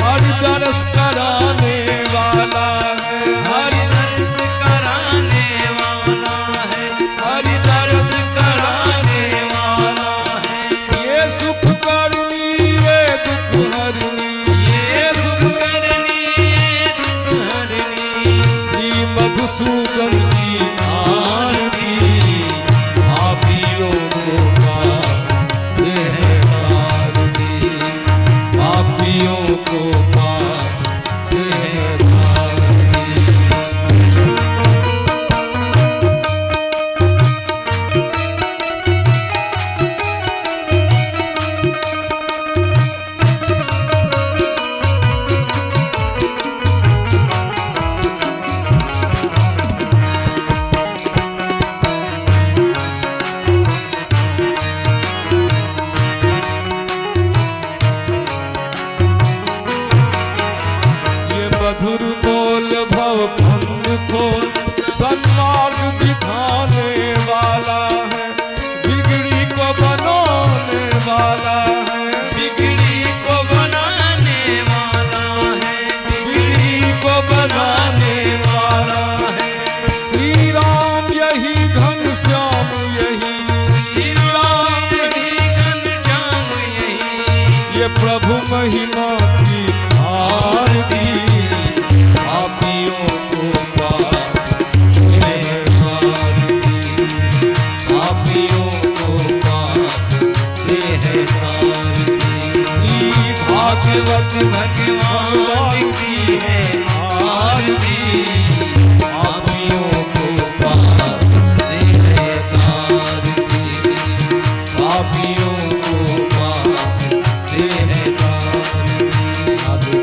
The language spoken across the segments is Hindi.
हर दर्श कराने वाला है, हर दर्श कराने वाला है, हर दर्श कराने वाला है। ये सुख करनी ये दुख हरनी, ये सुख करनी ये दुख हरनी, श्री मधुसूदन की आरती पापियों को पाप से है तारती, पापियों को पाप से है तारती। मधुर बोल भव भंग को सन्मार्ग दिखाने वाला है, बिगड़ी को बनाने वाला है, बिगड़ी को बनाने वाला है, बिगड़ी को बनाने वाला है। श्री राम यही घनश्याम यही, श्री राम यही घनश्याम यही, ये प्रभु महिमा की आरती पापियों को पाप से है तारती, पापियों को पाप से है तारती। श्री भागवत भगवान की है आरती, पापियों को पाप से है तारती, पापियों को पाप से है तारती। राधे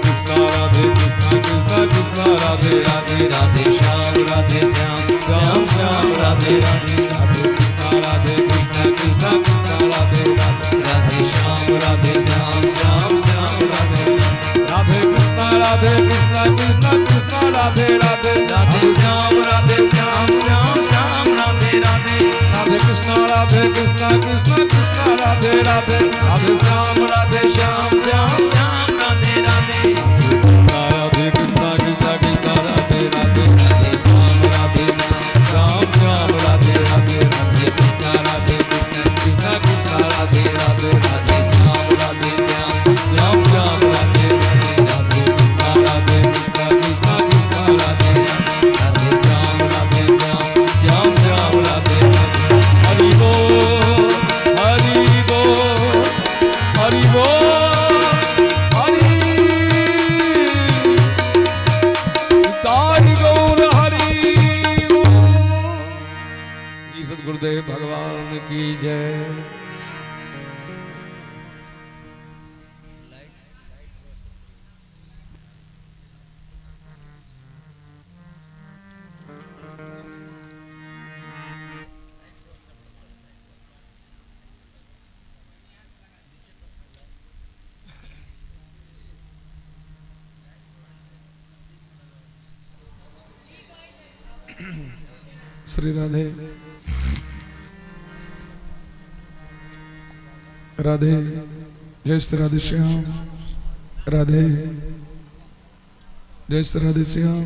कृष्णा कृष्णा राधे राधे राधे श्याम राधे श्याम श्याम श्याम राधे राधे राधे कृष्णा कृष्णा कृष्णा राधे राधे राधे श्याम राधे श्याम श्याम श्याम राधे राधे कृष्णा कृष्णा कृष्णा राधे राधे राधे श्याम राधे श्याम श्याम श्याम राधे राधे, राधे कृष्णा कृष्णा कृष्णा राधे राधे राधे श्याम राधे श्याम श्याम श्याम राधे राधे, राधे कृष्णा कृष्णा कृष्णा राधे राधे राधे श्याम राधे श्याम श्याम राधे राधे राधे कृष्णा कृष्णा कृष्णा राधे राधे राधे श्याम राधे श्याम श्याम श्याम राधे राधे कृष्णा कृष्णा कृष्णा राधे राधे श्याम राधे श्याम श्याम श्याम राधे राधे। हरि बोल हरि बोल हरि बोल हरि ताई गौर हरि बोल। श्री सद्गुरुदेव भगवान की जय। श्री राधे राधे जय श्री राधे श्याम राधे जय श्री राधे श्याम।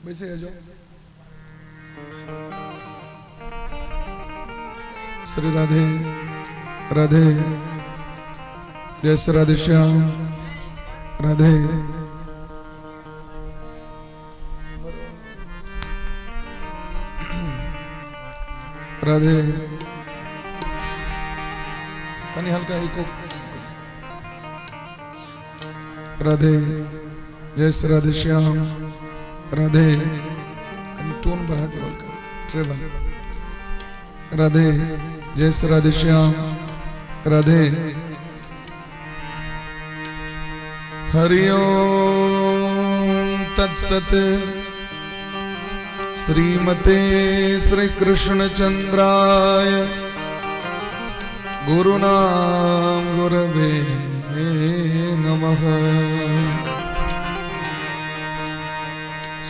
वैसे आ जाओ। श्री राधे राधे जय श्री राधे श्याम राधे राधे। कहीं हल्का इको। राधे जय श्री राधे श्याम राधे। कहीं टोन बढ़ा दो हल्का ट्रेवल। राधे जय श्री राधे श्याम राधे। हरि ओम तत्सत। श्रीमते श्री कृष्ण चंद्राय गुरुनाम गुरवे नमः।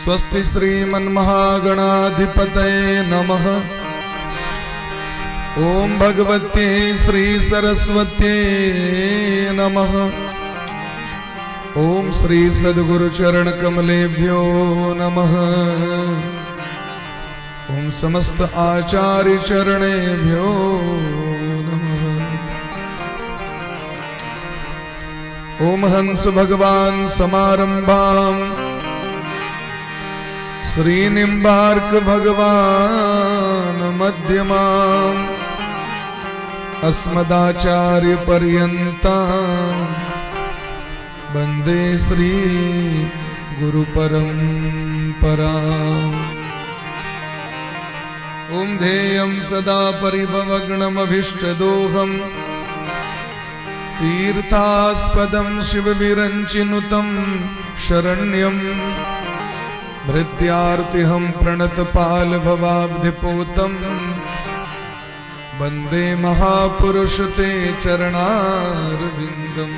स्वस्ति श्रीमन्महागणाधिपतये नमः। ओम भगवते श्री सरस्वत्यै नमः। ओम श्री सद्गुरु चरण कमलेभ्यो नमः। ओम समस्त आचार्य चरणेभ्यो नमः। ओम हंस भगवान समारंभां श्रीनिम्बार्क भगवान मध्यमाम् अस्मदाचार्य पर्यन्तां वन्दे श्री गुरु परम्पराम्। ओम ध्येयं सदा परिभवग्नमभीष्टदोहम् तीर्थास्पदं शिवविरञ्चिनुतं शरण्यं भृत्यार्तिहं प्रणतपालभवाब्धिपोतं वन्दे महापुरुष ते चरणारविन्दम्।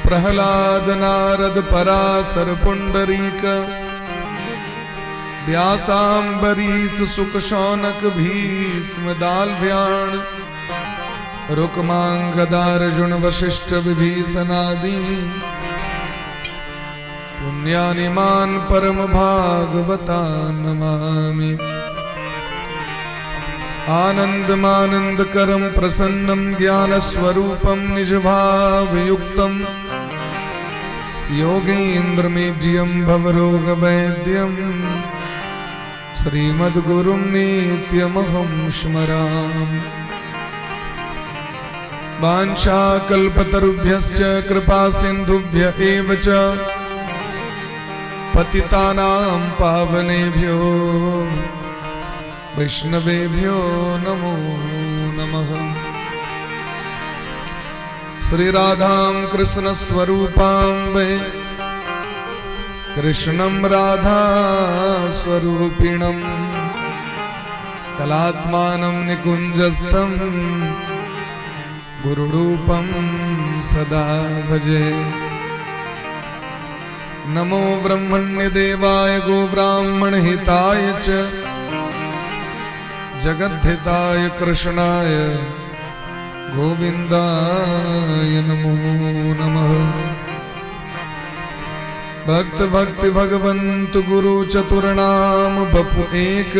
प्रह्लाद नारद पराशर पुंडरीक व्यासाम्बरीश सुक शौनक भीष्म दाल्भ्याण रुक्मांगदार्जुन वशिष्ठ विभीषणादि पुण्यानिमान परम भागवता नमामि। आनन्दमानन्दकरं प्रसन्नं ज्ञानस्वरूपं निजभावयुक्तं योगीन्द्रमेज्यं भवरोगवैद्यं श्रीमद्गुरुं नित्यमहं स्मरामि। वाञ्छाकल्पतरुभ्यश्च कृपासिन्धुभ्य एव च पतितानां पावनेभ्यो वैष्णवेभ्यो नमो नमः। श्री राधां कृष्ण स्वरूपां वै कृष्णं राधा स्वरूपिणं कलात्मानं निकुञ्जस्थं गुरुरूपं सदा भजे। नमो ब्रह्मण्यदेवाय गोब्राह्मणहिताय च जगद्धिताय कृष्णाय गोविंदाय नमो नमः। भक्त भक्ति भगवंत गुरु चतुर्नाम बपु एक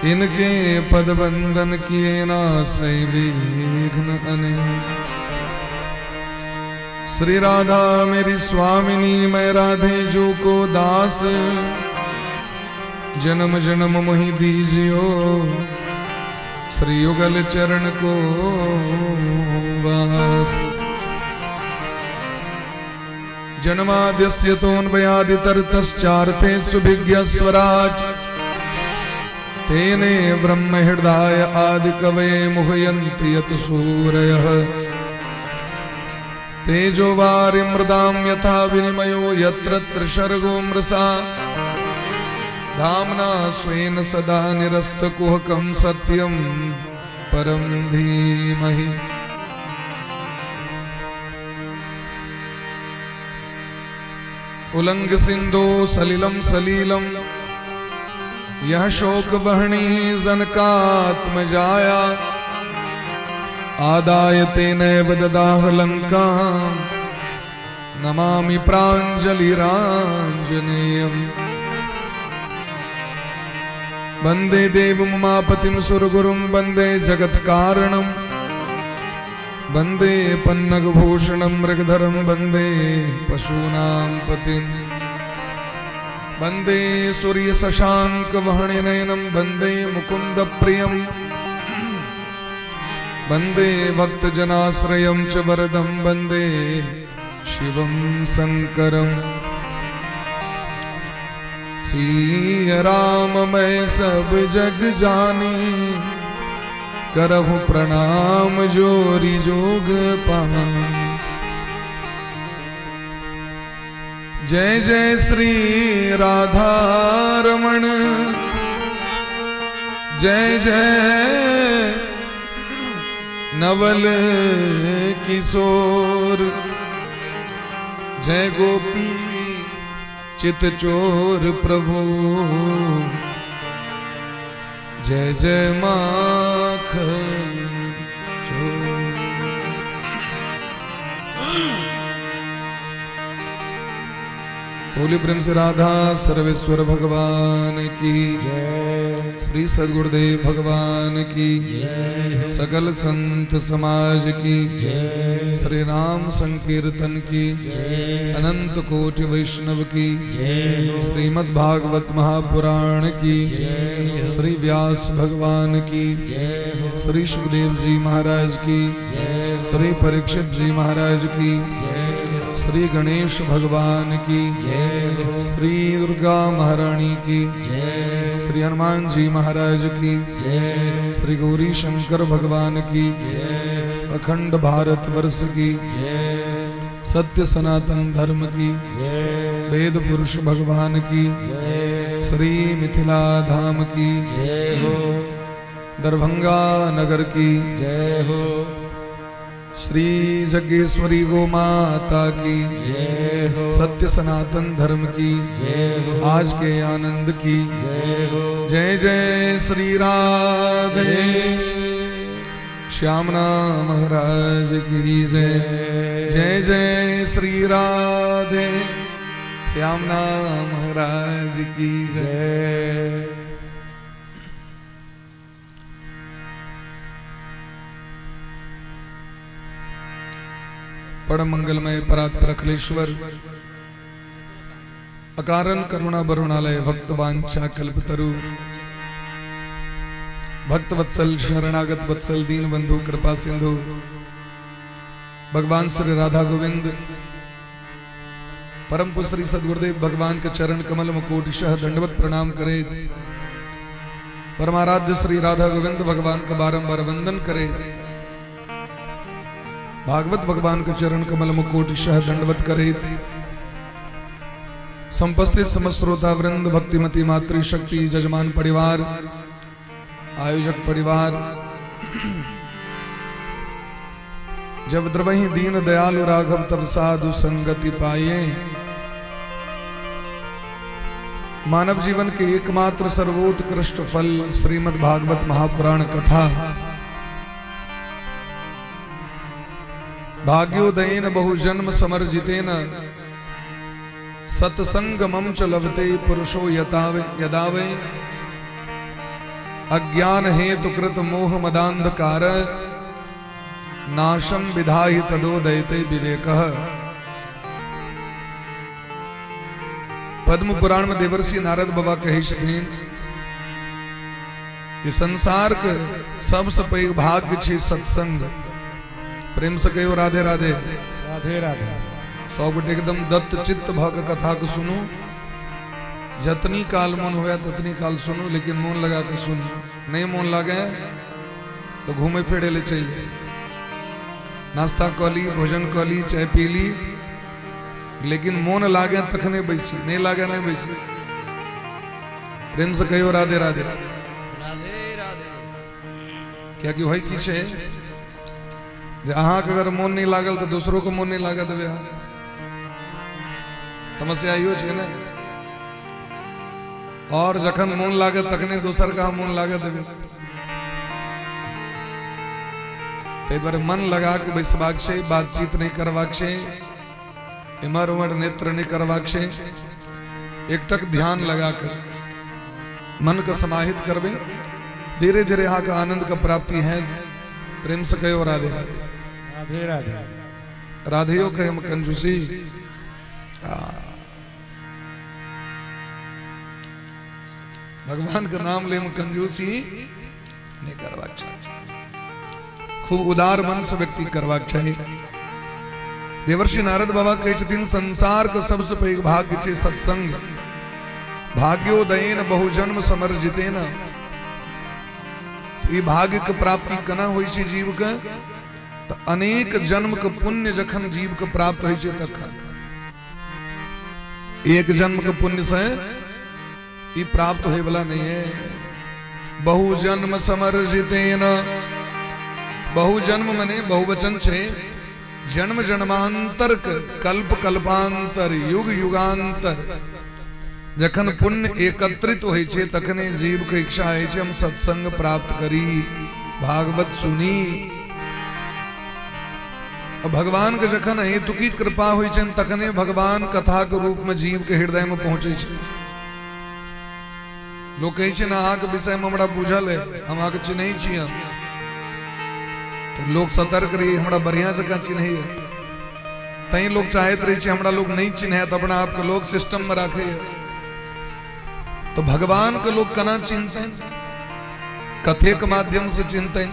इनके पद बंदन किए नासै विघ्न अनेक। श्री राधा मेरी स्वामिनी मैं राधे जो को दास जन्म जन्म मोहि दीजियो श्री युगल चरण को वास। जन्माद्यस्य तोन्वयादितरतश्चार्थे सुभिज्ञ स्वराज तेने ब्रह्म हृदय आदि कवये मुह्यन्ति यत सूरयः। तेजो वारिमृदां यथा विनिमयो यत्र त्रिसर्गो मृषा धाम्ना स्वेन सदा निरस्तकुहकं सत्यं परं धीमहि। उल्लंघ सिंधो सलिलं सलीलं यह शोक वहनी जनकात्मजाया आदाय तेनैव ददाह लंकां नमामि प्राञ्जलिराञ्जनेयम्। वन्दे देवमुमापतिं सुरगुरुं वन्दे जगत्कारणं वन्दे पन्नगभूषणं मृगधरं वन्दे पशूनां पतिं वन्दे सूर्यशशाङ्कवहनिनयनं वन्दे मुकुन्दप्रियं वन्दे भक्तजनाश्रयं च वरदं वन्दे शिवं शङ्करम्। सिया राम मैं सब जग जानी करहु प्रणाम जोरी जोग पानी। जय जय श्री राधा रमण जय जय नवल किशोर जय गोपी चित चोर प्रभु, जय जय माखन चोर। बोले प्रेम से राधा सर्वेश्वर भगवान की, श्री सद्गुरुदेव भगवान की, सकल संत समाज की, श्री राम संकीर्तन की, अनंत कोटि वैष्णव की, श्रीमद् भागवत महापुराण की, श्री व्यास भगवान की, श्री सुखदेव जी महाराज की, श्री परीक्षित जी महाराज की, श्री गणेश भगवान की, श्री दुर्गा महारानी की, श्री हनुमान जी महाराज की, श्री गौरी शंकर भगवान की, अखंड भारत वर्ष की, सत्य सनातन धर्म की, वेद पुरुष भगवान की, श्री मिथिला धाम की, दरभंगा नगर की, श्री जगेश्वरी गो माता की, सत्य सनातन धर्म की, आज के आनंद की, जय जय श्री राधे श्यामना महाराज की जय, जय जय श्री राधे श्यामना महाराज की जय। परम मंगलमय परात्पर अखिलेश्वर, अकारण करुणा बरुणालय, भक्त वांछा कल्पतरु, भक्त वत्सल शरणागत वत्सल दीन बंधु कृपा सिंधु, भगवान श्री राधा गोविंद परम पुरुष श्री सद्गुरुदेव भगवान के चरण कमल मुकोटिशः दंडवत प्रणाम करे। परमाराध्य श्री राधा गोविंद भगवान का बारंबार वंदन करे। भागवत भगवान के चरण कमल मुकोटिशः दंडवत करे। संपस्थित समस्त श्रोता वृंद, भक्तिमती मातृशक्ति, जजमान परिवार, आयोजक परिवार, जब द्रवहि दीन दयालु राघव तब साधु संगति पाए। मानव जीवन के एकमात्र सर्वोत्कृष्ट फल श्रीमद् भागवत महापुराण कथा। भाग्योदयेन बहुजन्म समर्जितेन सत्संगमं च लभते पुरुषो यदावे अज्ञान हेतु कृत मोह मदांधकार नाशम विधाहि तदोदयते विवेकः। पद्म पुराण में देवर्षि नारद बाबा कहे छथिन कि संसार के सबसे पैघ भाग्य छै सत्संग। प्रेम से कहो राधे राधे राधे राधे। 100 गोटे एकदम दत्त चित्त भक कथा को सुनो। जतनी काल मन होया ततनी काल सुनो, लेकिन मन लगा के सुनो। नहीं मन लगे तो घूमे फिरे ले चल जाए। नाश्ता कली, भोजन कली, चाय पी ली, लेकिन मन लागे तखने बैसी, नहीं लागे नहीं बैसी। प्रेम से कहो राधे राधे राधे राधे। क्या कि भाई की छे जे अहाँ के अगर मन नहीं लागल तो दूसरों को मन नहीं लागत बे। समस्या इहो छे ने। और जखन मन लागे तखने दोसर का मन लागे देवे। ते द्वारे मन लगा के बैसबाक छै, बातचीत नहीं करबाक छै, इमर उमर नेत्र नहीं करबाक छै। एकटक ध्यान लगा कर मन को समाहित करबे, धीरे धीरे यहाँ का आनंद का प्राप्ति है। प्रेम से कहो राधे राधे राधे राधे। राधेयो कहे हम कंजूसी। भगवान का नाम ले हम कंजूसी नहीं करवाक चाहिए। खूब उदार मन से व्यक्ति करवाक चाहिए। देवर्षि नारद बाबा कहे छथिन संसार का सबसे पैघ भाग्य छै सत्संग। भाग्योदयेन बहुजन्म समर्जितेन। ई भाग्य के प्राप्ति केना होइ छै जीव के? तो अनेक जन्म के पुण्य जखन जीव के प्राप्त होइ छै तखन। एक जन्म के पुण्य से ई प्राप्त होए वाला नहीं है। बहुजन्म समर्जितेन। बहुजन्म मने बहुवचन छे। जन्म जन्मांतर कल्प कल्पांतर युग युगांतर जखन पुण्य एकत्रित होइ छे तखने जीव के इच्छा है हम सत्संग प्राप्त करी भागवत सुनी। भगवान के जखन हेतु की कृपा होइ छन तखने भगवान कथा के रूप में जीव के हृदय में पहुंचे छे। लोग कहे छे ना के विषय में हमरा बुझल है हम आके चिन्है छी हम तो लोग सतर्क रही हमरा बढ़िया जगह चिन्है तई लोग चाहत रही छे हमरा लोग नहीं चिन्है तो अपना आप के लोग सिस्टम में रखे। तो भगवान के लोग कना चिन्हते कथे के माध्यम से चिन्हते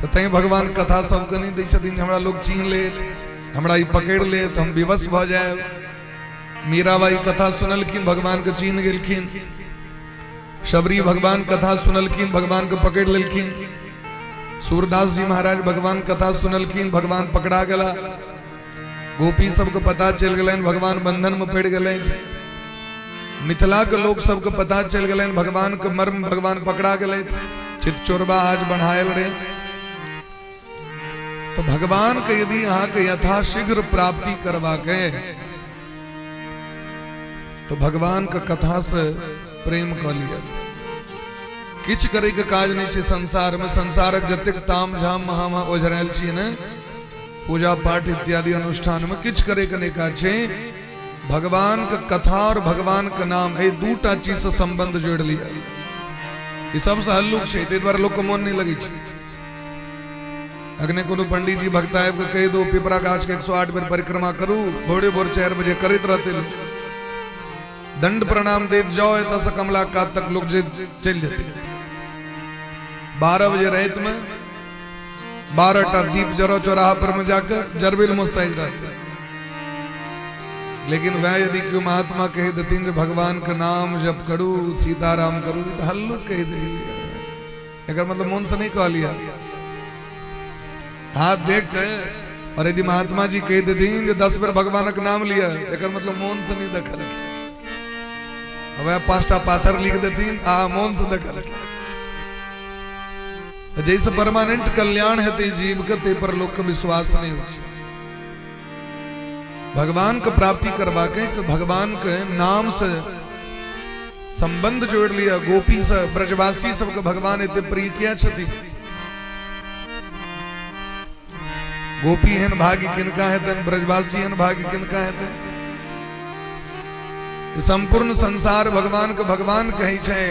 तो तई भगवान कथा सबके नहीं दै छथिन हमरा लोग चिन्ह ले हमरा ई पकड़ ले तो हम विवश भ जाए। मीराबाई कथा सुनलखिन भगवान के चिन्ह गेलखिन, शबरी भगवान कथा सुनलखिन भगवान के पकड़ लेलखिन, सूरदास जी महाराज भगवान कथा सुनलखिन भगवान पकड़ा गला, गोपी सबके पता चल गए भगवान बंधन में पड़ गए, मिथिला के लोग सबके पता चल गए भगवान के मर्म भगवान पकड़ा गए, चित चोरबा आज बढ़ायल रे। तो भगवान के यदि यहाँ के यथाशीघ्र प्राप्ति करवा के तो भगवान के कथा से प्रेम कर लिया किछ करे के काज नहीं छे संसार में। संसारक जतेक ताम झाम महा ओझरायल छी ने पूजा पाठ इत्यादि अनुष्ठान में किछ करे के नहीं काज छे। भगवान के कथा और भगवान के नाम ए दूटा चीज से संबंध जोड़ लिया। ये सबसे हल्लुक छे ते द्वारा लोग को मन नहीं लगी छे। अग्ने कोनो पंडित जी भक्ताएब के कह दो पिपरा गाछ के 108 बेर परिक्रमा करू भोरे भोर 4 बजे करते रहते लोग दंड प्रणाम देत जाओ तस कमला का तक लोग चल जाते। 12 बजे रात में 12टा दीप जरो चौराहा पर में जाकर जरबिल मुस्तैद रहते। लेकिन वह यदि क्यों महात्मा कह देती भगवान का नाम जप करू सीताराम करू तो हल्लू कह दी अगर मतलब मन से नहीं कह लिया हाथ देख के। और यदि महात्मा जी कह देती 10 बार भगवान का नाम लिया एक मतलब मन से नहीं दखल वह 5टा पाथर लिख देती मौन से दखल। जैसे परमानेंट कल्याण है ते जीव के ते पर लोग का विश्वास नहीं हो। भगवान को प्राप्ति करवा के तो भगवान के नाम से संबंध जोड़ लिया। गोपी से ब्रजवासी सबके भगवान इतने प्रिय किया छथि। गोपी हेन भाग्य किनका है तन ब्रजवासी हेन भाग्य किनका है तन। संपूर्ण संसार भगवान को भगवान कही छे।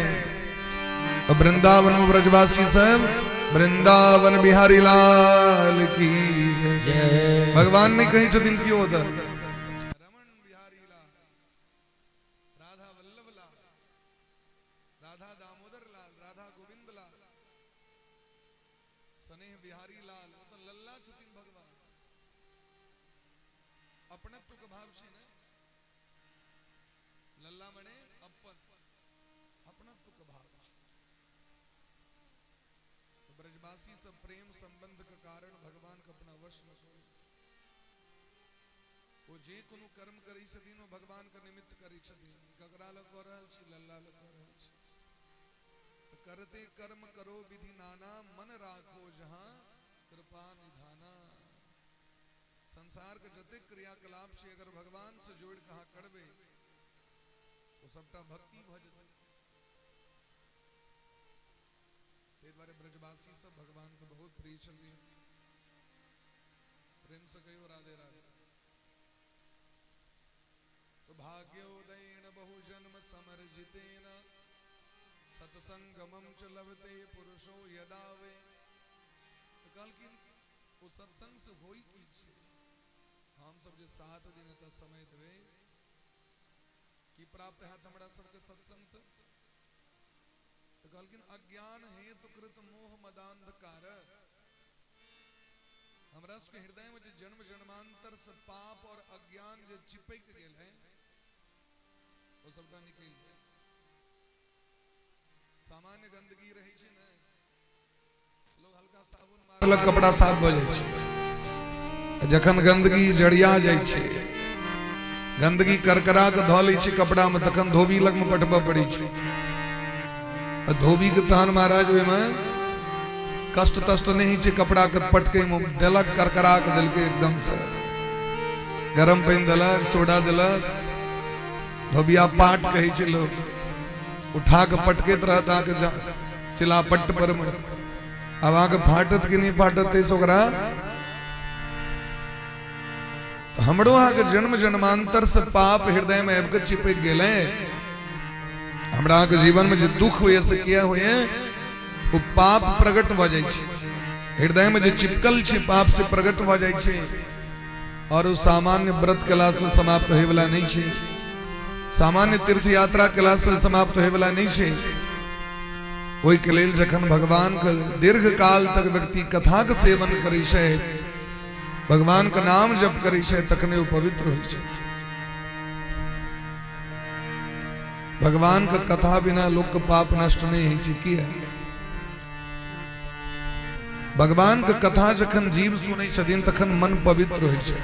वृंदावन में ब्रजवासी सब वृंदावन बिहारी लाल की जय। भगवान ने कही छथिन क्यों होता रमन बिहारी लाल राधा वल्लभ लाल राधा दामोदर लाल राधा गोविंद लाल स्नेह बिहारी लाल तो लल्ला छथिन भगवान अपनत्व के भाव से ने लल्ला मने अपन अपनत्व के भाव। तो ब्रजवासी सब प्रेम संबंध के कारण भगवान के अपना वश में वो जे कोनो कर्म करी छथिन वो भगवान के निमित्त करी छथिन। ककरा लग कर रहल छी लल्ला लग कर रहल छी। तो करते कर्म करो विधि नाना मन राखो जहां कृपा निधाना। संसार के जते क्रियाकलाप से अगर भगवान से जोड़ कहा करबे वो सबटा भक्ति भजते। बारे ब्रजवासी सब भगवान को बहुत प्रिय छथि। प्रेम से कहो राधे राधे। तो भाग्योदयेन बहु जन्म समर्जितेन सत्संगमं च लभते पुरुषो यदा वे। तो कल की वो सत्संग से होई की छे हम सब जे 7 दिन तक समय देवे की प्राप्त है हमरा सबके सत्संग से। तो कहलकिन अज्ञान है तो कृत मोह मदांधकार। हमरा सबके हृदय में जो जन्म जन्मांतर से पाप और अज्ञान जो चिपक गेल है वो सबटा निकल जाए। सामान्य गंदगी रही छे ने लोग हल्का साबुन मारलक कपड़ा साफ भ जाय छे। जखन गंदगी जड़िया जाय छे गंदगी करकरा के धो लै छे कपड़ा में तखन धोबी लग में पटबा पड़ी छे। धोबी के तहन महाराज में कष्ट तष्ट नहीं छे, कपड़ा के पटके मुंह देलक, करकरा के दिल के एकदम से गरम पानी दिलक, सोडा दिलक, धोबिया पाट कहे छे लोग, उठा के पटकेत रहता के सिलापट्ट पर में। अब आके फाटत कि नहीं फाटत तेस ओकरा हमरो आके जन्म जन्मांतर से पाप हृदय में आबि के चिपक गेले। हमरा के जीवन में जो दुख हुए से किया हुए वो पाप प्रकट भ जाय छे, हृदय में जो चिपकल छे पाप से प्रकट भ जाय छे। और वो सामान्य व्रत कला से समाप्त होए वाला नहीं छे, सामान्य तीर्थ यात्रा कला से समाप्त होए वाला नहीं छे। ओहि के लेल जखन भगवान के दीर्घ काल तक व्यक्ति कथा के सेवन करे छे, भगवान का नाम जप करे छे, तखने वो पवित्र होय छे। भगवान का कथा बिना लोक के पाप नष्ट नहीं होय छे। किया भगवान के कथा जखन जीव सुनै छथिन तखन मन पवित्र होय छे।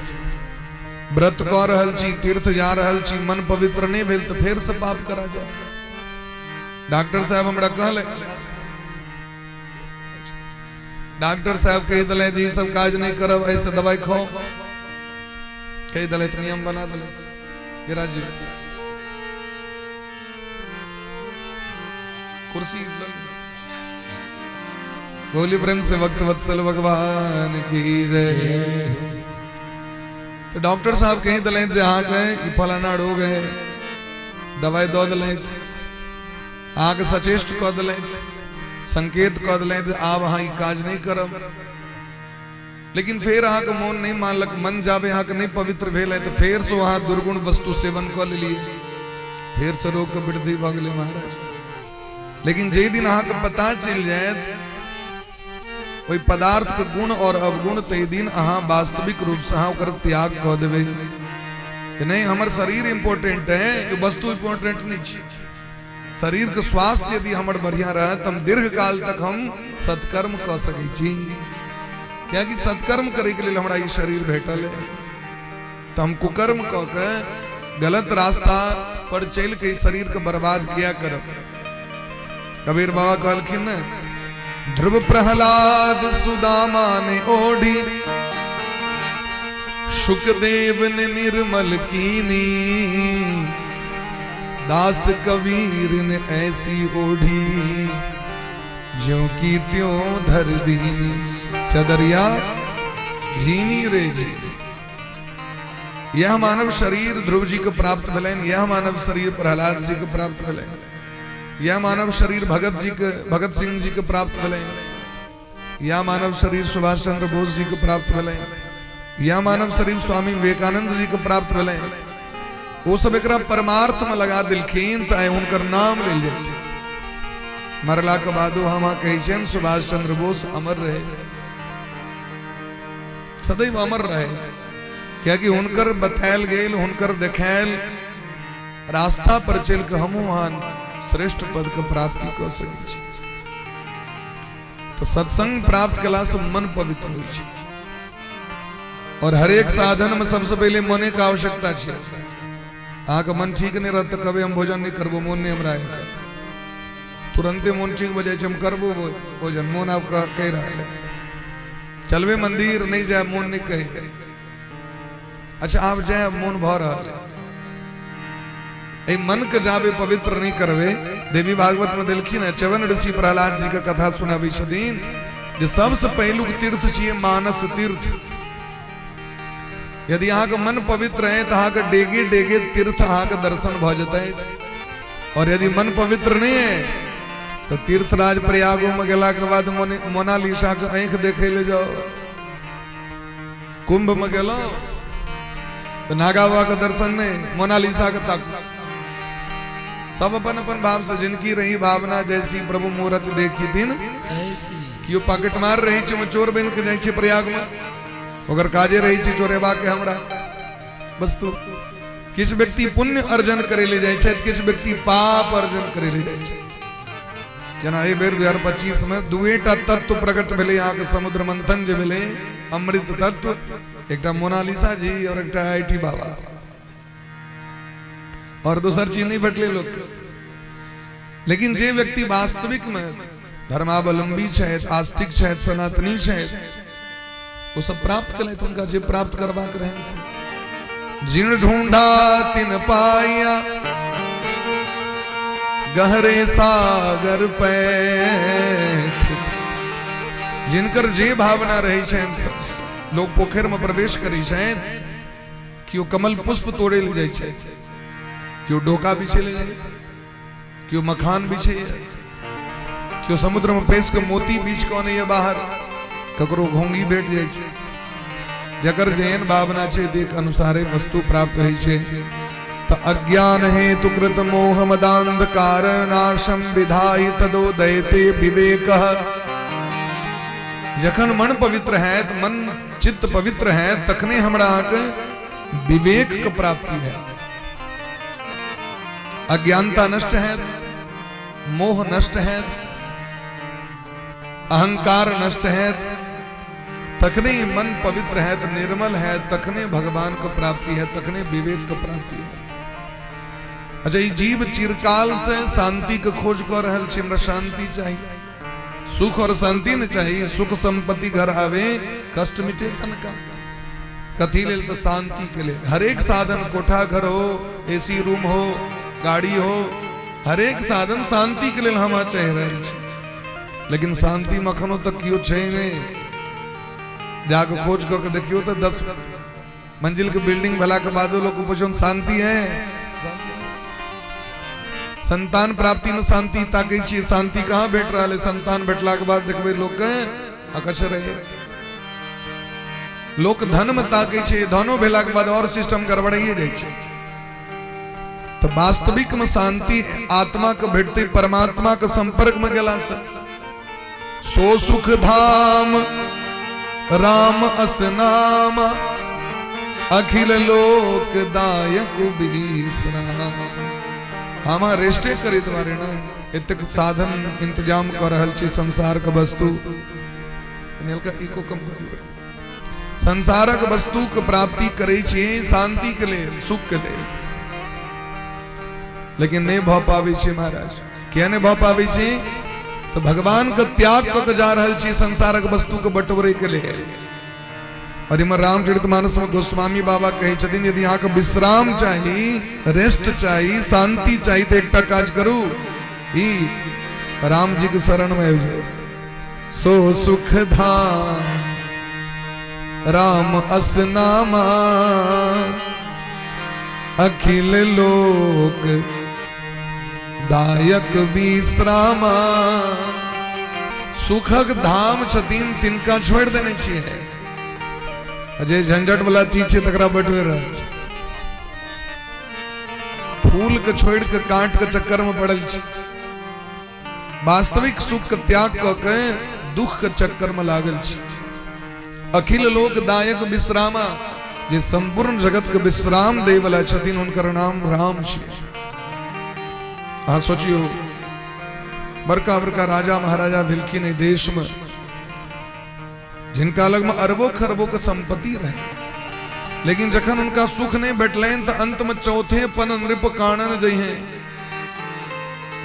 व्रत क रहल छी, तीर्थ जा रहल छी, मन पवित्र नहीं भेल तो फिर से पाप करा जाए। डॉक्टर साहब हमरा कहले, डॉक्टर साहब कह दिले जी सब काज नहीं करब, ऐसे दवाई खाओ, कह दिले नियम बना दिले। विराज जी कुर्सी बोली प्रेम से भक्त वत्सल भगवान की जय। तो डॉक्टर साहब कहीं दिले जहाँ गए फलाना रोग है, दवाई दो दिले, आग सचेष्ट कह दिले, संकेत कह दिले आप वहां काज नहीं करब। लेकिन फिर अहाँ के मन नहीं मानलक, मन जावे अहाँ के नहीं पवित्र भेल है तो फिर से वहां दुर्गुण वस्तु सेवन कर लिए, फिर से रोग के वृद्धि भ गेले महाराज। लेकिन जे दिन अहाँ के पता चल जाए कोई पदार्थ के गुण और अवगुण, ते दिन अहाँ वास्तविक रूप से अहाँ ओकर त्याग कह देवे कि नहीं हमर शरीर इंपोर्टेंट है, जो वस्तु इंपोर्टेंट नहीं छे। शरीर के स्वास्थ्य यदि हमर बढ़िया रहे तो हम दीर्घ काल तक हम सत्कर्म कर सकै छी। क्या कि सत्कर्म करे के लिए हमरा ई शरीर भेटल है, तो हम कुकर्म क के गलत रास्ता पर चल के शरीर के बर्बाद किया करब। कबीर बाबा कहलखिन न, ध्रुव प्रहलाद सुदामा ने ओढ़ी, शुकदेव ने निर्मल कीनी, दास कबीर ने ऐसी ओढ़ी, ज्यों की त्यों धर दीनी, चदरिया झीनी रे झीनी। यह मानव शरीर ध्रुव जी को प्राप्त भेलन, यह मानव शरीर प्रहलाद जी को प्राप्त भेलन, यह मानव शरीर भगत सिंह जी को प्राप्त भेलन, यह मानव शरीर सुभाष चंद्र बोस जी को प्राप्त भेलन, यह मानव शरीर स्वामी विवेकानंद जी को प्राप्त भेलन। वो सब एकरा परमार्थ में लगा दिलखिन तो उनकर नाम ले जाए छे। मरला के बादो हम कहे छे सुभाष चंद्र बोस अमर रहे, सदैव अमर रहे, क्या कि हुनकर बतायल गेल, हुनकर देखायल रास्ता पर चल के हम वहां श्रेष्ठ पद के प्राप्ति कर सके छी। तो सत्संग प्राप्त कला से मन पवित्र हो छे। और हर एक साधन में सबसे पहले मने का आवश्यकता छे। आके मन ठीक नहीं रहता कभी हम भोजन नहीं करबो, मन नहीं हमरा आएगा, तुरंते मन ठीक हो जाए हम करबो भोजन, मन आप कह रहा है चलवे मंदिर नहीं जाए, मन नहीं कहे। अच्छा आप जाए मन भ रहा है, मन के जावे पवित्र नहीं करवे। देवी भागवत में दिलखिन है, चवन ऋषि प्रहलाद जी का कथा सुनावे छथिन जे सबसे पहलू तीर्थ चाहिए मानस तीर्थ। यदि अहाँ के मन पवित्र है तो अहाँ के डेगे डेगे तीर्थ अहाँ के दर्शन भ जते। और यदि मन पवित्र नहीं है तो तीर्थराज प्रयागो में गेला के बाद मोनालिसा के आंख देखे ले जाओ, कुंभ में गेलो तो नागा बाबा के दर्शन नहीं, मोनालिसा के तक सब अपन अपन भाव से जिनकी रही भावना जैसी प्रभु मूर्त देखी दिन कियो पॉकेट मार रही छे चोर बन के जाय छे प्रयाग में, अगर काजे रही छे चोरेबा के हमरा वस्तु। किछ व्यक्ति पुण्य अर्जन करे ले जाय छे, किछ व्यक्ति पाप अर्जन करे ले जाय छे। जना ए बेर 2025 में दुएटा तत्व प्रकट भेले, यहाँ के समुद्र मंथन जे भेले अमृत तत्व, एकटा मोनालिसा जी और एकटा आईटी बाबा, और दूसर चीज नहीं भेटले लोग। लेकिन जे व्यक्ति वास्तविक में धर्मावलंबी छथि, आस्तिक छथि, सनातनी छथि, वो सब प्राप्त कलैथ उनका जे प्राप्त करबाक रहन से। जिन ढूंढा तिन पाया गहरे सागर पैठ। जिनकर जे भावना रही छनि, लोग पोखर में प्रवेश करी छथि, केओ कमल पुष्प तोड़े ले जाय छथि, केओ डोका बिछे ले जाय, केओ मखान बिछे, केओ समुद्र में पेश के मोती बीच के आने बाहर, ककरो घोंगी भेट जाय छै। जकर जेहन भावना छे देख अनुसारे वस्तु प्राप्त होय छे। त अज्ञान हेतु कृत मोह मदांधकार नाशम विधाई तदोदयते विवेकः। जखन मन पवित्र है, मन चित्त पवित्र है, तखने हमरा के विवेक के प्राप्ति है। अज्ञानता नष्ट है, मोह नष्ट है, अहंकार नष्ट है, तखने मन पवित्र है, निर्मल है, तखने भगवान को प्राप्ति है, तखने विवेक को प्राप्ति है। अच्छा, ये जीव चिरकाल से शांति के खोज कर रहल छै। हमरा शांति चाहिए, सुख और शांति न चाहिए। सुख संपत्ति घर आवे, कष्ट मिटे तन का। कथी लेल? तो शांति के लिए। हर एक साधन, कोठा घर हो, एसी रूम हो, गाड़ी हो, हर एक साधन शांति के लिए हम चाह रहल छी। लेकिन शांति मखनो तक कियो छै नहीं। जाके खोज करके देखियो तो 10 मंजिल के बिल्डिंग भला के बाद लोग पूछो शांति है? संतान प्राप्ति में शांति ताकै छी, शांति कहाँ भेट रहा है? संतान भेटला के बाद देखबे लोग अकछ रहे। लोग धन में ताकै छै, धनो भेला के बाद और सिस्टम गड़बड़ाइए जाय छै। तो वास्तविक में शांति आत्मा के भेटते परमात्मा के संपर्क में गेला से। सो सुख धाम राम असनाम अखिल लोक दायक विश्राम। हमा रेस्टे करे द्वारे ना इतक साधन इंतजाम कर रहल छी। संसार के वस्तु हल्का इको कम कर दियो। संसारक वस्तु के प्राप्ति करे छी शांति के लिए, सुख के लिए, लेकिन नहीं भ पावे छी महाराज। क्या नहीं भ पावे छी? तो भगवान का त्याग कर जा रहल छी संसारक वस्तु के बटोरे के लिए। और इमर रामचरितमानस में गोस्वामी बाबा कहे छथिन, यदि यहाँ का विश्राम चाहिए, रेस्ट चाहिए, शांति चाहिए, तो एक काज करू, ही राम जी के शरण में आइब जाओ। सो सुख धाम राम असनामा अखिल लोक दायक विश्रामा। सुखक धाम छथिन, तिनका छोड़ देने छिए। जे झंझट वाला चीज है तकरा बटवे रहल छै। फूल के छोड़ के कांट के चक्कर में पड़ल छी। वास्तविक सुख के त्याग क के दुख के चक्कर में लागल छी। अखिल लोक दायक विश्रामा, जे संपूर्ण जगत के विश्राम दे वाला छथिन, उनकर नाम राम छियै। हाँ सोचियो, बड़का बड़का राजा महाराजा भेलखिन एहि देश में, जिनका लग में अरबों खरबों के संपत्ति रहे, लेकिन जखन उनका सुख नहीं भेटलैन तो अंत में चौथे पन नृप कानन जइहे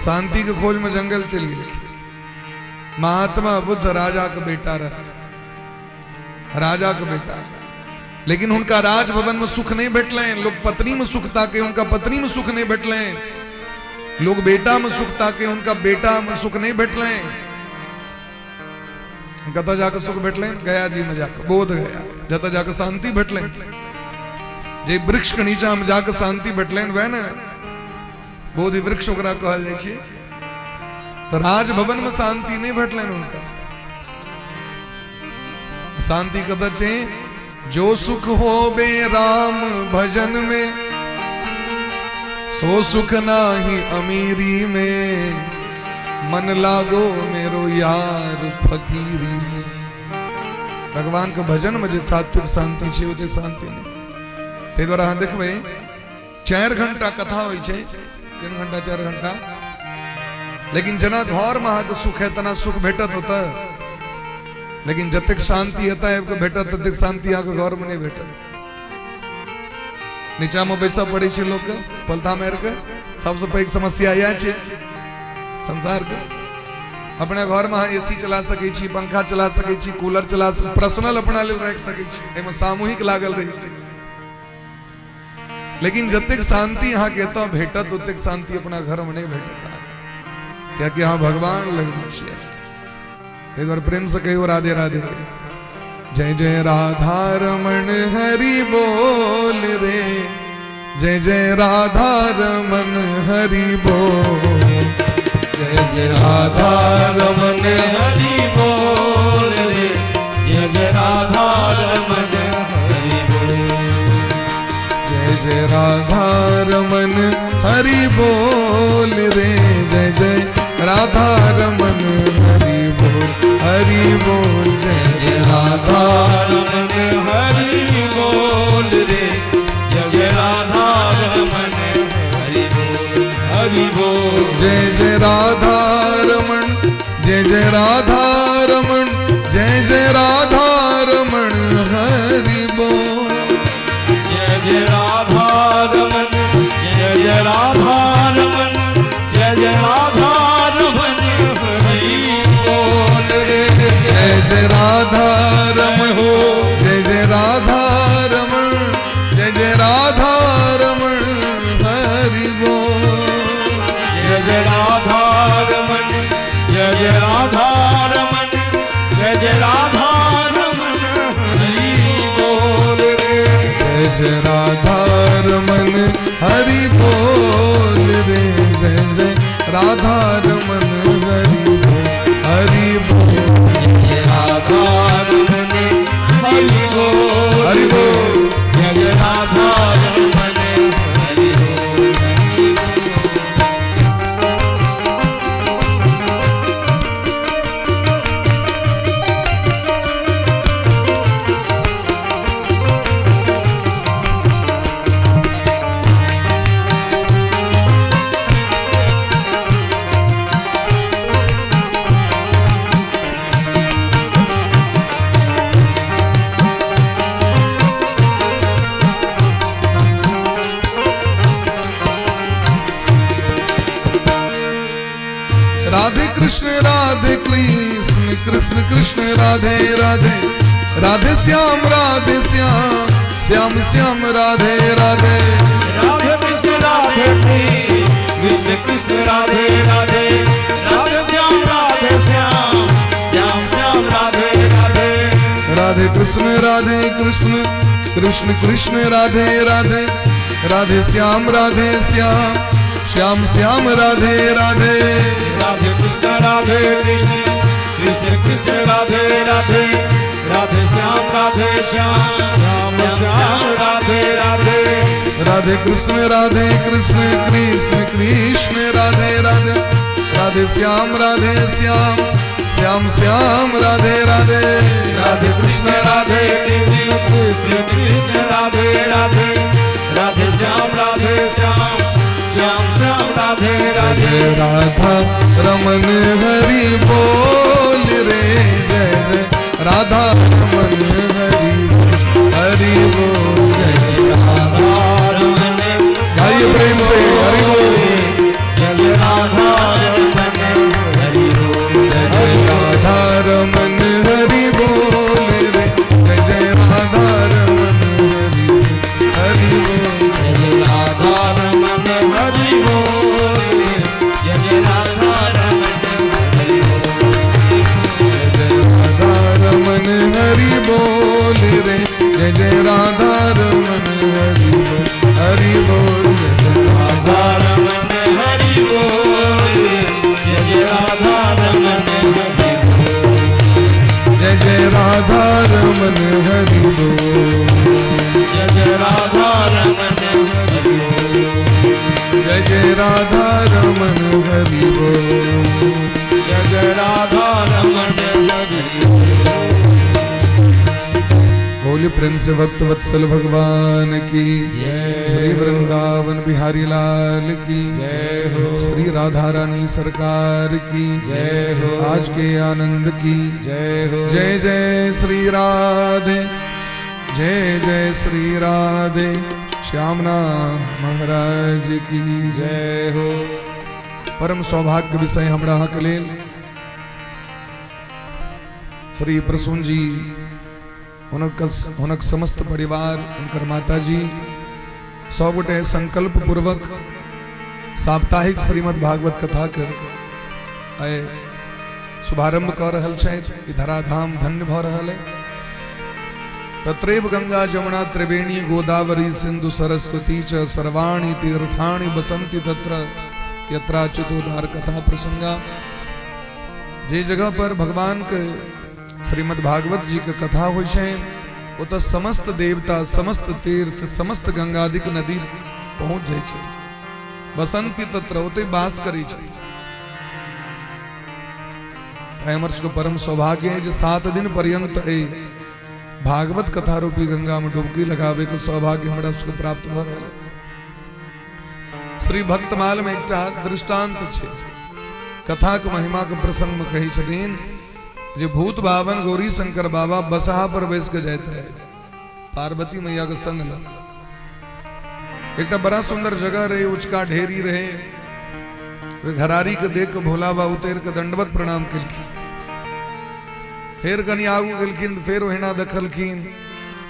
शांति के खोज में जंगल चल गए। महात्मा बुद्ध राजा का बेटा रहते, राजा का बेटा, लेकिन उनका राजभवन में सुख नहीं भेटलैन। लोग पत्नी में सुख ताके, उनका पत्नी में सुख नहीं भेटलैन। लोग बेटा में सुख ताके, उनका बेटा में सुख नहीं भेटलैन। कता जाकर सुख भेटलैन? गया जी में जाकर, बोध गया, जता जाकर शांति भेटलैन। जे वृक्ष के नीचा में जाकर शांति भेटलैन, वह न बोधि वृक्ष ओकरा कहल जाय छै। तो राजभवन में शांति नहीं भेटलैन उनका। शांति कता छै? जो सुख होबे राम भजन में, सो सुख नाही अमीरी में। मन लागो मेरो यार फकीरी में। भगवान के भजन में जे सात्विक शांति छै, ओते शांति नहीं। ते द्वारा हम देखबे 4 घंटा कथा होय छै, 3 घंटा 4 घंटा, लेकिन जना घर में अहाँके सुख है तना सुख भेटत होता, लेकिन जतेक शांति हेता है भेटत ततेक शांति अहाँके घर में नहीं भेटत। नीचा में बैसा पड़े छै लोग के पलथा मार के। सबसे पैघ समस्या यह छै संसार के। अपने घर में एसी चला सके छी, पंखा चला सके छी, कूलर चला सके, पर्सनल अपना लेल रख सके छी, एमे सामूहिक लागल रही छी। लेकिन जतेक शांति यहाँ केतो भेटत ओतेक शांति अपना घर में नहीं भेटता, क्या कि यहाँ भगवान लगबै छियै। एक बार प्रेम से कहियो राधे राधे। जय जय राधा रमण हरि बोल रे, जय जय राधा रमण हरि बोल, जय जय राधा रमण हरि बोल रे, जय जय राधा रमण हरि बोल, जय जय राधा रमण हरि बोल रे, जय जय राधा रमण हरि बोल, हरि बोल, जय जय राधा रमण हरि बोल रे, जय जय राधा रमण हरि बोल, हरि बोल, जय जय राधा रमण, जय जय राधा रमण, जय जय राधा रमण हरि बोल, जय जय राधा रमण, जय जय राधा रमण, जय जय राधा रमण हरि बोल रे, जय जय राधा रमण हो, जय जय राधा रमण, जय जय राधा रमण हरि बोल, जय जय राधा रमण, जय जय राधा रमण, जय जय राधा रमण हरि बोल रे, जय जय राधा रमण हरि बोल रे, जय जय राधा रमण हरि बोल, हरि बोल, जय राधा रमण हरि बोल, हरि बोल। जय जय राधा रमण हरि बोल, हरि बोल। राधे कृष्ण कृष्ण कृष्ण राधे राधे, राधे श्याम श्याम श्याम राधे राधे, राधे कृष्ण कृष्ण कृष्ण राधे राधे, राधे श्याम श्याम श्याम राधे राधे, राधे कृष्ण कृष्ण कृष्ण राधे राधे, राधे श्याम श्याम श्याम राधे राधे, राधे कृष्ण कृष्ण कृष्ण राधे राधे, राधे श्याम श्याम श्याम राधे राधे, राधे कृष्ण कृष्ण कृष्ण राधे राधे, राधे श्याम श्याम श्याम राधे राधे, राधे कृष्ण कृष्ण कृष्ण राधे राधे, राधे श्याम श्याम श्याम राधे राधे, जय राधा रमन हरि बोल रे, जय जय राधा रमन हरि बोल, हरि बोल, जय जय राधा रमण गाइए प्रेम से हरि बोल, जय राधा रमण हरि बोल, जय जय राधा रमन हरि बोल रे, जय जय राधा रमन हरि बोल, हरि बोल, जय राधा रमण हरि बोल, जय राधा रमण हरि बोल, जय राधा रमन हरि बोल रे, जय जय राधा रमन हरि बोल, हरि बोल, जय राधा रमण हरि बोल, जय राधा रमण हरि बोल, जय जय राधा रमन हरि बोल, जय राधा रमण हरि बोल, जय जय राधा रमन हरि बोल, जय राधा रमण हरि बोल। बोल प्रेम से भक्त वत्सल भगवान की, श्री वृंदावन बिहारी लाल की, श्री राधा रानी सरकार की, आज के आनंद की, जय जय श्री राधे, जय जय श्री राधे, श्यामना महाराज की जय हो। परम सौभाग्य विषय हमरा के लेल श्री प्रसून जी हुनक समस्त परिवार उनकर माता जी सब गोटे संकल्प पूर्वक साप्ताहिक श्रीमद् भागवत कथा के आए शुभारंभ कर रहल छथि। ई धराधाम धन्य भ रहल है। तत्रैव गंगा जमुना त्रिवेणी गोदावरी सिंधु सरस्वती च सर्वाणि तीर्थानि बसंती तत्र यत्राच्युतोद्धार कथा प्रसंगा। जे जगह पर भगवान के श्रीमद् भागवत जी के कथा हो तो समस्त देवता समस्त तीर्थ समस्त गंगादिक नदी पहुंच जाए। बसंती तत्र ओते बास करी हमर को परम सौभाग्य है। 7 दिन पर्यंत भागवत कथा रूपी गंगा में डुबकी लगावे को सौभाग्य हमरा उसको प्राप्त भ रहल। श्री भक्तमाल में एक दृष्टांत छे। कथा के महिमा के प्रसंग में कही छथिन जे भूत बावन गौरी शंकर बाबा बसहा पर बैस के जाते रहे पार्वती मैया के संग लग। एक बड़ा सुंदर जगह रहे, उचका ढेरी रहे। घरारी के देख के भोला बाबा उतर के दंडवत प्रणाम कलखिन। फिर कनी आगू गलखिन, फिर ओहिना देखलखिन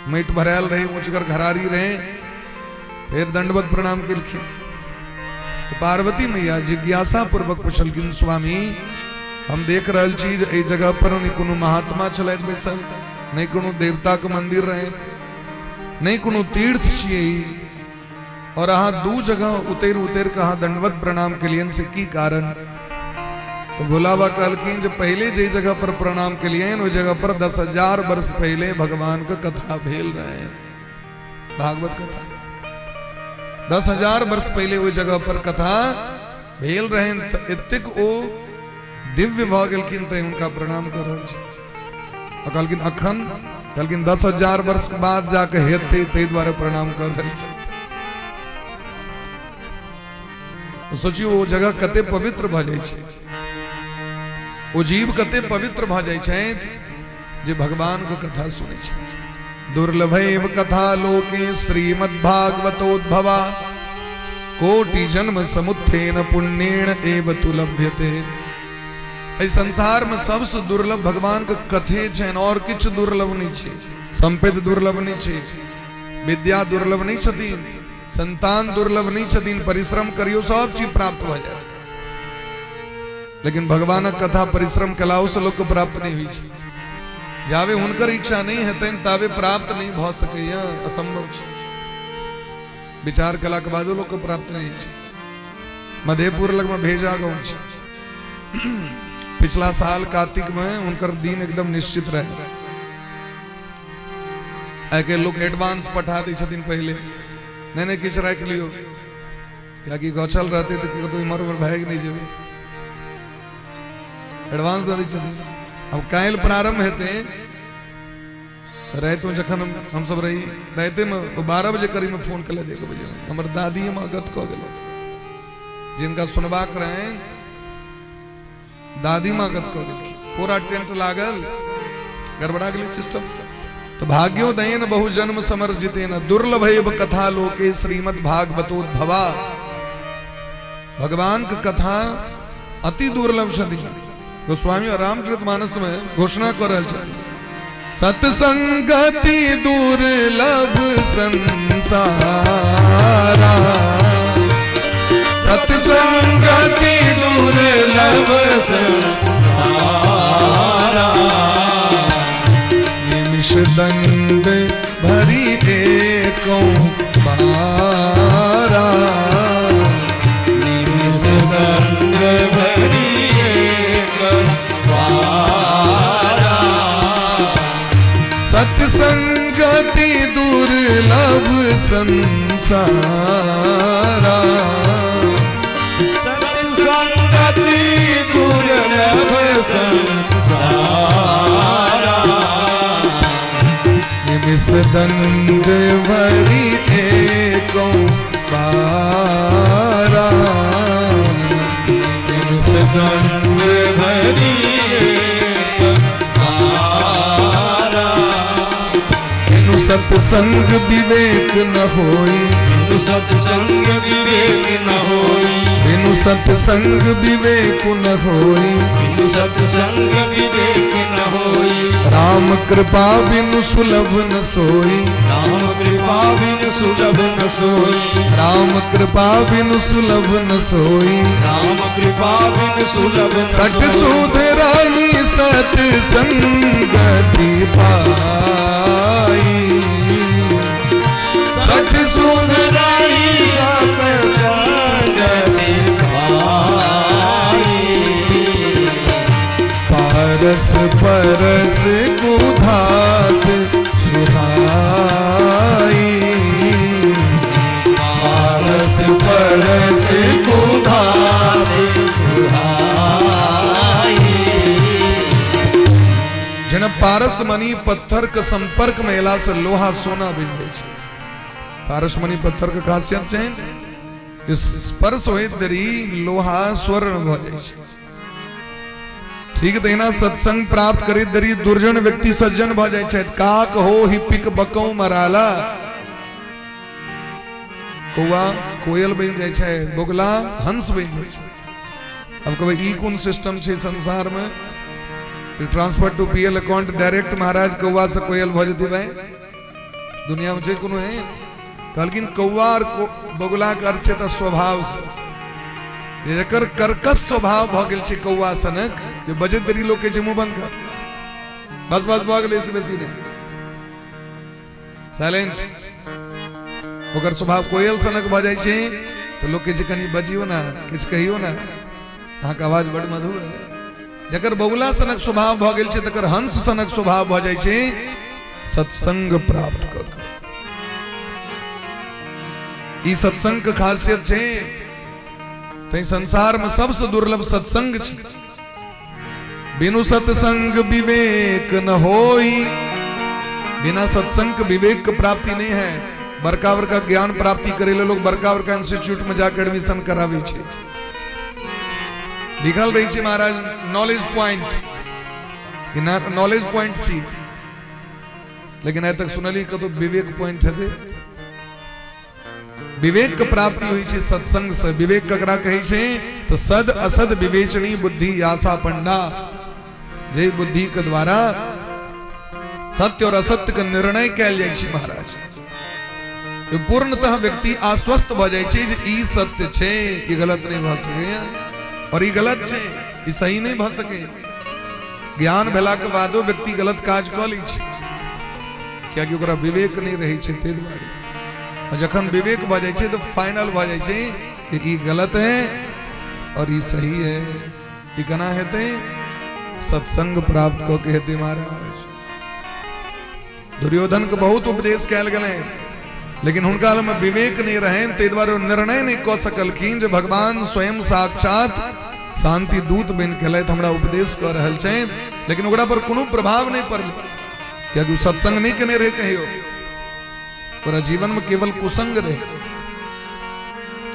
मैट भरायल रहे, उचकर घरारी रहे, फिर दंडवत प्रणाम कलखिन। तो पार्वती मैया जिज्ञासा पूर्वक पूछलखिन, स्वामी हम देख रहल चीज ए जगह पर नहीं कोनो महात्मा चलैत बैसल, नहीं कोनो देवता के मंदिर रहे, नहीं कोनो तीर्थ छिए, और अहाँ 2 जगह उतर उतर के अहाँ दंडवत प्रणाम कलियन से की कारण। तो भोला बाबा कहलखिन जे पहले जे जगह पर प्रणाम कलियन वो जगह पर 10,000 वर्ष पहले भगवान का कथा भेल रहे, भागवत कथा 10,000 वर्ष पहले वो जगह पर कथा भेल रहे। एतेक ओ दिव्य भ गेलखिन त उनका प्रणाम कर रहल छी। कहलखिन अखन कहलखिन 10,000 वर्ष के बाद जाके हेते तै द्वारा प्रणाम कर रहल छी। तो सोचियो वो जगह कते पवित्र भ जाय छै, वो जीव कते पवित्र भ जाय छै जे भगवान को कथा सुनै छै। दुर्लभैव कथा लोके श्रीमद् भागवतोद्भवा कोटि जन्म समुत्थेन पुण्येन एव तु लभ्यते। इस संसार में सबसे दुर्लभ भगवान के कथे छन, और किछ दुर्लभ नहीं छे। संपत्ति दुर्लभ नहीं छे, विद्या दुर्लभ नहीं छथिन, संतान दुर्लभ नहीं छथिन, परिश्रम करियो सब चीज प्राप्त हो जाए। लेकिन भगवान कथा परिश्रम कलाओ से लोग को प्राप्त नहीं हुई छे। जावे हुनकर इच्छा नहीं हेतन तावे प्राप्त नहीं भ सकैया, असंभव छे। विचार कला के बादो लोग को प्राप्त नहीं छे। मधेपुर लग में भेजा गाँव छे। पिछला साल कार्तिक में उनकर दिन एकदम निश्चित रहे। आके लोग एडवांस पठा दी छथिन पहले, नहीं किछ रख लियो, क्या कि गौचल रहते तो इमर उमर भाग नहीं जेबे, एडवांस दे दी छथिन। अब काल प्रारंभ हेते रहते जखन हम सब रही रहते में 12 बजे करीब में फोन कर ले बजे हमर दादी में अगत कह गेल, जिनका सुनबाक रहे दादी माँ गत कर दी। पूरा टेंट लागल, गड़बड़ा गई सिस्टम। तो भाग्योदयन बहु जन्म समर्जितेन दुर्लभैव कथा लोके श्रीमद् भागवतोद्भवा। भगवान की कथा अति दुर्लभ छथि। गोस्वामी रामचरितमानस में घोषणा कर रहल छथि, सत्संगति दुर्लभ संसारा, सत्संगति दुर्लभ संसारा, निमिष दंड भरी एकों बारा, निमिष दंड भरी एकों बारा, सत्संगति दुर्लभ संसारा, सत्संगति दुर्लभ संसारा, निमिष दंड भरी एकों बारा, निमिष दंड भरी एकों बारा, सत्संग विवेक न होई, बिनु सत्संग विवेक न होई, बिनु सत्संग विवेक न होई, बिनु सत्संग विवेक न होई। राम कृपा बिनु सुलभ न सोई, राम कृपा बिनु सुलभ न सोई, राम कृपा बिनु सुलभ न सोई। राम कृपा बिनु सुलभ न सठ सोई। सुधराई सत्संगति पाई, सठ सुधराई सत्संगति पाई। पारस परस कुधात सुहाई, पारस परस कुधात जन पारस मणि पत्थर के संपर्क में एला से लोहा सोना बन जाए छे। पारस मणि पत्थर के खासियत छे कि स्पर्श होए दरी लोहा स्वर्ण भ जाए छे। ठीक तहिना सत्संग प्राप्त करी दरी दुर्जन व्यक्ति सज्जन भ जाए छे। काक हो ही पिक बकौ मराला, कौआ कोयल बन जाए छे, बोगला हंस बन जाए छे। अब कभी ई कौन सिस्टम छे संसार में? Transfer to PL account direct महाराज कौआ से कोयल भ जती भाई दुनिया में जे कोनो है। कहलकिन कौआ और बगुला के अर्थ छे त स्वभाव से, जेकर कर्कश स्वभाव भ गेल छे कौआ सनक, जे बजे दरी लोग के जे मुंह बंद कर, बस बस भ गेल, इससे बेसी नहीं, साइलेंट। ओकर स्वभाव कोयल सनक भ जाय छे तो लोग के जे कनी बजियो ना, किछ कहियो ना, अहाँ के आवाज बड़ मधुर है। जकर बगुला सनक स्वभाव भ गेल छे तकर हंस सनक स्वभाव भ जाय छे सत्संग प्राप्त क के। ई सत्संग के खासियत छे। तई संसार में सबसे दुर्लभ सत्संग छे। बिनु सत्संग विवेक न होई, बिना सत्संग के विवेक की प्राप्ति नहीं है। बड़का बड़का ज्ञान प्राप्ति करे लोग बड़का बड़का इंस्टीट्यूट में जाकर एडमिशन करावे छे। लिखल रही छे महाराज नॉलेज पॉइंट, नॉलेज पॉइंट छी, लेकिन आज तक सुनली कतो विवेक पॉइंट है। विवेक की प्राप्ति हुई छे सत्संग से। विवेक ककरा कहे छे तो सद असद विवेचनी बुद्धि आशा पंडा, जे बुद्धि के द्वारा सत्य और असत्य का निर्णय कैल जाय छे महाराज। पूर्णतः व्यक्ति आश्वस्त भ जाय छे जे ई सत्य छे, ई गलत नहीं भ सके, और ई गलत छे ई सही नहीं भ सके। ज्ञान भेला के बादो व्यक्ति गलत काज क लै छे, कियाकि ओकरा विवेक नहीं रहे छे ते दुआरे। और जखन विवेक भ जाय छे तो फाइनल भ जाय छे कि ई गलत है और ई सही है। ई केना हेते? सत्संग प्राप्त क के हेते महाराज। दुर्योधन के बहुत उपदेश कैल गेलै, लेकिन हुनका में विवेक नहीं रहे, ते द्वारा निर्णय नहीं क सकलखिन जे भगवान स्वयं साक्षात शांति दूत बन के हमरा उपदेश कर रहल छे, लेकिन ओकरा पर कोनो प्रभाव नहीं पड़ल, क्योंकि सत्संग नहीं केने रहे कहियो। पूरा जीवन में केवल कुसंग रहे।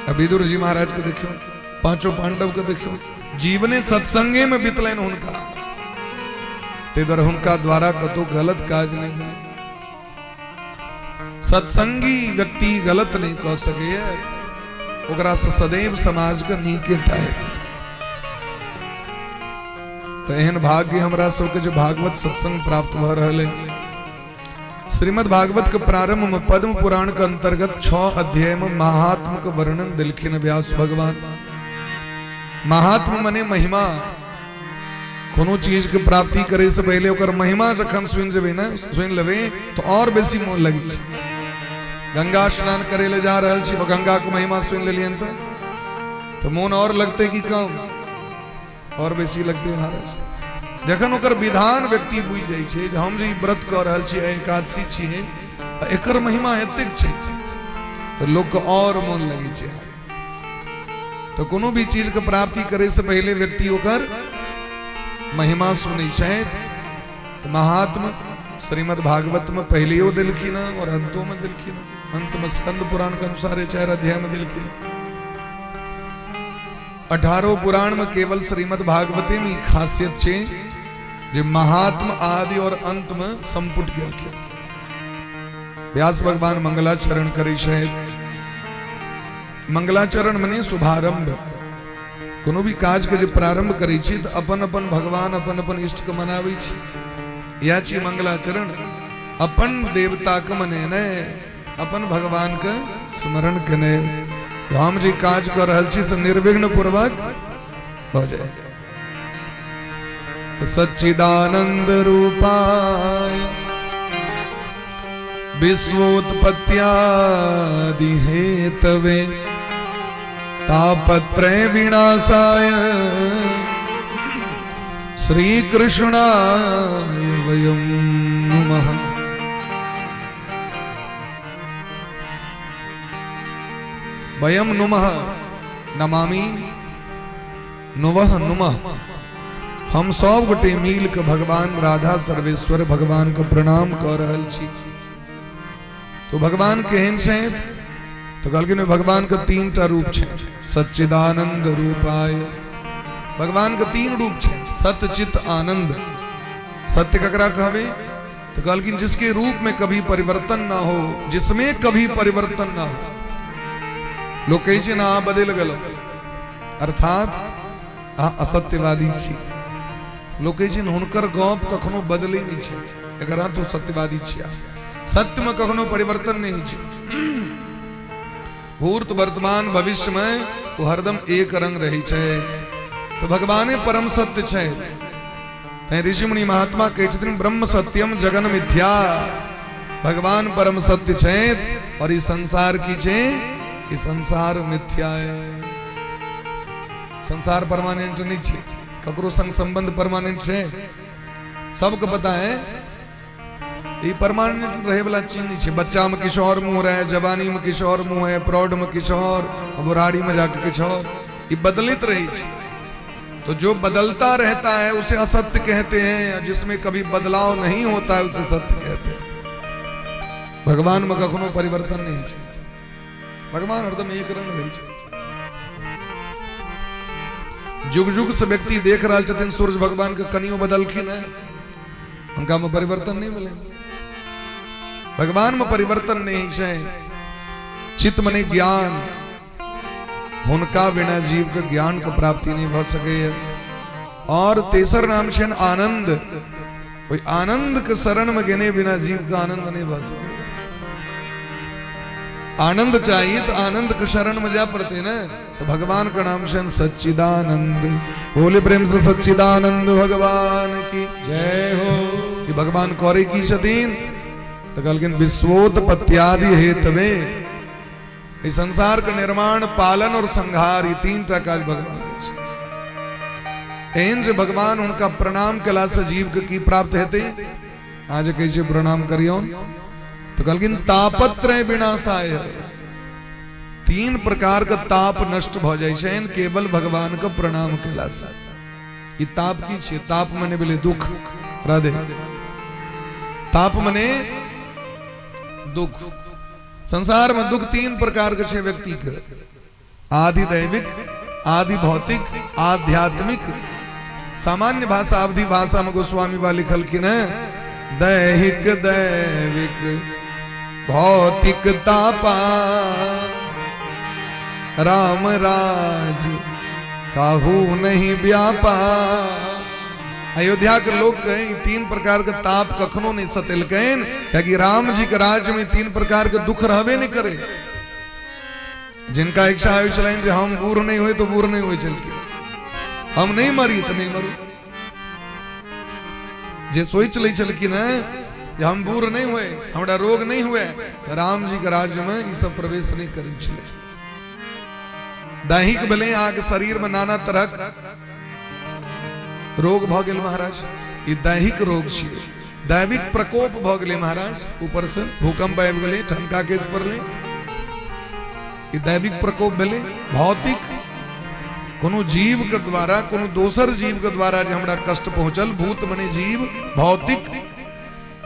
अब विदुर जी महाराज को देखियो, पांचों पांडव को देखियो, जीवने सत्संगे में बितलन हुनका, ते द्वारा हुनका द्वारा कतो गलत काज नहीं भेल। सत्संगी व्यक्ति गलत नहीं कह सके, ओकरा से सदैव समाज के नीके टाइप। तो एहन भाग्य हमरा सबके जो भागवत सत्संग प्राप्त भ रहल है। श्रीमद् भागवत के प्रारंभ में पद्म पुराण के अंतर्गत 6 अध्याय में महात्म का वर्णन दिलखिन व्यास भगवान। महात्म मने महिमा। कोनो चीज के प्राप्ति करे से पहले ओकर महिमा जखन सुन जेबे ना, सुन लेबे तो और बेसी मोन लगी। गंगा स्नान करे ले जा रहल छी, गंगा के महिमा सुन लेलियन तो मोन और लगते कि कम, और बेसी लगते महाराज। जखन ओकर विधान व्यक्ति बुझ जाय छे जे हम जे व्रत कर रहल छी, एकादशी छी, एकर महिमा एतेक छे तो लोग के और मोन लगे छे। तो कोनो भी चीज के प्राप्ति करे से पहले व्यक्ति ओकर महिमा सुनै छे। तो महात्म श्रीमद् भागवत में पहलियो दिलखिन और अंतों में दिलखिन। अंत में स्कंद पुराण के अनुसार 4 अध्याय में दिलखिन। 18 पुराण में केवल श्रीमद् भागवते में खासियत छे जे महात्म आदि और अंत में संपुट गेलखिन। व्यास भगवान मंगलाचरण करे छे। मंगलाचरण मने शुभारंभ। कोनो भी काज के जब प्रारंभ करै छी तो अपन अपन भगवान अपन अपन इष्ट के मनाबै छी। या छी मंगलाचरण अपन देवता के मनेने अपन भगवान के स्मरण केने हम जी काज कर रहल छी से निर्विघ्न पूर्वक हो जाए। तो सच्चिदानंद रूपाय विश्वोत्पत्त्यादि हेतवे तापत्रय विनाशाय श्री कृष्णाय वयं नमः। वयं नुमः नमामि नुवः नुमः। हम सब गोटे मिल के भगवान राधा सर्वेश्वर भगवान के प्रणाम कर रहल छी। तो भगवान केहन छथि तो कहलखिन भगवान के 3टा रूप छै। सच्चिदानंद रूपाय भगवान के 3 रूप छै। सत्य चित आनंद। सत्य ककरा कहबे तो कहलखिन जिसके रूप में कभी परिवर्तन ना हो, जिसमें कभी परिवर्तन ना हो। लोग कहै छै ना अहाँ बदलि गेलौ अर्थात अहाँ असत्यवादी छी। लोग कहै छै हुनकर गप कखनो बदलै नहीं छै, एकरा तो सत्यवादी छिया। सत्य में कखनो परिवर्तन नहीं छै। भूत वर्तमान भविष्य में वो हरदम एक रंग रही छै। तो भगवाने परम सत्य छै। ऋषि मुनि महात्मा कहै छथिन ब्रह्म सत्यम जगन मिथ्या। भगवान परम सत्य छै और ई संसार की छै, ई संसार मिथ्या है। संसार परमानेंट नहीं छै, ककरो संग संबंध परमानेंट छै सबको पता है। ये परमानेंट रहे वाला चीज नहीं है। बच्चा में किशोर मुंह रहे, जवानी में किशोर मुंह है, प्रौढ़ में किशोर, बुढ़ाड़ी में जाकर किशोर, ये बदलित रही है। तो जो बदलता रहता है उसे असत्य कहते हैं, जिसमें कभी बदलाव नहीं होता है उसे सत्य कहते हैं। भगवान में कखनो परिवर्तन नहीं है। भगवान हरदम एक रंग रही है। जुग जुग से व्यक्ति देख रहा छथिन सूर्य भगवान के कनियो बदलखिन है, उनका में परिवर्तन नहीं मिले। भगवान में परिवर्तन नहीं है। चित्त मने ज्ञान, उनका बिना जीव के ज्ञान को प्राप्ति नहीं हो सके। और तेसर नाम है आनंद। कोई आनंद के शरण में गेने बिना जीव का आनंद नहीं हो सके। आनंद चाहिए तो आनंद के शरण में जा पड़ते ना। तो भगवान का नाम है सच्चिदानंद। बोले प्रेम से सच्चिदानंद भगवान की जय हो। कि भगवान कौरे की छथिन तो कहलखिन विश्वोत्पत्त्यादि हेतवे। इस संसार का निर्माण, पालन और संहार ये 3टा काज भगवान एहन जे भगवान उनका प्रणाम कला से जीव के की प्राप्त हेते। आज कैसे प्रणाम करियो तो कहलखिन तापत्रय विनाशाय। 3 प्रकार का ताप नष्ट भ जाय छै केवल भगवान का प्रणाम कला से। ई ताप की छै? ताप मने बोले दुख। राधे। ताप मने दुख। संसार में दुख 3 प्रकार के छे व्यक्ति के। आदि दैविक, आदि भौतिक, आध्यात्मिक। सामान्य भाषा अवधि भाषा में गोस्वामी वाली लिखलखिन है दैहिक दैविक भौतिक तापा राम राज काहू नहीं व्यापा। अयोध्या के लोग कहें 3 प्रकार के ताप कखनो नहीं सतेलकैन, क्योंकि राम जी के राज्य में 3 प्रकार के दुख रहबे नहीं करे। जिनका इच्छा हो चलें जे हम बूढ़ नहीं हुए तो बूढ़ नहीं हुए चल के, हम नहीं मरी तो नहीं मरू। जे सोच ले चल की ना हम बूढ़ नहीं हुए, हमारा रोग नहीं हुए, तो राम जी के राज्य में ये सब प्रवेश नहीं करे चले। दैहिक भले आग शरीर में नाना तरह रोग भ गेल महाराज, ये दैहिक रोग छे। दैविक प्रकोप भ गेले महाराज, ऊपर से भूकंप आबि गेले, ठनका केस पड़ले, ये दैविक प्रकोप भेले। भौतिक कोनो जीव के द्वारा, कोनो दोसर जीव के द्वारा जे हमरा कष्ट पहुंचल। भूत मने जीव, भौतिक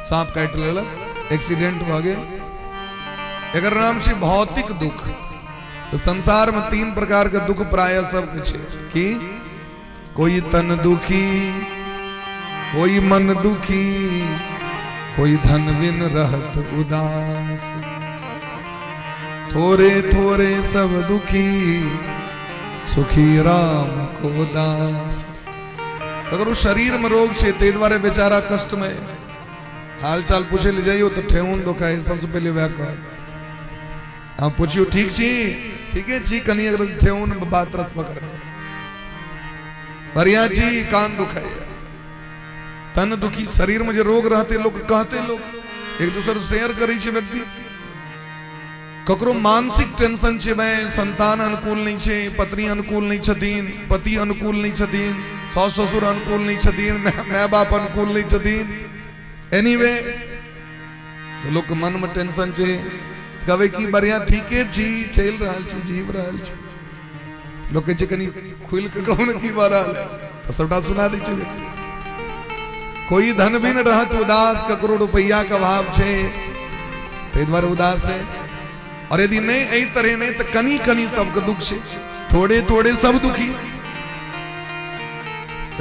सांप काट लेलक, एक्सीडेंट भ गेल, एकर नाम छे भौतिक दुख। तो संसार में 3 प्रकार के दुख प्राय सबके छे कि कोई तन दुखी, कोई मन दुखी, कोई धन बिन रहत उदास। थोरे थोरे सब दुखी सुखी राम को दास। अगर वो शरीर में रोग छे ते द्वारे बेचारा कष्ट में हाल चाल पूछे ले जाइयो तो ठेहुन दुखाए सबसे पहले वह कहे। आप पूछियो ठीक है छी कनी अगर ठेहुन बात रस पकड़ ले बढ़िया छी कान दुखाए तन दुखी शरीर में जो रोग रहते लोग कहते लोग एक दूसरे शेयर करी छे व्यक्ति ककरो मानसिक टेंशन छे भाई संतान अनुकूल नहीं छे पत्नी अनुकूल नहीं छतीन पति अनुकूल नहीं छतीन सास ससुर अनुकूल नहीं छतीन माँ बाप अनुकूल नहीं छतीन एनीवे तो लोग के मन में टेंशन छे कहे की बढ़िया ठीक है जी चल रहा छी जीव रहा छी लोग के कनी खुल के कहूं न की बारह है तो सबटा सुना दी छे। कोई धन भी न रहत उदास ककरो रुपया का भाव छे ते द्वारा उदास है और यदि नहीं यही तरह नहीं तो कनी कनी सबके दुख छे थोड़े थोड़े सब दुखी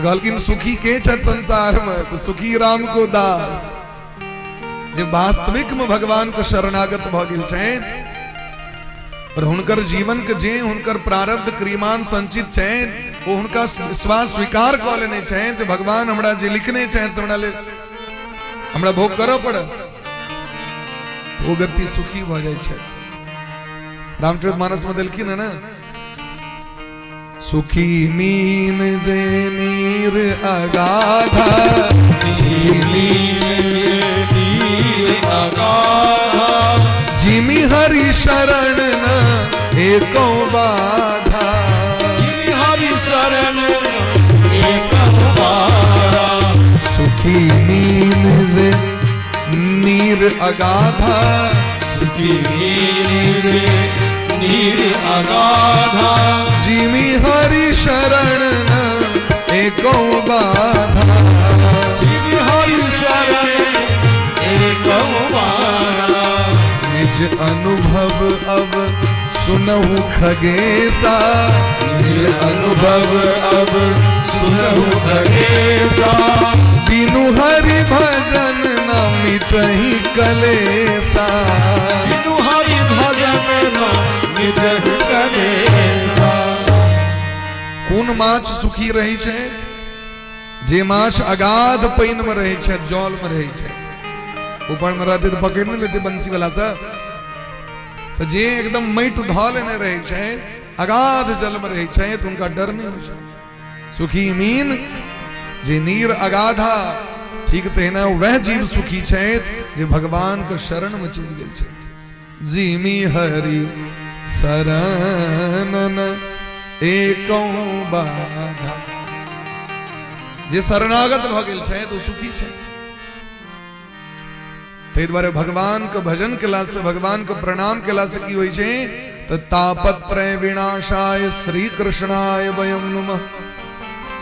लेकिन सुखी के छत संसार में तो सुखी राम को दास जो वास्तविक में भगवान को शरणागत भ गेल छेन और हुनकर जीवन के जे हुनकर प्रारब्ध क्रियमान संचित छेन वो हुनका विश्वास स्वीकार क लेने छेन जे भगवान हमरा जे लिखने छेन से हमरा भोग करऽ पड़े तो वो व्यक्ति सुखी भ जाय छे। रामचरितमानस में दिलखिन है ना सुखी मीन जे नीर अगाधा सुखी नीर अगाधा जिमि हरि शरण न एको बाधा जिमि हरि शरण एको बाधा सुखी मीन जे नीर अगाधा सुखी नीर अगाधा जिमि हरि शरण न एको बाधा जिमि हरि शरण एको बाधा निज अनुभव अब सुनहु खगेसा निज अनुभव अब सुनहु खगेसा बिनु हरि भजन न मिटहि कलेसा बिनु हरि भजन न मिटहि कलेसा। कोन माछ सुखी रही छे जे माछ अगाध पाइन में रहे छे जल में रहे छे ऊपर में रहते तो पकड़ नहीं लेते बंसी वाला से तो जे एकदम मैट धा लेने रहे छे अगाध जल में रहे छे तो उनका डर नहीं हो सुखी मीन जे नीर अगाधा ठीक तेना वह जीव सुखी छे जे भगवान के शरण में चल गेल छे जिमि हरि शरण एको बाधा जे शरणागत भ गेल छे तो सुखी छे। ते द्वारे भगवान के भजन केला से भगवान के प्रणाम केला से की होय छे त तापत्रय विनाशाय श्री कृष्णाय वयम नमः।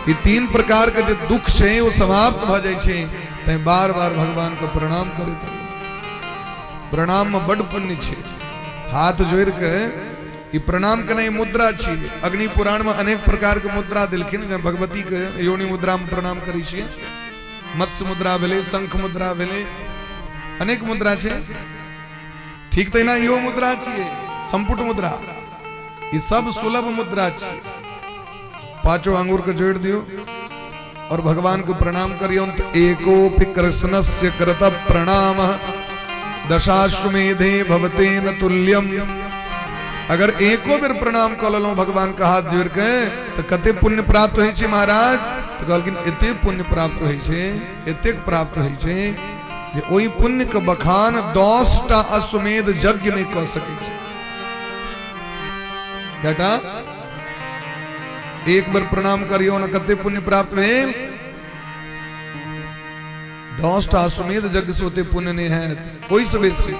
ये तीन प्रकार के जो दुख छे वो समाप्त भ जाय छे ते बार बार भगवान को प्रणाम करत रहिए। प्रणाम में बड़ पुण्य छे हाथ जोड़ के ये प्रणाम के नहीं मुद्रा छे। अग्नि पुराण में अनेक प्रकार के मुद्रा दिलखिन भगवती के योनि मुद्रा में प्रणाम करी छे मत्स्य मुद्रा भेले शंख मुद्रा भेले अनेक मुद्रा छे ठीक तेना यो मुद्रा छे संपुट मुद्रा ये सब सुलभ मुद्रा छे। पांचों अंगूर को जोड़ दियो और भगवान को प्रणाम करियो तो एकोपि कृष्णस्य कृत प्रणाम दशाश्वमेधे भवते न तुल्यम। अगर एको बेर प्रणाम कर लो भगवान का हाथ जोड़ के तो कते पुण्य प्राप्त होय छे महाराज तो कहलकिन एते पुण्य प्राप्त होय छे एतेक प्राप्त होय छे जे ओई पुण्य के बखान 10टा अश्वमेध यज्ञ नहीं कर सके छे। बेटा एक बार प्रणाम करियो न कते पुण्य प्राप्त भेल 10टा अश्वमेध यज्ञ से होते पुण्य नहीं है कोई से बेसी।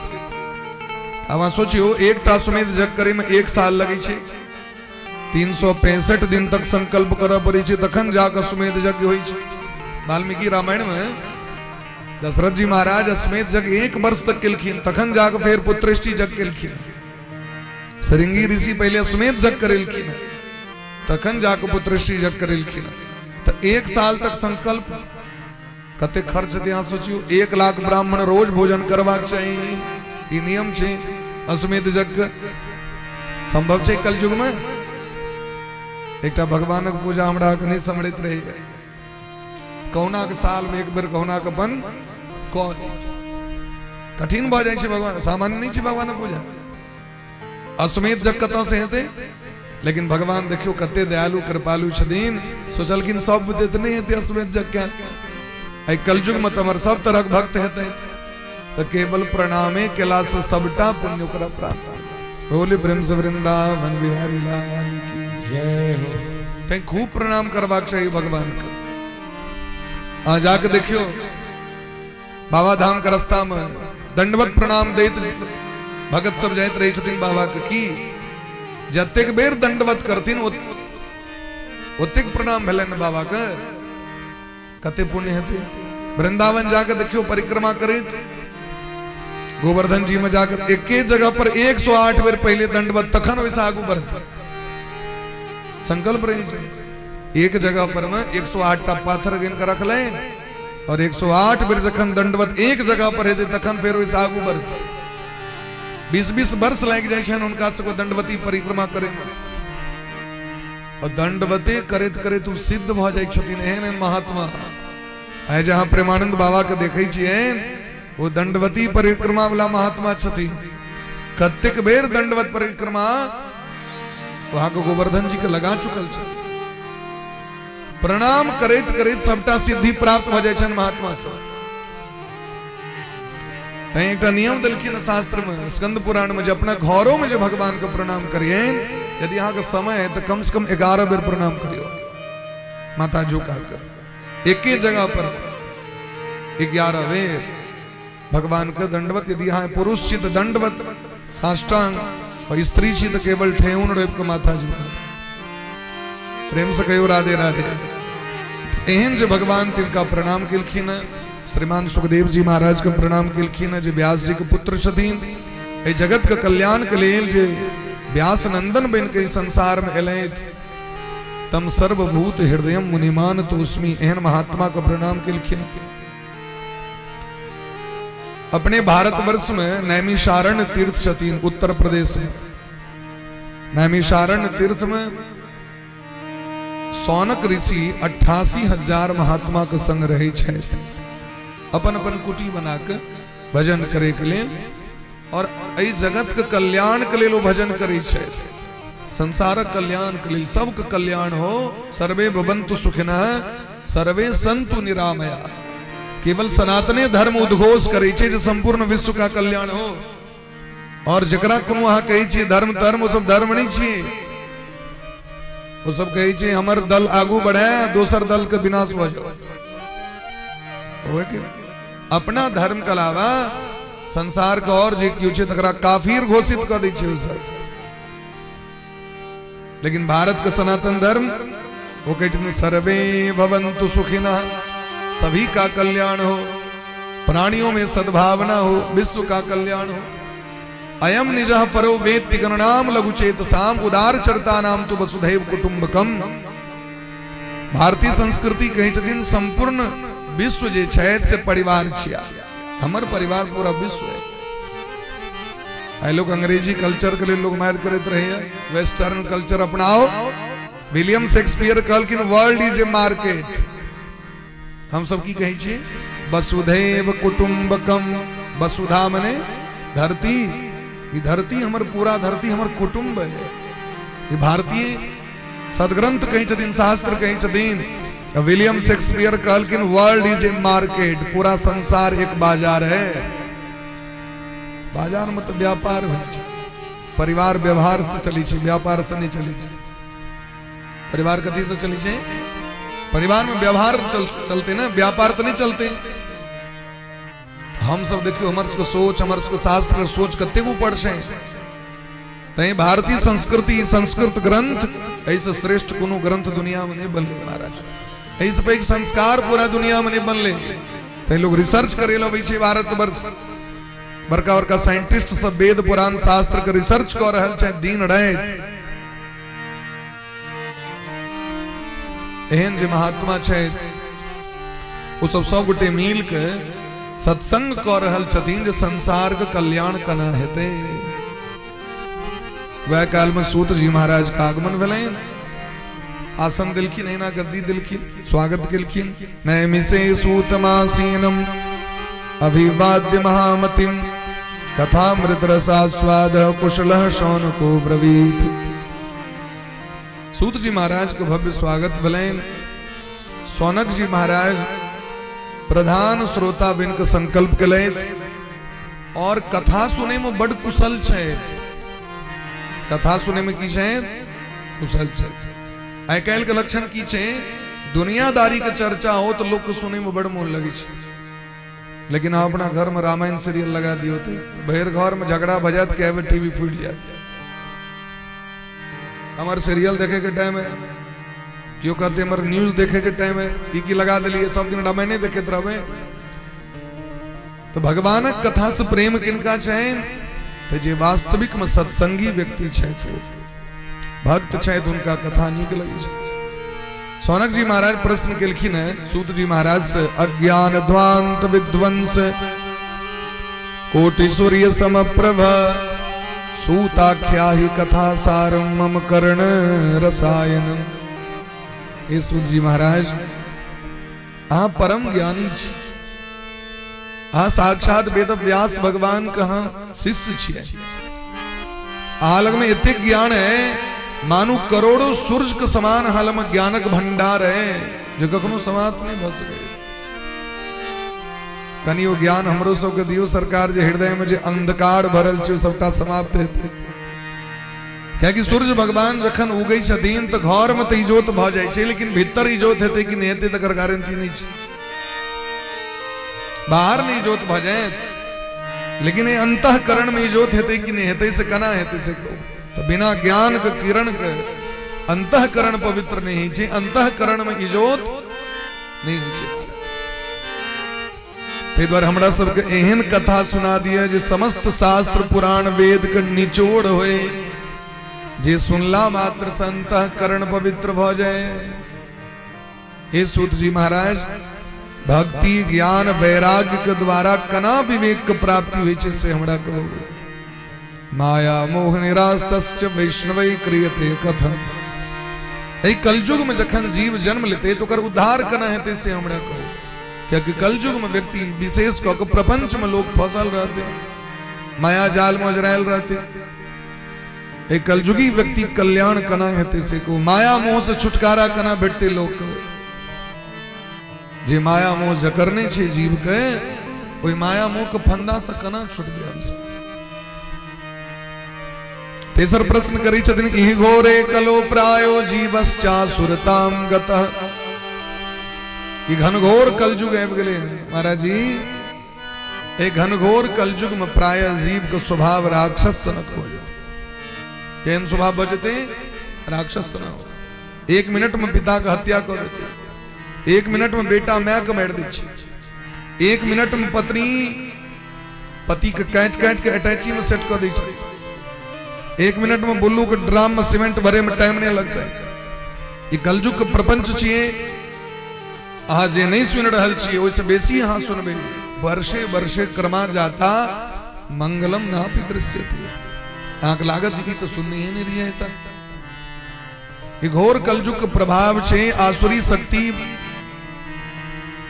अब सोचियो एक टा अश्वमेध यज्ञ करे में 1 साल लगे छे 365 दिन तक संकल्प करऽ पड़े छे तखन जाके अश्वमेध यज्ञ होय छे। वाल्मीकि रामायण में दशरथ जी महाराज अश्वमेध यज्ञ 1 वर्ष तक केलखिन तखन जाके फिर पुत्रष्टि यज्ञ केलखिन। श्रृंगी ऋषि पहले अश्वमेध यज्ञ करेलखिन तखन जाके पुत्रष्टि यज्ञ करेलखिन। तो 1 साल तक संकल्प कते खर्च यहाँ सोचियो 1 लाख ब्राह्मण रोज भोजन करवाक चाहिए ये नियम छे अश्वमेध यज्ञ संभव छे कलयुग में। एकटा भगवान के पूजा हमरा के नहीं सम्मिलित रही है। कहुना के साल में एक बेर कहुना के अपन कठिन भ जाय छै। भगवान सामान्य नहीं छै भगवान पूजा। अश्वमेध यज्ञ कतऽ से हेतै, लेकिन भगवान देखियो कते दयालु कृपालु छथिन, सोचलखिन सब बुझे त नहीं हेतै अश्वमेध यज्ञ। आई कलयुग में तमर सब तरह के भक्त हेतै तो केवल प्रणामे केला से सबटा पुण्य ओकरा प्राप्त। बोले प्रेम से वृंदावन बिहारी लाल की जय हो। तैं खूब प्रणाम करबाक चाहिए भगवान के। आ जाके देखियो बाबा धाम के रास्ता में दंडवत प्रणाम दैत भगत सब जाइत रही छथिन बाबा के की जतेक बेर दंडवत करथिन ओतेक प्रणाम भेलन बाबा के। कते पुण्य हेतै। वृंदावन जाकर देखियो परिक्रमा करैत गोवर्धन जी में जाकर एक जगह पर 108 बेर पहले दंडवत तखन वैसा आगू बढ़ते संकल्प रही छै। एक जगह पर में 108 टा पाथर गिन के रख ले और 108 बेर जखन दंडवत एक जगह पर हेतै तखन फेर वैसा आगू बढ़ते। 20-20 वर्ष लाग जाय छन हुनका सबको दंडवती परिक्रमा करे और दंडवते करैत करैत उ सिद्ध भ जाय छथिन। एहन महात्मा आइ जहां प्रेमानंद बाबा के देखै छियै वो दंडवती परिक्रमा वाला महात्मा छथिन। कतेक बेर दंडवत परिक्रमा वहां को गोवर्धन जी के लगा चुकल छै। प्रणाम करैत करैत सबटा सिद्धि प्राप्त भ जाय छन महात्मा सब। एक नियम देलखिन शास्त्र में स्कंद पुराण में, जो अपना घरों में जो भगवान को प्रणाम करिए, यदि यहाँ का समय है तो कम से कम 11 बेर प्रणाम करियो माता झुका कर। एक ही जगह पर 11 बेर भगवान का दंडवत। यदि यहाँ पुरुष छी तो दंडवत साष्टांग और स्त्री छी तो केवल ठेहुन रेप को माथा झुका। प्रेम से कहो राधे राधे। एहन जो भगवान तिनका प्रणाम केलखिन। श्रीमान सुखदेव जी महाराज के प्रणाम केलखिन जो व्यास जी के पुत्र छथिन। ए जगत के कल्याण के लेल जे व्यास नंदन बन के संसार में एलैथ, तम सर्वभूत हृदयम मुनिमान तोस्मी। एहन महात्मा का प्रणाम केलखिन। अपने भारतवर्ष में नैमिषारण्य तीर्थ छथिन उत्तर प्रदेश में। नैमिषारण्य तीर्थ में सौनक ऋषि 88,000 महात्मा के संग रहे छथि। अपन अपन कुटी बना के भजन करे के लेल और एहि जगत के कल्याण के लेल वो भजन करे छथि। संसारक कल्याण के लेल, सबके कल्याण हो। सर्वे भवन्तु सुखिनः सर्वे सन्तु निरामया। केवल सनातने धर्म उद्घोष करे छे जो संपूर्ण विश्व का कल्याण हो। और जकरा कोनो अहाँ कहै छी धर्म धर्म, वो सब धर्म नहीं छी। वो सब कहै छी हमर दल आगू बढ़े दोसर दल के विनाश हो जाओ। अपना धर्म के अलावा संसार का और जे कियो छै तकरा काफिर घोषित कर दै छै ओ सब। लेकिन भारत का सनातन धर्म वो कहते सर्वे भवन्तु सुखिनः, सभी का कल्याण हो, प्राणियों में सद्भावना हो, विश्व का कल्याण हो। अयम निजः परो वेत्ति गणनाम लघुचेतसाम उदार चरिता नाम तो वसुधैव कुटुंबकम। भारतीय संस्कृति कही छथिन संपूर्ण विश्व जे छथि से परिवार छिया। हमर परिवार पूरा विश्व है। आई लोग अंग्रेजी कल्चर के लिए लोग मार करते रहे, वेस्टर्न कल्चर अपनाओ। विलियम शेक्सपियर कहलखिन वर्ल्ड इज ए मार्केट। हम सब की कही छी वसुधैव कुटुंबकम। वसुधा मने धरती। ये धरती हमर पूरा धरती हमर कुटुंब है। ये भारतीय सदग्रंथ कही छथिन, शास्त्र कही छथिन। विलियम शेक्सपियर कहलखिन वर्ल्ड इज ए मार्केट। पूरा संसार एक बाजार है। बाजार में तो व्यापार होइ छै। परिवार व्यवहार से चली छै, व्यापार से नहीं चली छै। परिवार कथी से चली छै? परिवार में व्यवहार चलते ना, व्यापार तो नहीं चलते। हम सब देखियो हमर सबके सोच, हमर सबके शास्त्र सोच कते ऊपर छै। तै भारतीय संस्कृति संस्कृत ग्रंथ ऐसे श्रेष्ठ कोनो ग्रंथ दुनिया में नहीं बनले महाराज। ऐसे पे एक संस्कार पूरा दुनिया में नहीं बनले। तै लोग रिसर्च करे लबै छै। भारतवर्ष बड़का बड़का साइंटिस्ट सब वेद पुराण शास्त्र के रिसर्च कर रहल छै दिन रात। एहन जे महात्मा छै वो सब गोटे मिल के सत्संग कर रहल छथिन जे संसार के कल्याण केना हेतै। वह काल में सूत जी महाराज का आगमन भले आसन दिलखिन ना गद्दी दिलखिन स्वागत किलखिन नैमिषे सूतमासीनम अभिवाद्य महामतिम कथामृत रसास्वाद कुशलः शौनको ब्रवीत। सूत जी महाराज को भव्य स्वागत भले सौनक जी महाराज प्रधान श्रोता बिन का संकल्प कले और कथा सुने में बड़ कुशल छे। कथा सुने में की छे कुशल छे। आइ काल के लक्षण की छे दुनियादारी के चर्चा हो तो लोग को सुने में बड़ मोल लगी छे। लेकिन अपना घर में रामायण सीरियल लगा दियो थे बहर घर में झगड़ा भजत के टीवी फूट जात। हमारे सीरियल देखे के टाइम है क्यों कहते हमारे न्यूज देखे के टाइम है की लगा दिलिए सब दिन रामायण देखे रहे। तो भगवान कथा से प्रेम किनका चाहे तो जे वास्तविक में सत्संगी व्यक्ति छे तो भक्त छे तो उनका कथा नीक लगी छे। सौनक जी महाराज प्रश्न केलखिन है सूत जी महाराज से अज्ञान ध्वांत विध्वंस कोटि सूर्य समप्रभ सूताख्या ही कथा सारम मम कर्ण रसायन। ये सूत जी महाराज आ परम ज्ञानी छे। आ साक्षात वेद व्यास भगवान कहा शिष्य छे। आलग में इतने ज्ञान है मानु करोड़ों सूरज के समान हाल में ज्ञानक भंडार है जो कखनो समाप्त नहीं भ सके। कनी वो ज्ञान हमरो सब के दियो सरकार जे हृदय में जे अंधकार भरल छे सबटा समाप्त हेते। क्या कि सूरज भगवान जखन उगई छथिन तो घर में तो इजोत भ जाय छे लेकिन भीतर इजोत हेते कि नहीं हेते तकर गारंटी नहीं छे। बाहर नहीं इजोत भ जाए लेकिन ये अंतःकरण में इजोत हेते कि नहीं हेते से कना हेते से को तो बिना ज्ञान के किरण के अंतःकरण पवित्र नहीं छे। अंतःकरण में इजोत नहीं छे। ते द्वारा हमरा सबके एहन कथा सुना दिया जे समस्त शास्त्र पुराण वेद के निचोड़ होए जे सुनला मात्र से अंतःकरण पवित्र भ जाए। हे सूत जी महाराज भक्ति ज्ञान वैराग्य के द्वारा कना विवेक के प्राप्ति हुई छे से हमरा कहो। माया मोह निरासश्च वैष्णवै क्रियते कथम। ए कलयुग में जखन जीव जन्म लेते तो कर उद्धार कना हेते से हमरा कहो। क्योंकि कलयुग में व्यक्ति विशेष को प्रपंच में लोग फसल रहते माया जाल में अजरायल रहते। एक कलयुगी व्यक्ति कल्याण कना हेते से को माया मोह से छुटकारा कना भेटते लोग को। जे माया मोह जकरने छे जीव के ओई माया मोह के फंदा से कना छुटबे हमसे। तेसर प्रश्न करी छथिन इहि घोरे कलो प्रायो जीवश्चा सुरताम गतः। ई घनघोर कलयुग आबि गेलै महाराज जी। एक घनघोर कलयुग में प्राय जीव के स्वभाव राक्षस सनक हो जाते। केहन स्वभाव बजते राक्षस न हो। एक मिनट में पिता का हत्या कर देते। एक मिनट में बेटा मां के मार दै छै। एक मिनट में पत्नी पति के काट काट के अटैची में सेट कर दै छै। एक मिनट में बुल्लू के ड्राम में सीमेंट भरे में टाइम नहीं लगता है। ये कलयुग के प्रपंच छिए। अहाँ जे नहीं सुन रहल छिए ओइसे बेसी अहाँ सुनबे। वर्षे वर्षे क्रमा जाता मंगलम नापि दृश्यते। आंख लागत जी तो सुननी ही नहीं रही है तक। ये घोर कलयुग के प्रभाव छे। आसुरी शक्ति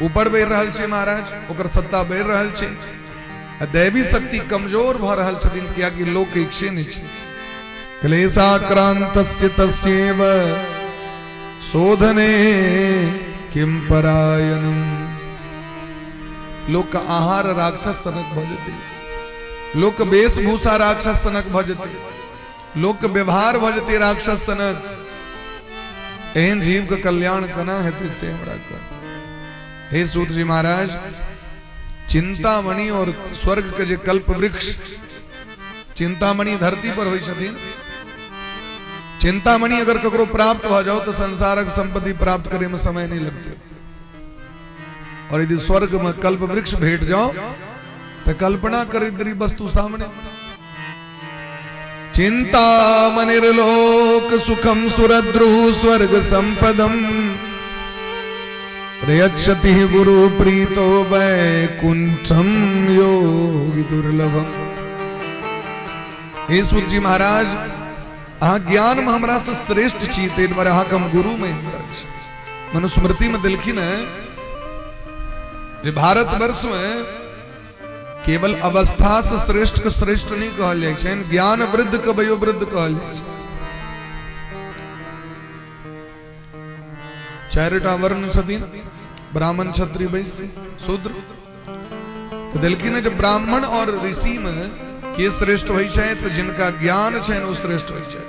ऊपर बढ़ रहल छे महाराज ओकर सत्ता बढ़ रहल छे। दैवी शक्ति कमजोर भ रहल छथिन कियाकि लोक के इच्छे नहीं छे। क्लेशाक्रांतस्य तस्यैव शोधने किम परायणम। लोक का आहार राक्षस सनक भ जेते। लोक वेशभूषा राक्षस सनक भ जेते। लोक व्यवहार भ जेते राक्षस सनक। एहन जीव का कल्याण कना हेते से हमरा कर। हे सूत जी महाराज चिंतामणि और स्वर्ग के जे कल्प वृक्ष चिंतामणि धरती पर होई छथिन। चिंतामणि अगर ककरो प्राप्त हो जाओ तो संसारक संपत्ति प्राप्त करे में समय नहीं लगते। और यदि स्वर्ग में कल्प वृक्ष भेट जाओ तो कल्पना कर इतनी वस्तु सामने। चिंतामणिर्लोक सुखम सुरद्रु स्वर्ग संपदम प्रयच्छति गुरु प्रीतो वैकुंठम योगी दुर्लभम। हे सूत जी महाराज अहाँ ज्ञान में हमरा से श्रेष्ठ छी, ते द्वारा अहाँ हम गुरु में मनुस्मृति में दिलखिन है जे भारतवर्ष में केवल अवस्था से श्रेष्ठ के श्रेष्ठ नहीं कहल जाय छै, ज्ञान वृद्ध के वयोवृद्ध कहल जाय छै। चारिटा वर्ण छथिन, ब्राह्मण क्षत्रिय वैश्य शूद्र। तो दिलखिन है जब ब्राह्मण और ऋषि में के श्रेष्ठ होइ छै, तो जिनका ज्ञान छै वो श्रेष्ठ होइ छै।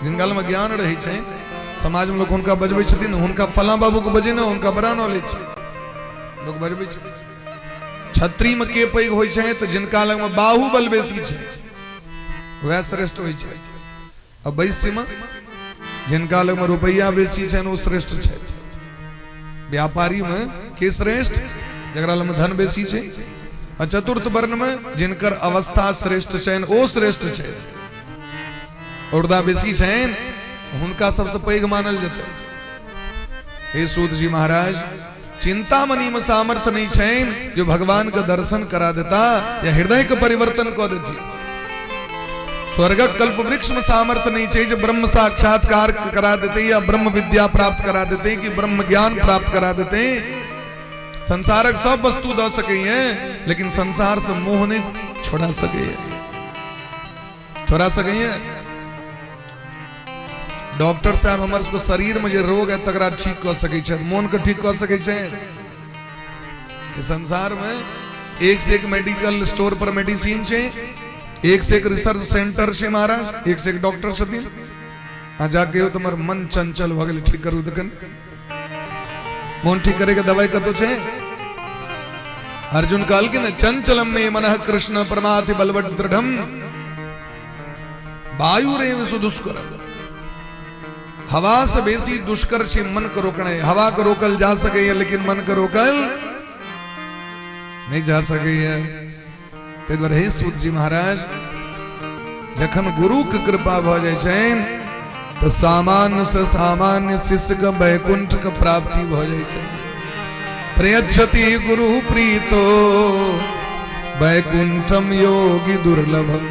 जिनका में ज्ञान रही छै, समाज में लोग हुनका बजबै छथिन, हुनका फला बाबू को बजे ना, हुनका बड़ा नॉलेज छै, लोग बजबै छै। क्षत्रिय में के पैघ होइ छै, तो जिनका लग में बाहुबल बेसी छै वह श्रेष्ठ होइ छै। अब वैश्य में जिनका लग में रुपया बेसी छै वो श्रेष्ठ छै। व्यापारी में के श्रेष्ठ, जकरा लग में धन बेसी छै। और चतुर्थ वर्ण में जिनकर अवस्था श्रेष्ठ छै वो श्रेष्ठ छै। औरदा बेसी छै हुनका सबसे पैघ मानल जेतै। हे सूत जी महाराज, चिंतामणि में सामर्थ्य नहीं छै जो भगवान का दर्शन करा देता या हृदय का परिवर्तन कर देती। स्वर्गक कल्प वृक्ष में सामर्थ्य नहीं चाहिए जो ब्रह्म साक्षात्कार करा देते या ब्रह्म विद्या प्राप्त करा देते कि ब्रह्म ज्ञान प्राप्त करा देते। संसारक सब वस्तु दे सके हैं, लेकिन संसार से मोह नहीं छोड़ा सके, छोड़ा सके हैं। डॉक्टर साहब हमारे को शरीर में जो रोग है तकरा ठीक कर सके छै, मन को ठीक कर सके छै। इस संसार में एक से एक मेडिकल स्टोर पर मेडिसिन छै, एक से एक रिसर्च सेंटर छै महाराज, एक से एक डॉक्टर छथिन। आ जाके हो तुम्हार मन चंचल भ गेल, ठीक करू दकन मन ठीक करे के दवाई कतो छै। अर्जुन काल के न चंचलम ने मनः कृष्ण परमाति बलवत दृढ़म वायु रेव सुदुष्करम। हवा से बेसी दुष्कर छे मन को रोकना है। हवा को रोकल जा सके है, लेकिन मन को रोकल नहीं जा सके है। ते द्वारा हे सूत जी महाराज, जखन गुरु की कृपा भ जाय छैन तो सामान्य से सामान्य शिष्य के वैकुंठ के प्राप्ति भ जाय छै। प्रयच्छति गुरु प्रीतो वैकुंठम योगी दुर्लभम।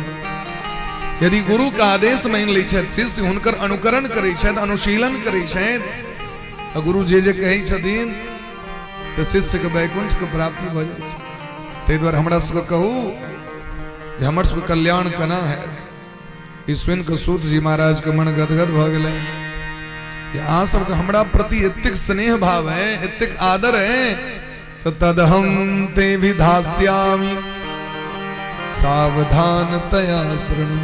यदि गुरु का आदेश मान लै छथि शिष्य, हुनकर अनुकरण करै छथि, अनुशीलन करै छथि, गुरु जे जे कहै छथिन तो शिष्य के वैकुंठ के प्राप्ति भ जाय छै। ते द्वारा हमरा सबके कहू जे हमर सबके कल्याण केना है। ई सुन के सूत जी महाराज के मन गदगद भ गेलै। अहाँ सबके हमरा प्रति एतेक स्नेह भाव है, एतेक आदर है, तो तदहम ते विधास्यामि सावधानतया शृणु।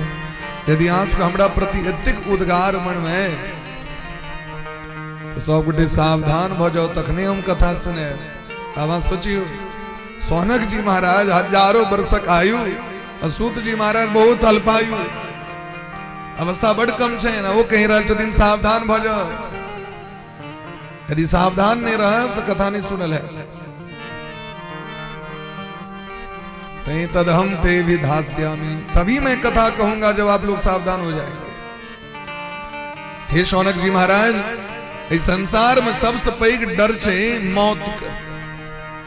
यदि अहाँ सबके हमरा प्रति एतेक उद्गार मन में, तो सब गोटे सावधान भ जाओ, तखने हम कथा सुने। अब सोचियो सोनक जी महाराज हजारों वर्षक आयु, सूत जी महाराज बहुत अल्पायु, अवस्था बड़ कम छै ना, वो कह रहा छथिन सावधान भ जाओ। यदि सावधान नहीं रहा तो कथा नहीं सुनल है। तदहम ते विधास्यामि, तभी मैं कथा कहूंगा जब आप लोग सावधान हो जाएंगे। हे शौनक जी महाराज, इस संसार में सबसे पैघ डर छै मौत के।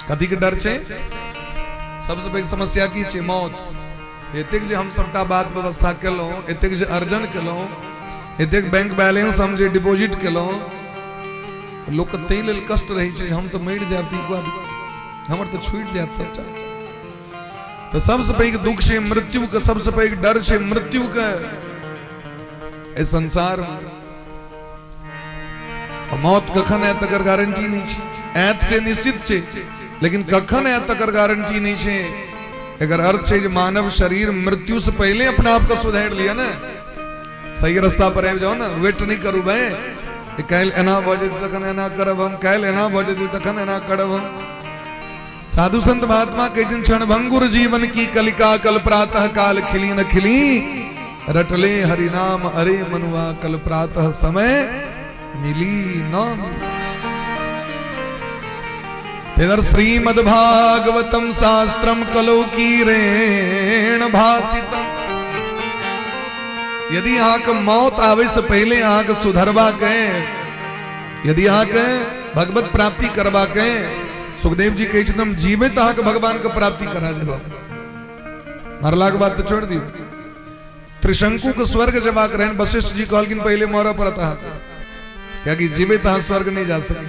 कथी के डर छै? सबसे पैघ समस्या की छै? मौत। एतेक जे हम सबटा बात व्यवस्था केलहुं, एतेक जे अर्जन केलहुं, एतेक बैंक बैलेंस हम जे डिपॉजिट केलहुं, लोक के तै लेल कष्ट रहै छै हम तो मरि जायब, हमर तो छूटि जायत सबटा। तो सबसे पैघ दुख छै मृत्यु के, सबसे पैघ डर छै मृत्यु के। इस संसार में मौत कखन है तकर गारंटी नहीं छै। ऐत से निश्चित छै, लेकिन कखन है तकर गारंटी नहीं छै। अगर अर्थ है मानव शरीर मृत्यु से पहले अपने आप को सुधार लिया ना, सही रास्ता पर आबि जाओ ना, वेट नहीं करू भाई कैल एना भ जेतै तखन एना करब हम, कैल एना भ जेतै तखन एना करब हम। साधु संत महात्मा कहते क्षण भंगुर जीवन की कलिका, कल प्रातः काल खिली न खिली, रटले हरि नाम अरे मनुआ, कल प्रातः समय मिली न मिली। इधर श्रीमद्भागवतम शास्त्रम कलो कीरेण भासितम। यदि यहाँ के मौत आवे से पहले यहाँ के सुधरवा के, यदि यहाँ के भगवत प्राप्ति करवा के, सुखदेव जी कहे तुम जीवित अहाँ के भगवान के प्राप्ति करा देवा, मरला के बाद तो छोड़ दियो। त्रिशंकु के स्वर्ग जबा करें वशिष्ठ जी कहलकिन पहले मोरा पर क्या कि जीवित स्वर्ग नहीं जा सके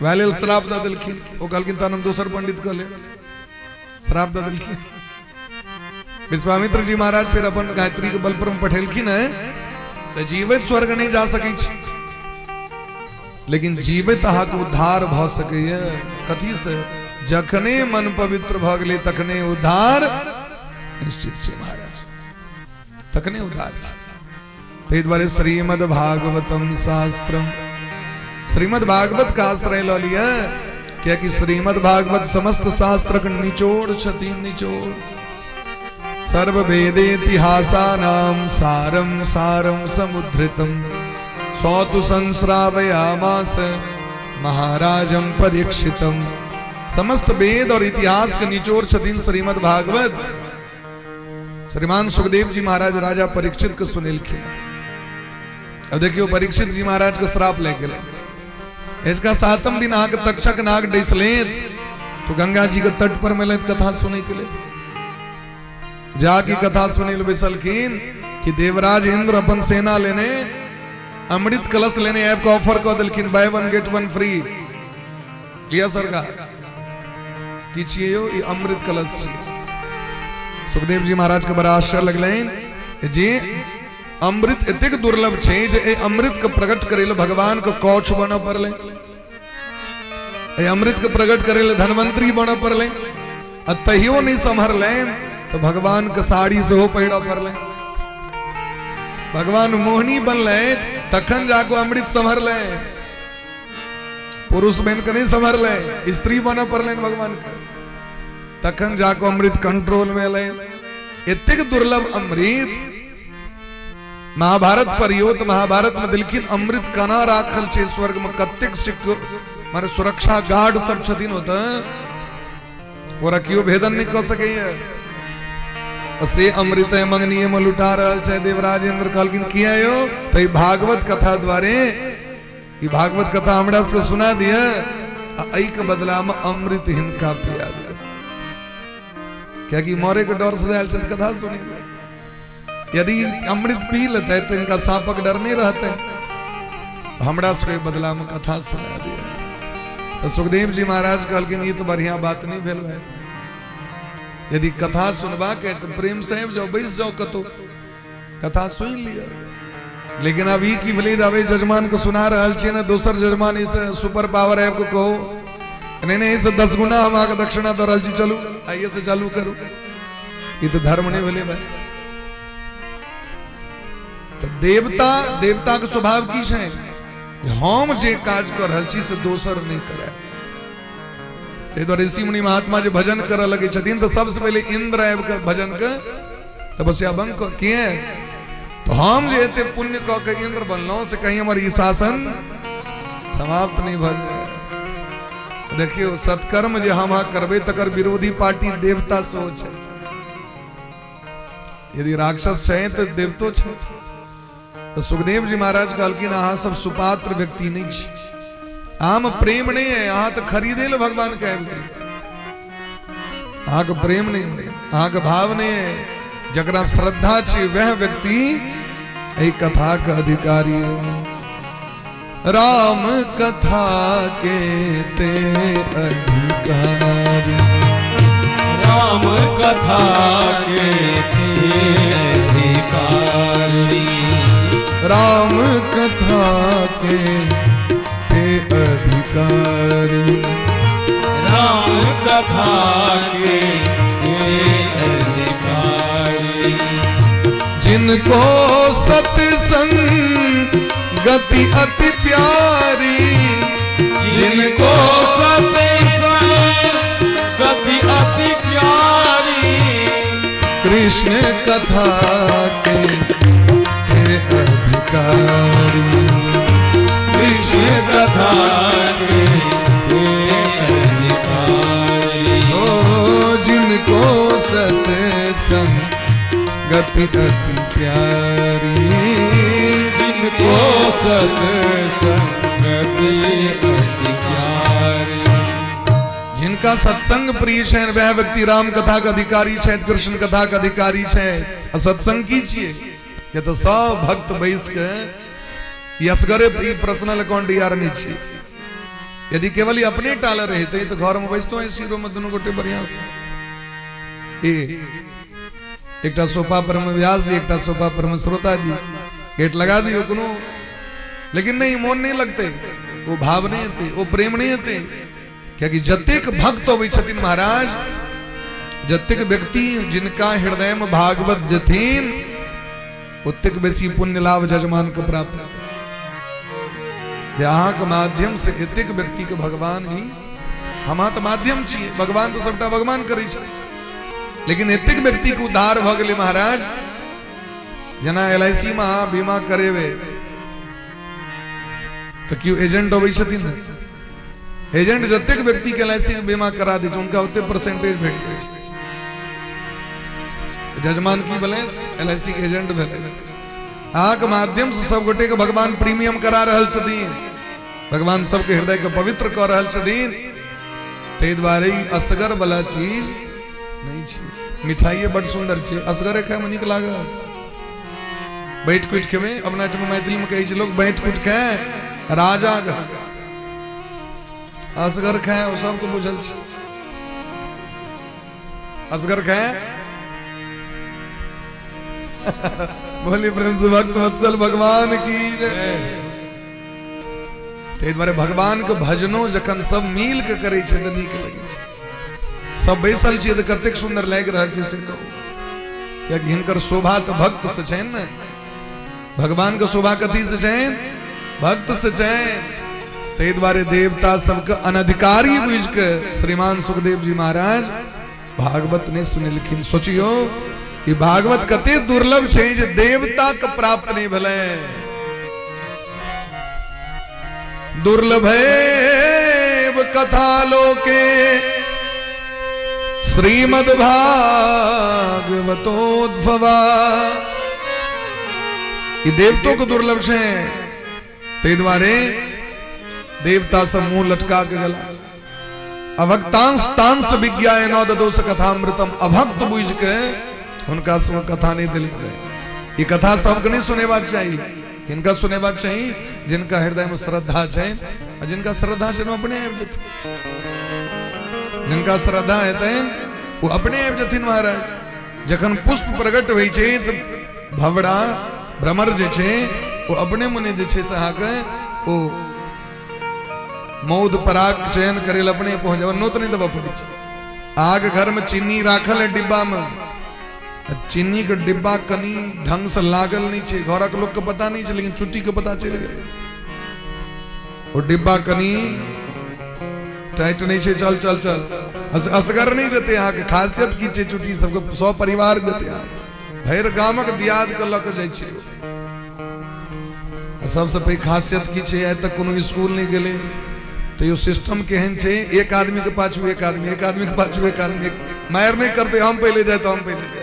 वाले श्राप द दिलखिन वो कहलकिन तन हम दोसर पंडित कह ले श्राप द दिलखिन विश्वामित्र जी महाराज फिर अपन गायत्री के बल पर पठेलखिन है तो जीवित स्वर्ग नहीं जा सके लेकिन जीवित अहा के उद्धार भ सके कथी से जखने मन पवित्र भ गए तखने उद्धार निश्चित छे महाराज तखने उद्धार छे ते द्वारे श्रीमद् भागवतम शास्त्रम श्रीमद् भागवत का आश्रय लो लिया क्या कि श्रीमद् भागवत समस्त शास्त्र का निचोड़ छति निचोड़ सर्व वेदेतिहासानां सारं सारं समुद्धृतम् सौतु संश्रावयामास महाराजं परीक्षितम् समस्त वेद और इतिहास के निचोड़ छतीन श्रीमद् भागवत श्रीमान सुखदेव जी महाराज राजा परीक्षित के सुनील खिला अब देखियो परीक्षित जी महाराज का श्राप लेके ले इसका 7वें दिन आके तक्षक नाग डैसलेत तो गंगा जी के तट पर मिले कथा सुने के लिए जाकी कथा सुनील बिसलखीन कि देवराज इंद्र अपन सेना लेने अमृत कलश लेने ऐप का ऑफर कर दिलखिन बाय 1 गेट 1 फ्री लिया सरकार की चाहिए ये अमृत कलश चाहिए सुखदेव जी महाराज के बड़ा आश्चर्य लगले जी अमृत इतक दुर्लभ छे जे ए अमृत के प्रकट करेले भगवान के कौच बन परले ए अमृत के प्रकट करेले धनवंतरी बन परले अतहियो नहीं संभर ले तो भगवान के साड़ी से हो पहिरा परले भगवान मोहनी बन ले तखन जाको अमृत संभर ले पुरुष बन के नहीं संभर ले स्त्री बन परले भगवान के तखन जाको अमृत कंट्रोल में ले इतक दुर्लभ अमृत महाभारत परियोत महाभारत में दिलखिन अमृत कना राखल छे स्वर्ग में कत्तिक सिक्योर मारे सुरक्षा गार्ड सब छथिन होता वो रखियो भेदन नहीं कर सके से अमृत मंगनीय में लुटा रहल छे देवराज इंद्र कहलकिन किया यो तो भागवत कथा द्वारे ये भागवत कथा हमरा से सुना दिया आई के बदला में अमृत हिनका पिया दिया क्या कि मोरे के डर से आयल कथा सुनी यदि अमृत पी लेते तो इनका सांपक डर नहीं रहते हमरा से बदला में कथा सुना दिया तो सुखदेव जी महाराज कहलकिन ये तो बढ़िया बात नहीं भेल भाई यदि कथा सुनवा के तो प्रेम से जाओ बैस जाओ कतो कथा सुन लिया लेकिन अब ई की भले जावे जजमान को सुना रहल छे ना दोसर जजमान इस सुपर पावर ऐप को कहो नहीं नहीं इसे 10 गुना हम आके दक्षिणा दो रहल छी चलू आइए से चालू करू ये तो धर्म नहीं भले भाई तो देवता के स्वभाव की है हम जे काज कर रहल छी से दोसर नहीं करे ऋषि मुनि महात्मा जो भजन कर लगे छथिन तो सबसे पहले इंद्र आब के भजन के तपस्या बंद किए तो हम जे एते पुण्य क के इंद्र बनलो से कहीं हमार ई शासन समाप्त नहीं भ जाए देखियो सत्कर्म जे हम करबे तकर विरोधी पार्टी देवता से हो छे यदि राक्षस छे तो देवतो छे तो सुखदेव जी महाराज कहलकिन अहाँ सब सुपात्र व्यक्ति नहीं छी आम प्रेम नहीं है अहाँ तो खरीदे लो भगवान के अहाँ के प्रेम नहीं है अहाँ के भाव नहीं है जकरा श्रद्धा छी वह व्यक्ति एक कथा का अधिकारी है राम कथा के ते अधिकारी राम कथा के ते अधिकारी राम कथा के अधिकारी राम कथा के अधिकारी जिनको सत्संग गति अति प्यारी जिनको सत्संग गति अति प्यारी कृष्ण कथा के अधिकारी कृष्ण कथा के अधिकारी ओ जिनको सत्संग गति अति प्यारी जिनको सत्संग गति अति प्यारी जिनका सत्संग प्रिय है वह व्यक्ति राम कथा का अधिकारी है कृष्ण कथा का अधिकारी है सत्संग की छिए ये तो सब भक्त बैस के असगरे पर्सनल अकाउंट यार नहीं छिए। यदि केवल ये अपने टाल रहते तो घर में बैसतो है सिरो में दोनों गोटे बढ़िया से एक सोफा पर में व्यास जी, एक सोफा पर में श्रोता जी, गेट लगा दियो कोनो। लेकिन नहीं, मोन नहीं लगते, वो भाव नहीं होते, वो प्रेम नहीं होते। क्योंकि जतेक भक्त हो छथिन महाराज, जतेक व्यक्ति जिनका हृदय में भागवत जथिन, उतक बेसी पुण्य लाभ जजमान को प्राप्त होता है। यहाँ के माध्यम से एतेक व्यक्ति के भगवान ही हम तो माध्यम छिए, भगवान तो सबटा भगवान करे छे। लेकिन एतेक व्यक्ति के उद्धार भ गेले महाराज। जना LIC में बीमा करेवे तो क्यों एजेंट होवे छथिन, एजेंट जतेक व्यक्ति के LIC में बीमा करा दी उनका उतने परसेंटेज भेट जाए। जजमान की भले LIC के एजेंट भले आग माध्यम से सब गोटे के भगवान प्रीमियम करा रहल छथिन, भगवान सबके हृदय के पवित्र कर रहल छथिन। ते द्वारे असगर वाला चीज नहीं छे। मिठाई बड़ सुंदर छे, असगरे खाए में नीक लागल। बैठ कुट खेबे, अपना मैथिली में कहै छै लोग बैठ कुट खाए राजा घर, असगर खाए वो सबको बुझल छे। असगर खाए बोली प्रेम से भक्त वत्सल भगवान की जय। ते द्वारे भगवान के भजनो जखन सब मिल के करे छे त नीक लगे छे। सब बैसल छिए तो कतेक सुंदर लाग रहल छै से कहू। कियाकि हिनकर शोभा तो भक्त से छनि ने, भगवान के शोभा कथी से छनि, भक्त से छनि। ते द्वारे देवता सबके अनधिकारी बुझ के श्रीमान सुखदेव जी महाराज भागवत ने सुनलखिन। सोचियो ये भागवत कते दुर्लभ छै जे देवता के प्राप्त नहीं भले। दुर्लभ है कथा लोके श्रीमद् भागवतोद्भवा। ये देवतों को दुर्लभ है, ते द्वारे देवता सब मुंह लटका के गला। अभक्तांश तांस विज्ञाय नौ ददोष कथामृतम। अभक्त बुझ के उनका सब कथा नहीं दिल करे। ये कथा सबके नहीं सुनेबाक चाहिए। किनका सुनेबाक चाहिए? जिनका हृदय में श्रद्धा है, और जिनका श्रद्धा है अपने आबि जथिन। जिनका श्रद्धा है वो अपने आबि जथिन महाराज। जखन पुष्प प्रकट होइ छै त भवड़ा भ्रमर जे छै वो अपने मुने जे छै से अहाँके ओ मौद पराग चयन करे अपने पहुंच जाओ। नोत नहीं दबा पड़ी छै। आग घर में चीनी राखल है डिब्बा में, चीनी के डिब्बा कनी ढंग से लागल नहीं छे, घर के लोग के पता नहीं छे, लेकिन चुट्टी के पता चल गए। वो डिब्बा कनी टाइट नहीं छे, चल चल चल असगर नहीं जते। यहाँ के खासियत की छे चुट्टी सबके 100 परिवार जते भैर गामक दियाद के लक जाय छे। सबसे पैघ खासियत की छे, आइ तक कोनो स्कूल नहीं गेले तो ये सिस्टम केहन छे, एक आदमी के पाछू एक आदमी, एक आदमी के पाछू एक आदमी, मायर नहीं करते हम पहले जाए तो हम पहले जाए।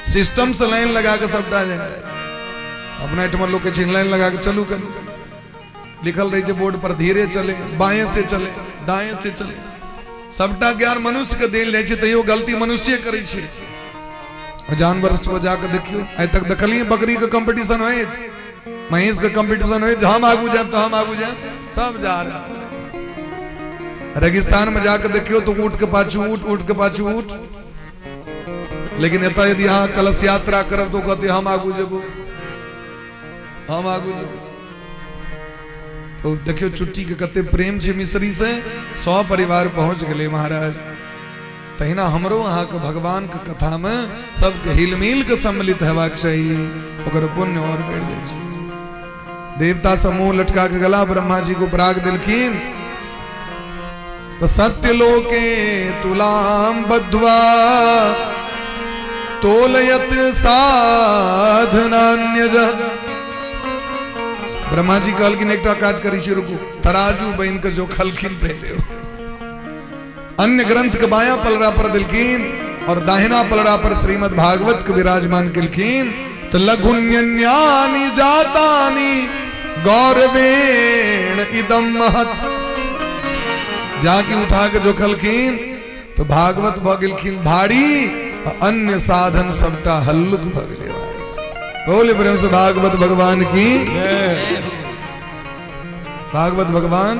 सिस्टम से लाइन लगा के सबटा जाए। अपना एठमा लोग के लाइन लगा के चलू कनी लिखल रही बोर्ड पर, धीरे चले, बाएं से चले, दाएं से चले। सबटा ज्ञान मनुष्य के देल जाए छे, तैयो गलती मनुष्य करे छे। जानवर को जाके देखियो, आइ तक देखलिए बकरी के कंपटीशन होए, महेश के कंपटीशन होए, हम आगू जाए तो हम आगू जाए, सब जा रहा है। रेगिस्तान में जाकर देखियो तो ऊंट के पाछू ऊंट, ऊंट के पाछू ऊंट। लेकिन एता यदि यहाँ कलश यात्रा करब तो कहते हम आगू जेबो, हम आगू जेबो। तो देखियो चुट्टी के कते प्रेम छे मिश्री से, 100 परिवार पहुंच गए महाराज। तहिना हमरो अहाँ के भगवान के कथा में सबके हिलमिल के सम्मिलित हेबाक चाहिए, ओकर पुण्य और बढ़ जाय छै। देवता समूह लटका के गला ब्रह्मा जी को पराग दिलखिन। तो सत्य लोके तुलाम बद्ध्वा तोलयत साधनान्यज। ब्रह्मा जी कहलखिन एकटा काज करी छी, रुकू, तराजू बन के जो खलखिन पहले हो। अन्य ग्रंथ के बाया पलड़ा पर दिलखिन और दाहिना पलड़ा पर श्रीमद् भागवत के विराजमान किलखिन। तो लघुन्यन्यानि जातानि गौरवेण इदम महत्। जाके उठा के जो खलखिन तो भागवत भगिलखिन भारी अन्य साधन सबटा हल्लुक भगले। बोले प्रेम से भागवत भगवान की। भागवत भगवान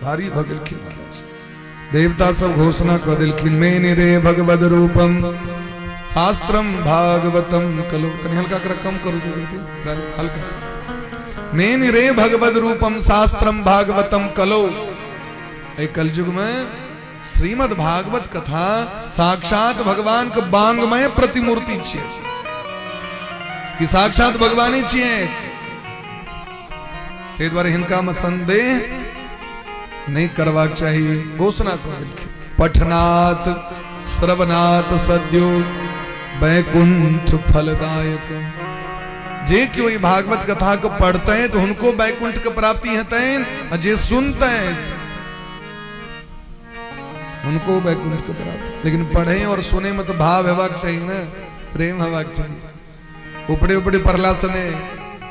भारी भगलखिन महाराज। देवता सब घोषणा कर दिलखिन, मेनि रे भगवद रूपम शास्त्रम भागवतम कलो। कहीं हल्का कर कम करो तो हल्का। मेनि रे भगवद रूपम शास्त्रम भागवतम कलो। एक कलयुग में श्रीमद् भागवत कथा साक्षात भगवान के बांगमय प्रतिमूर्ति छे कि साक्षात भगवान ही छे। ते द्वारे हिनका में संदेह नहीं करवाक चाहिए। घोषणा कर दिलखिन, पठनात् श्रवणात् सद्यो वैकुंठ फलदायक। जे क्यों ये भागवत कथा को पढ़ते हैं तो उनको वैकुंठ की प्राप्ति होते हैं, और जे सुनते हैं उनको वैकुंठ की प्राप्ति। लेकिन पढ़े और सुने में तो भाव हेबाक चाहिए ना, प्रेम हेबाक चाहिए। उपड़े उपड़े पढ़ला सने,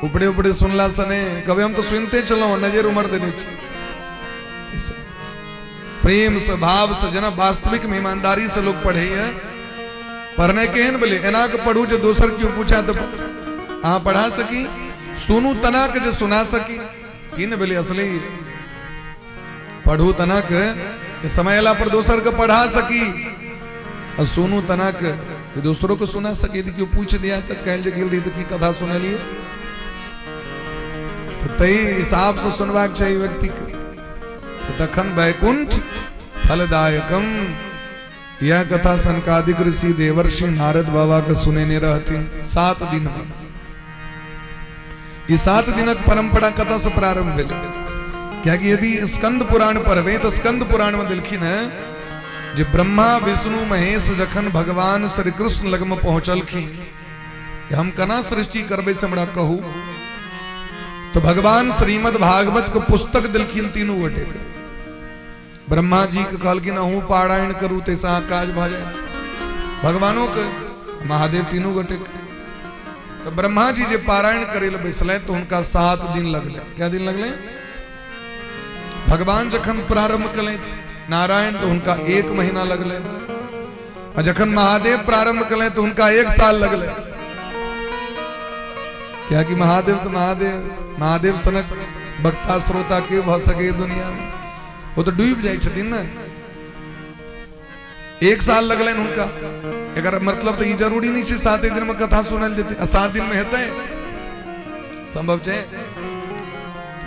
उपड़े उपड़े सुनला सने कभी हम तो सुनते चलो नजर उमर देने प्रेम से भाव से जना वास्तविक में ईमानदारी से लोग पढ़े है। पढ़ने के हैं बोले एना के पढ़ू जो दोसर क्यों पूछा तो हाँ पढ़ा सकी, सुनू तना के जो सुना सकी कि न बोले असली पढ़ू तना के समय ला पर दोसर के पढ़ा सकी, और सुनू तना के दूसरों को सुना सके। क्यों पूछ दिया तक कह गिल रही की कथा सुन लियो तो तई हिसाब से सुनवाक चाहिए व्यक्ति के। तो दखन वैकुंठ फलदायकम। यह कथा सनकादिक ऋषि देवर्षि नारद बाबा के सुने ने रहती 7 दिन में। ये 7 दिनक परंपरा कथा से प्रारंभ भेल। क्या कि यदि स्कंद पुराण पढ़वे तो स्कंद पुराण में दिलखिन है जे ब्रह्मा विष्णु महेश जखन भगवान श्री कृष्ण लग में पहुंचलखिन हम कना सृष्टि करबे से हमरा कहू, तो भगवान श्रीमद् भागवत को पुस्तक दिलखिन तीनों गोटे के। ब्रह्मा जी के कहलखिन अहू पारायण करू तैसा काज भ जाए। भगवानों के महादेव तीनों गोटे के। तो ब्रह्मा जी जे पारायण करे ले बैसले तो उनका 7 दिन लगले। क्या दिन लगले? भगवान जखन प्रारंभ कले नारायण तो उनका 1 महीना लगले, और जखन महादेव प्रारंभ कले तो उनका 1 साल लगले। क्या कि महादेव तो महादेव सनक वक्ता श्रोता के भ सके दुनिया में, वो तो डूब जाए छथिन ना। 1 साल लगले उनका। अगर मतलब तो ये जरूरी नहीं 7 दिन में कथा सुनल जेते, 7 दिन में हेते संभव छे।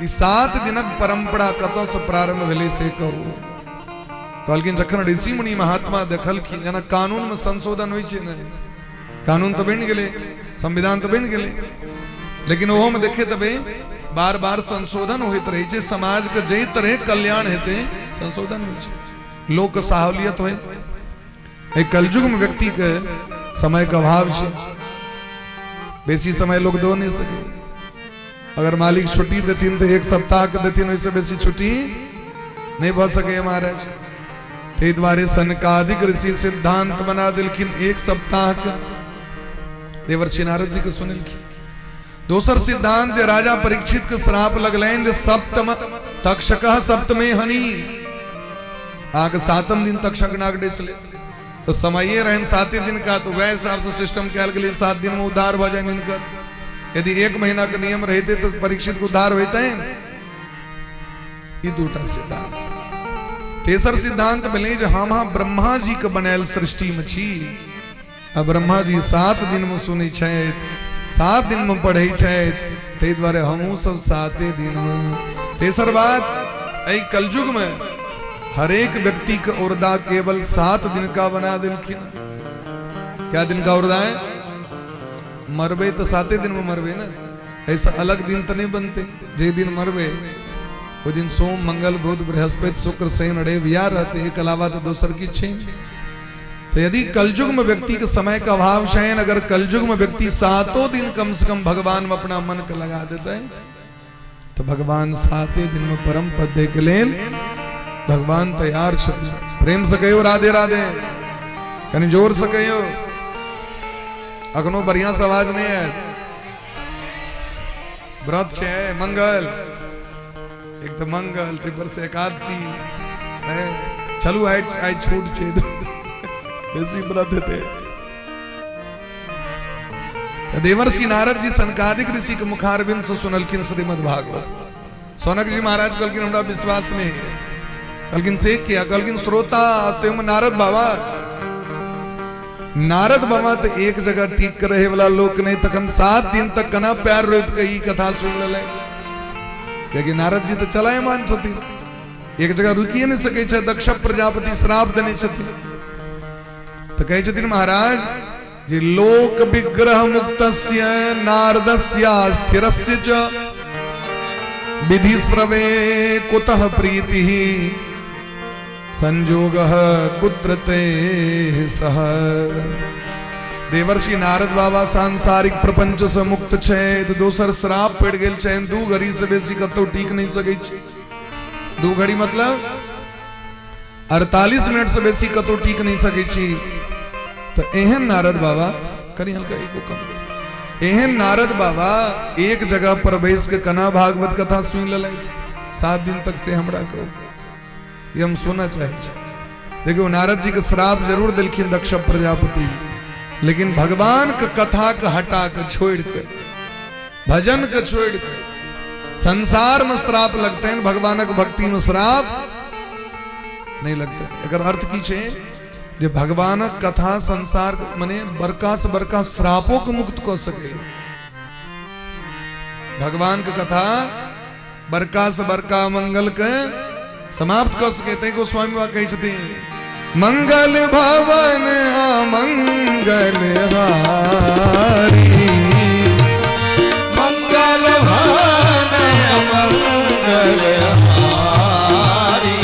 7 दिनक परंपरा कतऽ से प्रारंभ भेले से कहू। कहलखिन जखन ऋषि मुनि महात्मा देखलखिन जना कानून में संशोधन होइ छै न, कानून तो बन गेले, संविधान तो बन गेले, लेकिन ओहो में देखे तबे बार बार संशोधन होइत रहे छै। समाज के जई तरह कल्याण हेते संशोधन होइ छै, लोक के सहूलियत होय। एक कलयुग में व्यक्ति के समय का अभाव छै, बेसी समय लोग दो नहीं सके। अगर मालिक छुट्टी देथिन तो 1 सप्ताह के देथिन, वैसे बेसी छुट्टी नहीं भ सके महाराज। ते द्वारे सनकादिक ऋषि सिद्धांत बना दिलखिन 1 सप्ताह के। देवर्षि नारद जी के सुनिलखिन। दोसर सिद्धांत जे राजा परीक्षित के श्राप लगलैन जे सप्तम तक्षक सप्तमे हनि आगे 7म दिन तक्षक नाग डेसले, तो समय रहन 7 दिन का, तो वह हिसाब से सिस्टम कैल गेले 7 दिन में उद्धार भ जाए इनकर। यदि 1 महीना के नियम रहते तो परीक्षित को उद्धार होता है। ये 2टा सिद्धांत। तेसर सिद्धांत भेलै जे हम ब्रह्मा जी के बनायल सृष्टि में छी, आ ब्रह्मा जी 7 दिन में सुनै छथि, 7 दिन में पढ़ै छथि, ताहि दुआरे हमहूँ सब 7 दिन में। तेसर बात, एहि कलयुग में हर एक व्यक्ति के उर्दा केवल 7 दिन का बना दिलखिन। क्या दिन का उर्दा है? मरबे तो 7 दिन में मरबे ना, ऐसा अलग दिन तो नहीं बनते। जे दिन मरबे वो दिन सोम मंगल बुध बृहस्पति शुक्र शनि रवि या रहते, एक अलावा तो दोसर की छे। तो यदि कलयुग में व्यक्ति के समय का अभाव शयन, अगर कलयुग में व्यक्ति 7 दिन कम से कम भगवान में अपना मन का लगा देता है, तो भगवान 7 दिन में परम पद दे के लेल भगवान तैयार छथि। प्रेम से कहियो राधे राधे, कनी जोर से कहियो, अखनो बढ़िया से आवाज नहीं है। व्रत छे मंगल, एक तो मंगल तिपर से एकादशी चलू आई छूट छे बेसी व्रत हेते। देवर्षि नारद जी सनकादिक ऋषि के मुखारविंद से सुनलखिन श्रीमद् भागवत। सौनक जी महाराज कहलखिन हमरा विश्वास नहीं है, कहलखिन से किया, कहलखिन श्रोता तुम नारद बाबा। नारद बाबा तो एक जगह ठीक कर रहे वाला लोक नहीं, तखन 7 दिन तक कना प्यार रोप के ई कथा सुन ले, क्योंकि नारद जी तो चलायमान छथिन, एक जगह रुकिए नहीं सके छे। दक्ष प्रजापति श्राप देने छथिन तो कहे छथिन महाराज ये लोक विग्रह मुक्तस्य नारदस्य स्थिरस्य च विधि श्रवे कुतः प्रीतिः संजोगः कुत्र ते सह। देवर्षि नारद बाबा सांसारिक प्रपंच से मुक्त छे तो दोसर श्राप पड़ गेल छे, 2 घड़ी से बेसी कतौ ठीक नहीं सके छे। 2 घड़ी मतलब 48 मिनट से बेसी कतौ ठीक नहीं सके छी। तो एहन नारद बाबा करी हल्का एको कम कर, एहन नारद बाबा एक जगह पर बैस के कना भागवत कथा सुन ले 7 दिन तक से हमरा को ये हम सुनना चाहिए। देखियो नारद जी के श्राप जरूर दिलखिन दक्ष प्रजापति, लेकिन भगवान के कथा के हटा के छोड़ के भजन के छोड़ के संसार में श्राप लगते हैं, भगवान के भक्ति में श्राप नहीं लगते। अगर अर्थ की छे जे भगवान कथा संसार मने बरका से बरका श्रापों को मुक्त कर सके। भगवान की कथा बरका से बरका मंगल के समाप्त कर सके। ते गोस्वामी वा कही छथि मंगल भवन अमंगल हारी, मंगल भवन अमंगल हारी,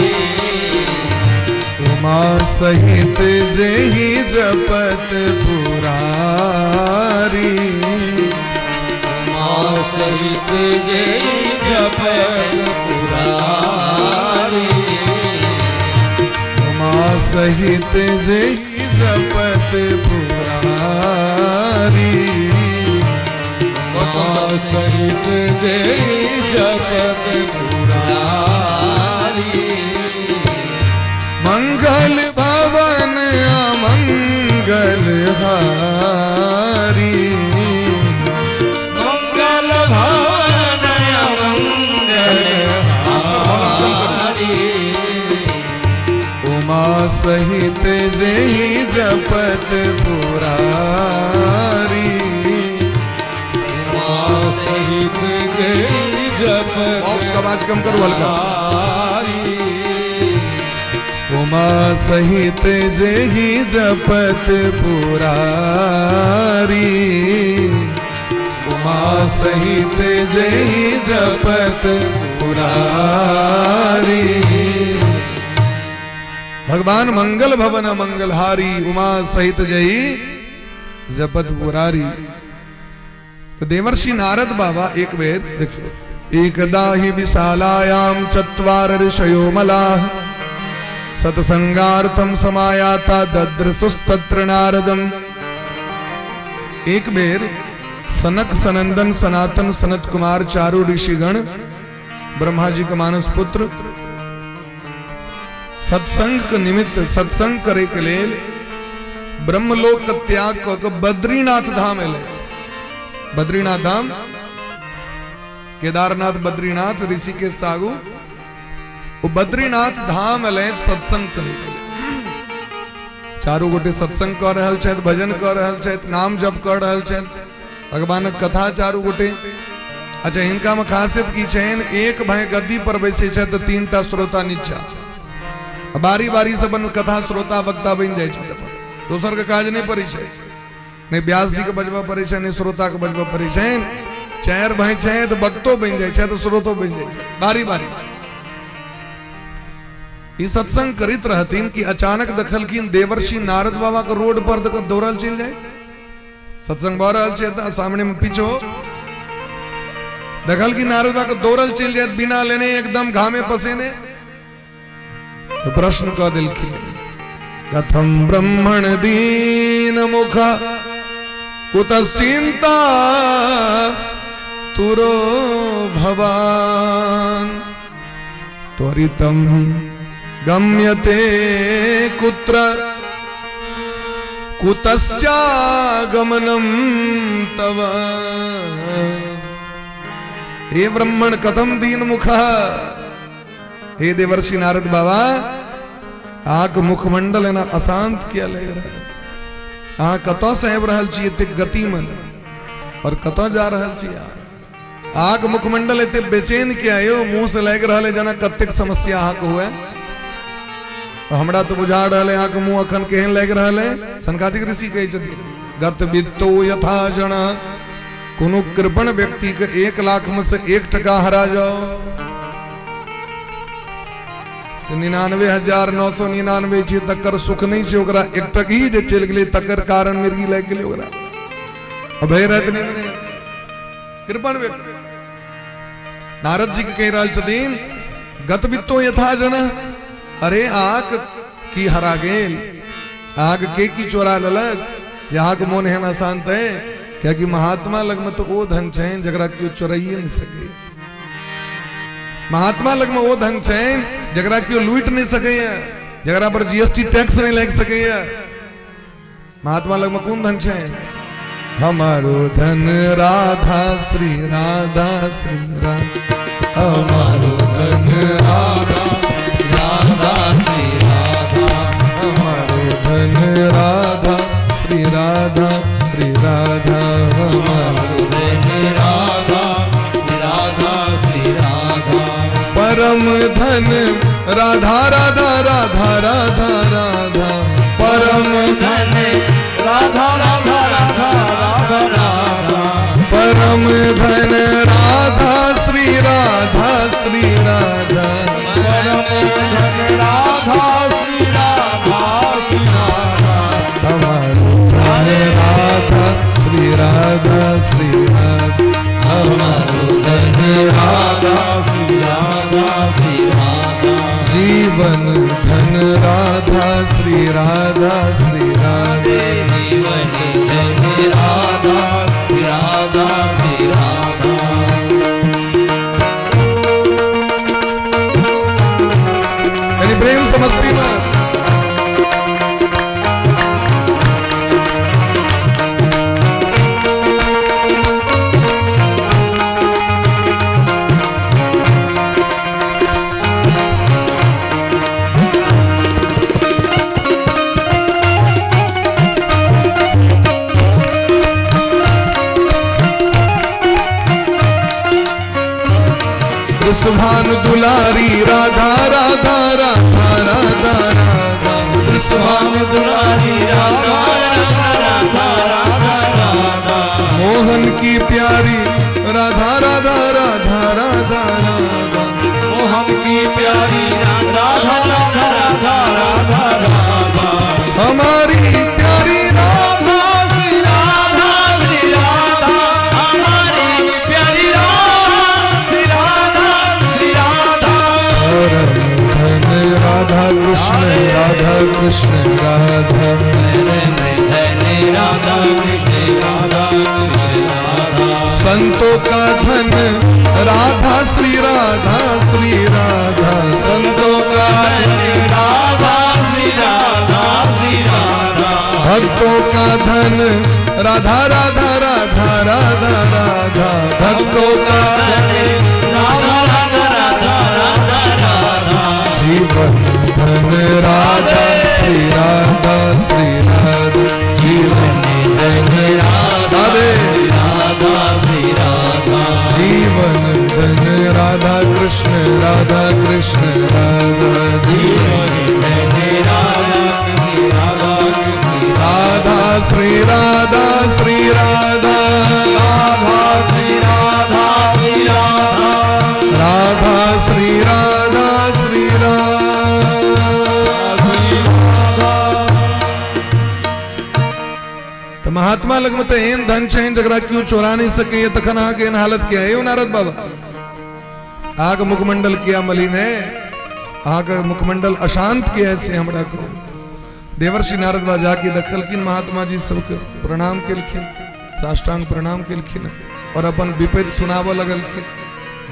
उमा सहित जेहि जपत पुरारी, उमा सहित जेहि जपत पुरारी, उमा सहित जेहि जपत पुरारी, उमा सहित जेहि जपत पुरारी, मंगल भवन अमंगल हारी, मंगल भवन अमंगल हारी, उमा सहित जेहि जपत पुरारी, उमा सहित जेहि जपत बॉक्स का आवाज कम करो हल्का। पुरारी, उमा सहित जेहि जपत पुरारी, उमा सहित जेहि जपत पुरारी। भगवान मंगल भवन मंगलहारी, उमा सहित जेहि जपत पुरारी। तो देवर्षि नारद बाबा एक बेर देखियो, एकदा हि विशालायाम चत्वार ऋषयो मलाः सत्संगार्थम समायाता दद्रसुस्तत्र नारदम। एक बेर सनक सनंदन सनातन सनत कुमार चारु ऋषिगण ब्रह्मा जी के मानस पुत्र सत्संग के निमित्त सत्संग करे के लेल ब्रह्मलोक का त्याग कर बद्रीनाथ धाम एले। बद्रीनाथ धाम केदारनाथ बद्रीनाथ ऋषिकेश सागु वो बद्रीनाथ धाम एले सत्संग करे के लेल। चारू गोटे सत्संग कर रहल छथि, भजन कर रहल छथि, नाम जप कर रहल छथि, भगवानक कथा चारू गोटे। अच्छा इनका में खासियत की छनि, एक भाई गद्दी पर बैसे छथि तो 3टा श्रोता नीचा, बारी बारी से बन कथा श्रोता वक्ता बन जाए छथि। दोसर के काज नहीं पड़े छै, नहीं व्यास जी के बजबा पड़े छै, नहीं श्रोता के बजबा पड़े छै। 4 भाई छै तो वक्तो बन जाए छै, तो श्रोतो बन जाए छै, बारी बारी। ई सत्संग करित रहतीन कि अचानक देखलखिन देवर्षि नारद बाबा के रोड पर दौड़ल चल जाए। सत्संग भ रहल छै त सामने में पीछो देखल कि नारद बाबा के दौड़ल चल जाए बिना लेने, एकदम घामे पसेने। तो प्रश्न कह दिलखिन कथम ब्रह्मण दीन मुख कुतश्चिंता तुरो भवान त्वरितम गम्यते कुत्र कुतश्चागमनं तव। हे ब्रह्मण कथम दीन मुखः। हे देवर्षि नारद बाबा आक मुखमंडल है ना अशांत किया लग रहा है। आ कतो सहब रहल छी एते गति में और कतो जा रहल छी। आग मुखमंडल एते बेचैन के आयो मुंह से लग रहा है जना कतेक समस्या आक हुए। हमरा तो बुझा रहा है आक मुंह अखन केहन लग रहा है। सनकादिक ऋषि कहे छथिन गत वित्तो यथा जन। कोनो कृपण व्यक्ति के 1 लाख में से 1 टका हरा जाओ तो 99,999 छे तकर सुख नहीं छे। ओकरा 1 टक ही जे चल गेले तकर कारण मिर्गी लग गेले ओकरा अभय रहत नहीं ने कृपण व्यक्ति। नारद जी के कह रहल छथिन गत वित्तो यथा जन। अरे आग की हरा गेल आग के की चोरा ललक जहाँ के मोन है ना शांत है। क्या कि महात्मा लग में तो वो धन छैन जगरा क्यों चोराइए नहीं सके। महात्मा लग में वो धन छैन जगरा क्यों लूट नहीं सके जगरा पर जीएसटी टैक्स नहीं लग सके। महात्मा लग में कौन धन छैन। हमारो धन राधा श्री राधा श्री राधा। हमारो धन राधा राधा श्री राधा। हमारो धन राधा श्री राधा श्री राधा। हमारो धन राधा राधा श्री राधा। परम धन राधा राधा राधा राधा राधा। परम धन राधा राधा राधा राधा राधा। परम धन राधा श्री राधा श्री राधा। परम धन राधा श्री राधा श्री राधा। हमारो धन राधा श्री राधा श्री राधा। हमारो धन राधा श्री राधा श्री राधा। जीवन धन राधा श्री राधा श्री राधा। जीवन धन राधा श्री राधा श्री राधा। यानी प्रेम समझती में सुभानु दुलारी राधा राधा राधा राधा राधा। सुभानु दुलारी राधा राधा राधा राधा राधा। मोहन की प्यारी राधा राधा राधा राधा राधा। मोहन की प्यारी राधा राधा राधा राधा राधा। हमारी प्यारी राधा श्री राधा श्री राधा। हमारी प्यारी राधा कृष्ण राधा कृष्ण राधा। राधा कृष्ण राधा राधा। संतों का धन राधा श्री राधा श्री राधा। संतों का धन राधा श्री राधा श्री राधा। भक्तों का धन राधा राधा राधा राधा राधा। भक्तों का धन राधा राधा राधा राधा राधा। जीवन धन राधा श्री राधा श्री राधा। जीवन धन राधा राधा श्री राधा। जीवन धन राधा कृष्ण राधा कृष्ण राधा। जीवन धन राधा श्री राधा श्री राधा। राधा श्री राधा श्री राधा। राधा श्री राधा श्री तो महात्मा लग में तो एन धन चैन जगरा क्यों चोरा नहीं सके। ये तखन आगे इन हालत क्या है नारद बाबा। आग मुखमंडल किया मलिन है। आग मुखमंडल अशांत किया ऐसे हमरा को। देवर्षि नारद बाबा जाके दखलखिन महात्मा जी सबके प्रणाम केलखिन साष्टांग प्रणाम केलखिन और अपन विपद सुनाव लगलखिन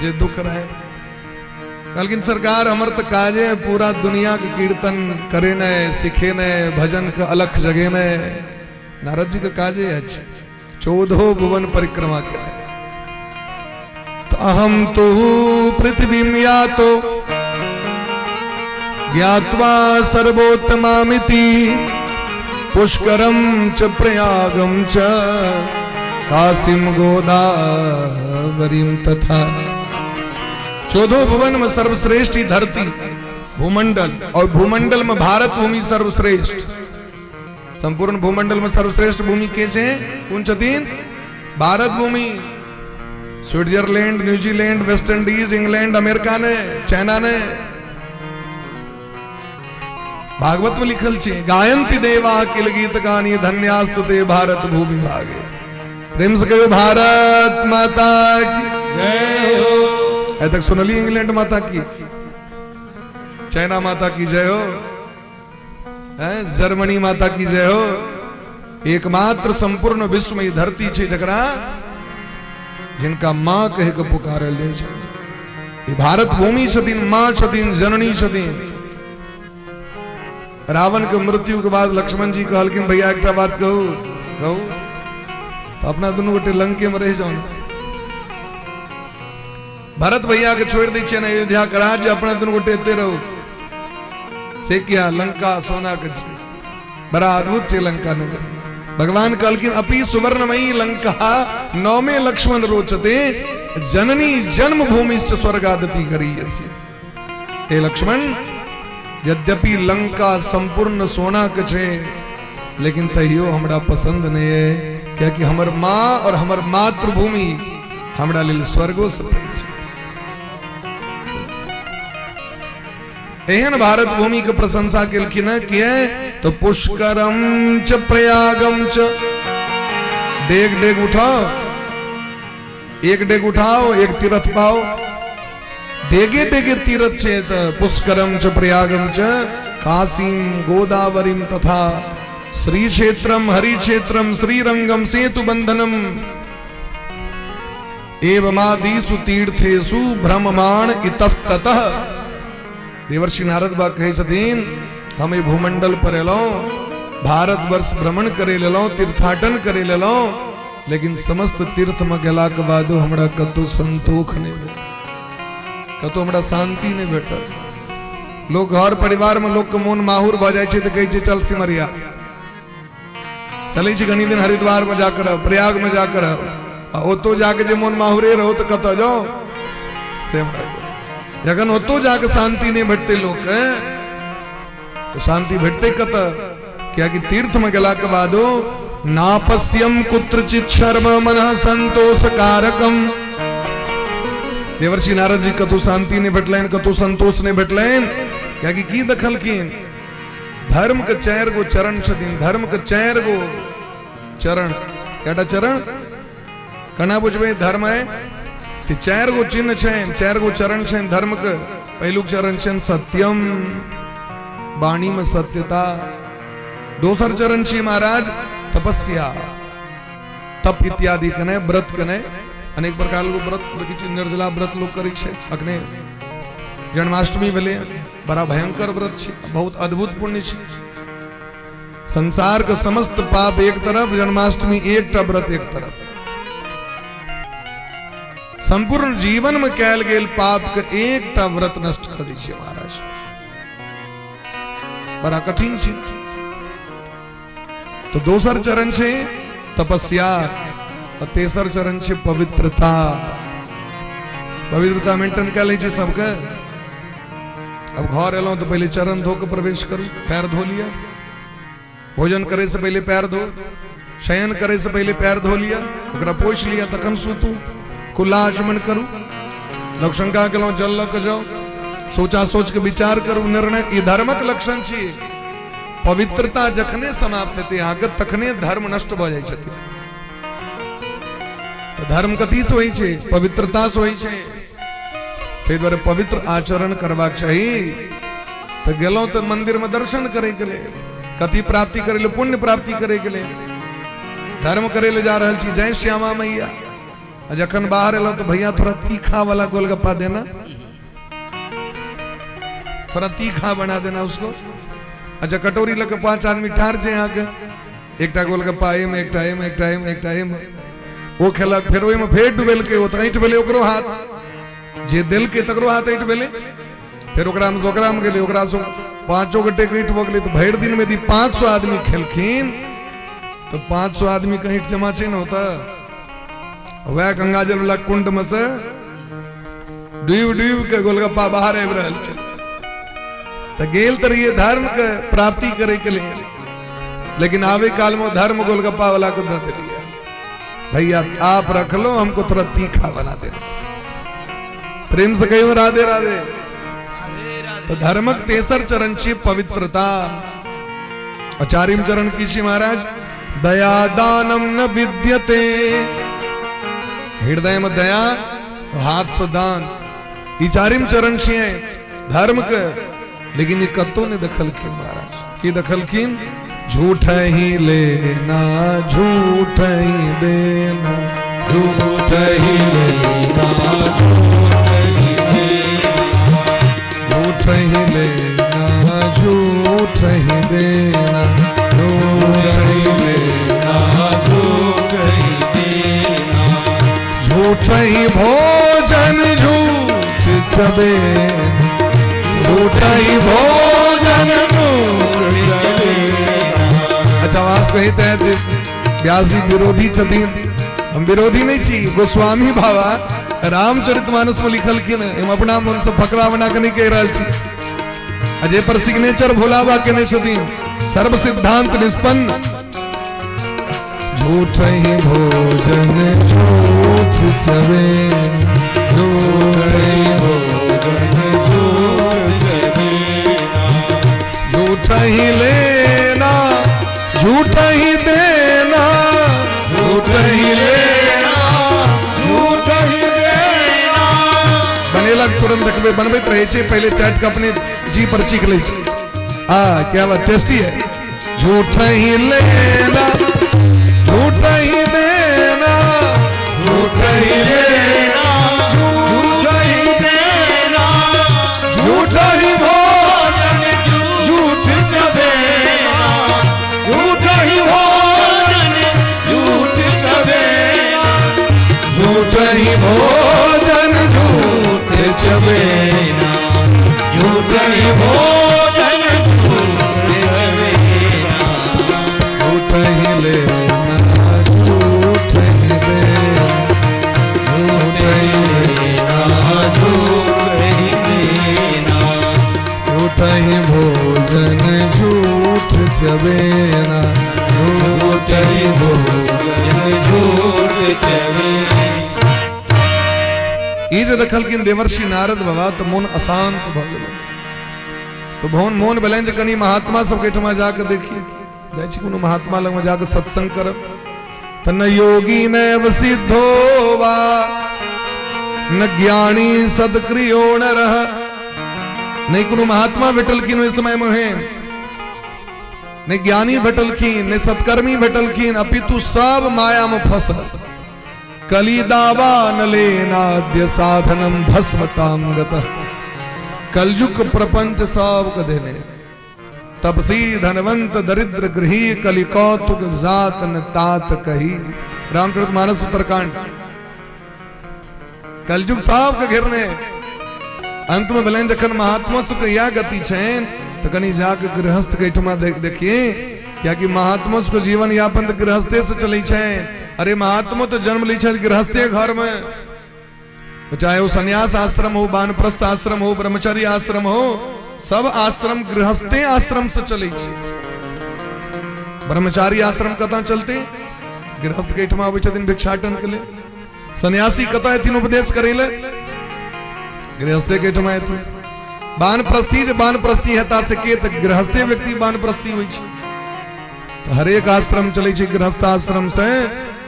जे दुख रहे। कहलखिन सरकार हमर तो काजे पूरा दुनिया के कीर्तन करे न सीखे न भजन के अलख जगे न नारद जी का काजे अच्छे 14 भुवन परिक्रमा करे। तो अहम तो पृथ्वीं यातो ज्ञात्वा सर्वोत्तमामिति पुष्करम च प्रयागम च काशीम गोदावरीम तथा। 14 भुवन में सर्वश्रेष्ठ धरती भूमंडल, और भूमंडल में भारत भूमि सर्वश्रेष्ठ। संपूर्ण भूमंडल में सर्वश्रेष्ठ भूमि के छे कौन छथिन? भारत भूमि। Switzerland, New Zealand, West Indies, England, America ने, चाइना ने। भागवत में लिखल छे गायंती देवा किल गीत गानी धन्यास्तु ते भारत भूमि भागे। प्रेम से कहो भारत माता की जय हो। ऐ तक सुनली इंग्लैंड माता की, चाइना माता की जय हो, जर्मनी माता की जय हो। एकमात्र संपूर्ण विश्व में धरती छे जकरा जिनका मां कहे के पुकारल जाय छे। ये भारत भूमि छथिन, मां छथिन, जननी छथिन। रावण के मृत्यु के बाद लक्ष्मण जी कहलखिन भैया एक बात कहू कहू तो अपना दोनों गोटे लंके में रह जाओ। भरत भैया के छोड़ दी छे ना अयोध्या का राज्य, अपना दोनों गोटे एते रहो से क्या लंका सोना के छे, बड़ा अद्भुत छे लंका नगरी। भगवान कहलखिन अपि सुवर्णमयी लंका नौमे लक्ष्मण रोचते जननी जन्म भूमिश्च स्वर्गादपि गरीयसी। हे लक्ष्मण, यद्यपि लंका संपूर्ण सोना के छे लेकिन तहियो हमरा पसंद नहीं है, क्योंकि हमर माँ और हमर मातृभूमि हमरा लेल स्वर्गो से पैघ छे। एहन भारत भूमि के प्रशंसा केलखिन किए तो पुष्करम च प्रयागम च। डेग डेग उठाओ, एक डेग उठाओ, एक तीर्थ पाओ। डेगे डेगे तीर्थ छे त पुष्करम च प्रयागम च काशीम गोदावरीम तथा श्री क्षेत्रम हरि क्षेत्रम श्रीरंगम सेतु बंधनम एवमादिषु तीर्थेषु भ्रममाण इतस्ततः। देवर्षि नारद बा कहे छथिन हम ए भूमंडल पर एलो, भारत वर्ष भ्रमण करे लेलो, तीर्थाटन करे लेलो, लेकिन समस्त तीर्थ में गेला के बादो हमरा कतो संतोष नहीं भेटल, कतो हमरा शांति नहीं भेटल। लोग घर परिवार में लोग के मोन माहुर भ जाय छे त कहै छे चल सिमरिया चलै छी, कनी दिन हरिद्वार में जाकर प्रयाग में जाकर ओतो जाके जे मोन माहुरे रहो तो कतो जाओ से हमरा जगन ओतो जाके शांति नहीं भेटते लोग तो शांति भेटते कत, क्या कि तीर्थ में गेला के बादो नापस्यम कुत्रचित शर्म मनः संतोष कारकम। देवर्षि नारद जी कतु शांति नहीं भेटलैन, कतु संतोष नहीं भेटलैन, क्या कि की दखलखिन धर्म के 4 गो चरण छथिन। धर्म के 4 गो चरण, केटा चरण कना बुझबे धर्म है कि 4 गो चिन्ह छेन, 4 गो चरण छेन धर्म के। पहलुक चरण छेन सत्यम, वाणी में सत्यता। दोसर चरण छे महाराज तपस्या, तप इत्यादि कने, व्रत कने। अनेक प्रकार के व्रत देखी, निर्जला व्रत लोग करी छे। अखने जन्माष्टमी भेले, बड़ा भयंकर व्रत छे, बहुत अद्भुत पुण्य छे। संसार के समस्त पाप एक तरफ, जन्माष्टमी एकटा व्रत एक तरफ। संपूर्ण जीवन में कैल गेल पाप के एकटा व्रत नष्ट कर दै छे महाराज, बड़ा कठिन छे। तो दोसर चरण छे तपस्या और तेसर चरण छे पवित्रता। पवित्रता मेंटेन कर लै छे सबके। अब घर एलो तो पहले चरण धो के प्रवेश करू, पैर धो लिया। भोजन करे से पहले पैर धो, शयन करे से पहले पैर धो लिया, ओकरा पोछ लिया तखन सुतू। खुला आचमन करू, लोग शंका केलो जल लग जाओ, सोचा सोच के विचार करू, निर्णय। ई धर्मक लक्षण छी। पवित्रता जखने समाप्त हेते आगत तखने धर्म नष्ट भ जाय छथि। तो धर्म कथी से होय छे? पवित्रता से होय छे। ताहि दुआरे पवित्र आचरण करबाक चाही। तो गेलो तो मंदिर में दर्शन करे के लिए, कथी प्राप्ति करे ले? पुण्य प्राप्ति करे के लिए धर्म करे ले जा रहल छी। जय श्यामा मैया। जखन बाहर एलो तो भैया थोड़ा तीखा वाला गोलगप्पा देना, थोड़ा तीखा बना देना उसको। अच्छा कटोरी लेकर 5 आदमी ठार छे यहाँ के, एकटा गोलगप्पा में एक टाइम वो खेलक, फिर ओहि में फेर डुबेल के वो ऐंठ भेले ओकरो हाथ, जे दिल के तकरो हाथ ऐंठ भेले, फिर ओकरा में गेले, ओकरा से 5 गोटे के ऐंठ भ गेले। तो भर दिन में यदि 500 आदमी खेलखिन तो 500 आदमी के ऐंठ जमा छै न होता। वह गंगाजल वाला कुंड में से डूब के गोलगप्पा बाहर आबि रहल छै। तो गेल तर ये धर्म के प्राप्ति करे के लिए, लेकिन आवे काल में धर्म गोलगप्पा वाला को दे दिया, भैया आप रख लो, हमको थोड़ा तीखा बना देना। प्रेम से कहियो राधे राधे। तो धर्मक तेसर चरण छे पवित्रता। और चारिम चरण की छे महाराज, दया दानम न विद्यते। हृदय में दया, हाथ से दान, ई चारिम चरण छे धर्म के। लेकिन ये कतो ने दखलखिन महाराज, की दखलखिन? झूठ ही लेना झूठ ही देना, झूठ ही लेना झूठ ही देना, झूठ ही लेना झूठ ही देना, झूठ ही लेना, झूठ ही देना, झूठ ही भोजन झूठ चबे, झूठ ही भोजन झूठ चबे। अच्छा वास कही तय व्यास जी विरोधी छथिन, हम विरोधी नहीं छी। गोस्वामी बाबा रामचरितमानस में लिखल कि हम अपना मन से फकरा बना के नहीं कह रहा छी। अजय पर सिग्नेचर भोला बाबा के छथिन, सर्व सिद्धांत निष्पन्न। झूठ ही भोजन झूठ चबे, झूठ ही भोजन झूठ चबेना, झूठ ही लेना झूठ ही देना, झूठ ही लेना झूठ ही देना। बनेलक तुरंत देखबे बनबैत रहे छे, पहले चाट के अपने जी पर चीख ले छे। क्या बात टेस्टी है। झूठ ही लेना झूठ ही देना, झूठ ही लेना झूठ ही देना, झूठ ही भोजन झूठ चबेना, झूठ ही भोजन झूठ चबेना, झूठ ही भोजन झूठ चबेना, झूठ ही भोजन झूठ चबेना, झूठ ही लेना झूठ ही देना, झूठ ही लेना झूठ ही देना, झूठ ही भोजन झूठ चबेना, झूठ ही भोजन झूठ चबेना। ई जे देखलखिन देवर्षि नारद बाबा तो मन अशांत भ गेल। तो भवन मोन भेलनि जे कनी महात्मा सबके ठमा जाके देखिए, जाइ छी कोनो महात्मा लग में जाके सत्संग करब। त न योगी नैव सिद्धो वा न ज्ञानी सदक्रियो न रह। नहीं कोनो महात्मा भेटलखिन ओहि समय में है, नहीं ज्ञानी भेटलखिन, नहीं सत्कर्मी भेटलखिन, अपितु सब माया में फंसल। कली दावा न लेनाद्य साधनम भस्मताम गतः। कलयुग प्रपंच सब कदेने, तपसी धनवंत दरिद्र गृही, कलि कौतुक जात न तात कही। रामचरितमानस उत्तरकांड। कलयुग सब के घेरने, अंत में भले जखन महात्मा सबके यह गति छेन तो कनी जाके गृहस्थ के ठमा देखिए, क्या कि महात्मा सबके जीवन यापन तो गृहस्थे से चले छेन। अरे महात्मा तो जन्म ली गृहस्थी घर में, तो चाहे वो संन्यास आश्रम हो, वानप्रस्थ आश्रम हो, ब्रह्मचर्य आश्रम हो, सब आश्रम गृहस्थी आश्रम से चले छे। ब्रह्मचारी आश्रम कता चलते, गृहस्थ के ठमा दिन भिक्षाटन के लिए। सन्यासी कता एथिन उपदेश करेले, गृहस्थे के ठमा एथिन। वानप्रस्थी जे वानप्रस्थी हेता से के त गृहस्थे व्यक्ति वानप्रस्थी होई छे। तो हर एक आश्रम चले छे गृहस्थ आश्रम से।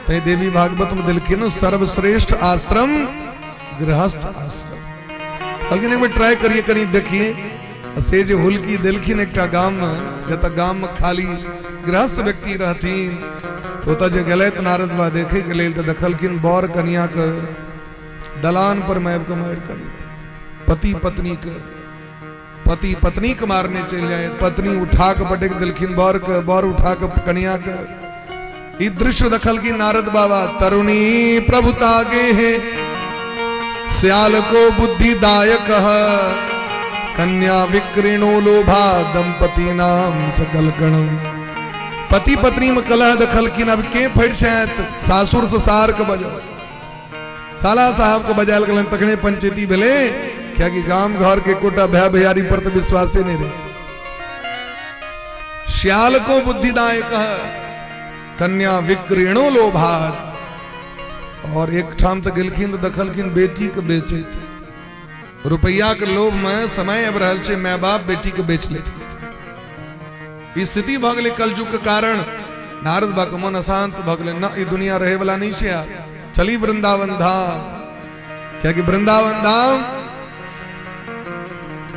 ते देवी भागवत में दिलखिन सर्वश्रेष्ठ आश्रम गृहस्थ आश्रम। लेकिन एक बार ट्राई करिए, कहीं देखिए से जो हुलकी दिलखिन एक गांव में, जत गांव में खाली गृहस्थ व्यक्ति रहतीन, तो जे गले नारद बा देखे के लिए देखलखिन बर कन्या के दलान पर मैब के मार करी, पति पत्नी के पति पत्नी के मारने चल जाए, पत्नी उठा के पटेक दिलखिन बर उठा के कन्या के। ई दृश्य दखल की नारद बाबा, तरुणी प्रभुता गे है श्याल को बुद्धिदायक है, कन्या विक्रीणो लोभा दंपति नाम चकल गणम। पति पत्नी में कलह दखल की अब के फट शायद सासुर ससार के बजा साला साहब को बजायल गलन तकने पंचायती भले क्या कि गांव घर के कोटा भया भयारी पर तो विश्वास ही नहीं रहे। श्याल को बुद्धिदायक है, कन्या विक्रीणो लोभात। और एक ठाम तक गिलखिन दखलखिन बेटी के बेचे थे, रुपया के लोभ में समय अब रहल छे माँ बाप बेटी के बेच लेते। स्थिति भगले कलयुग के कारण नारद बा के मन अशांत भगले, न ई दुनिया रहे वाला नहीं छे, चली वृंदावन धाम। क्या कि वृंदावन धाम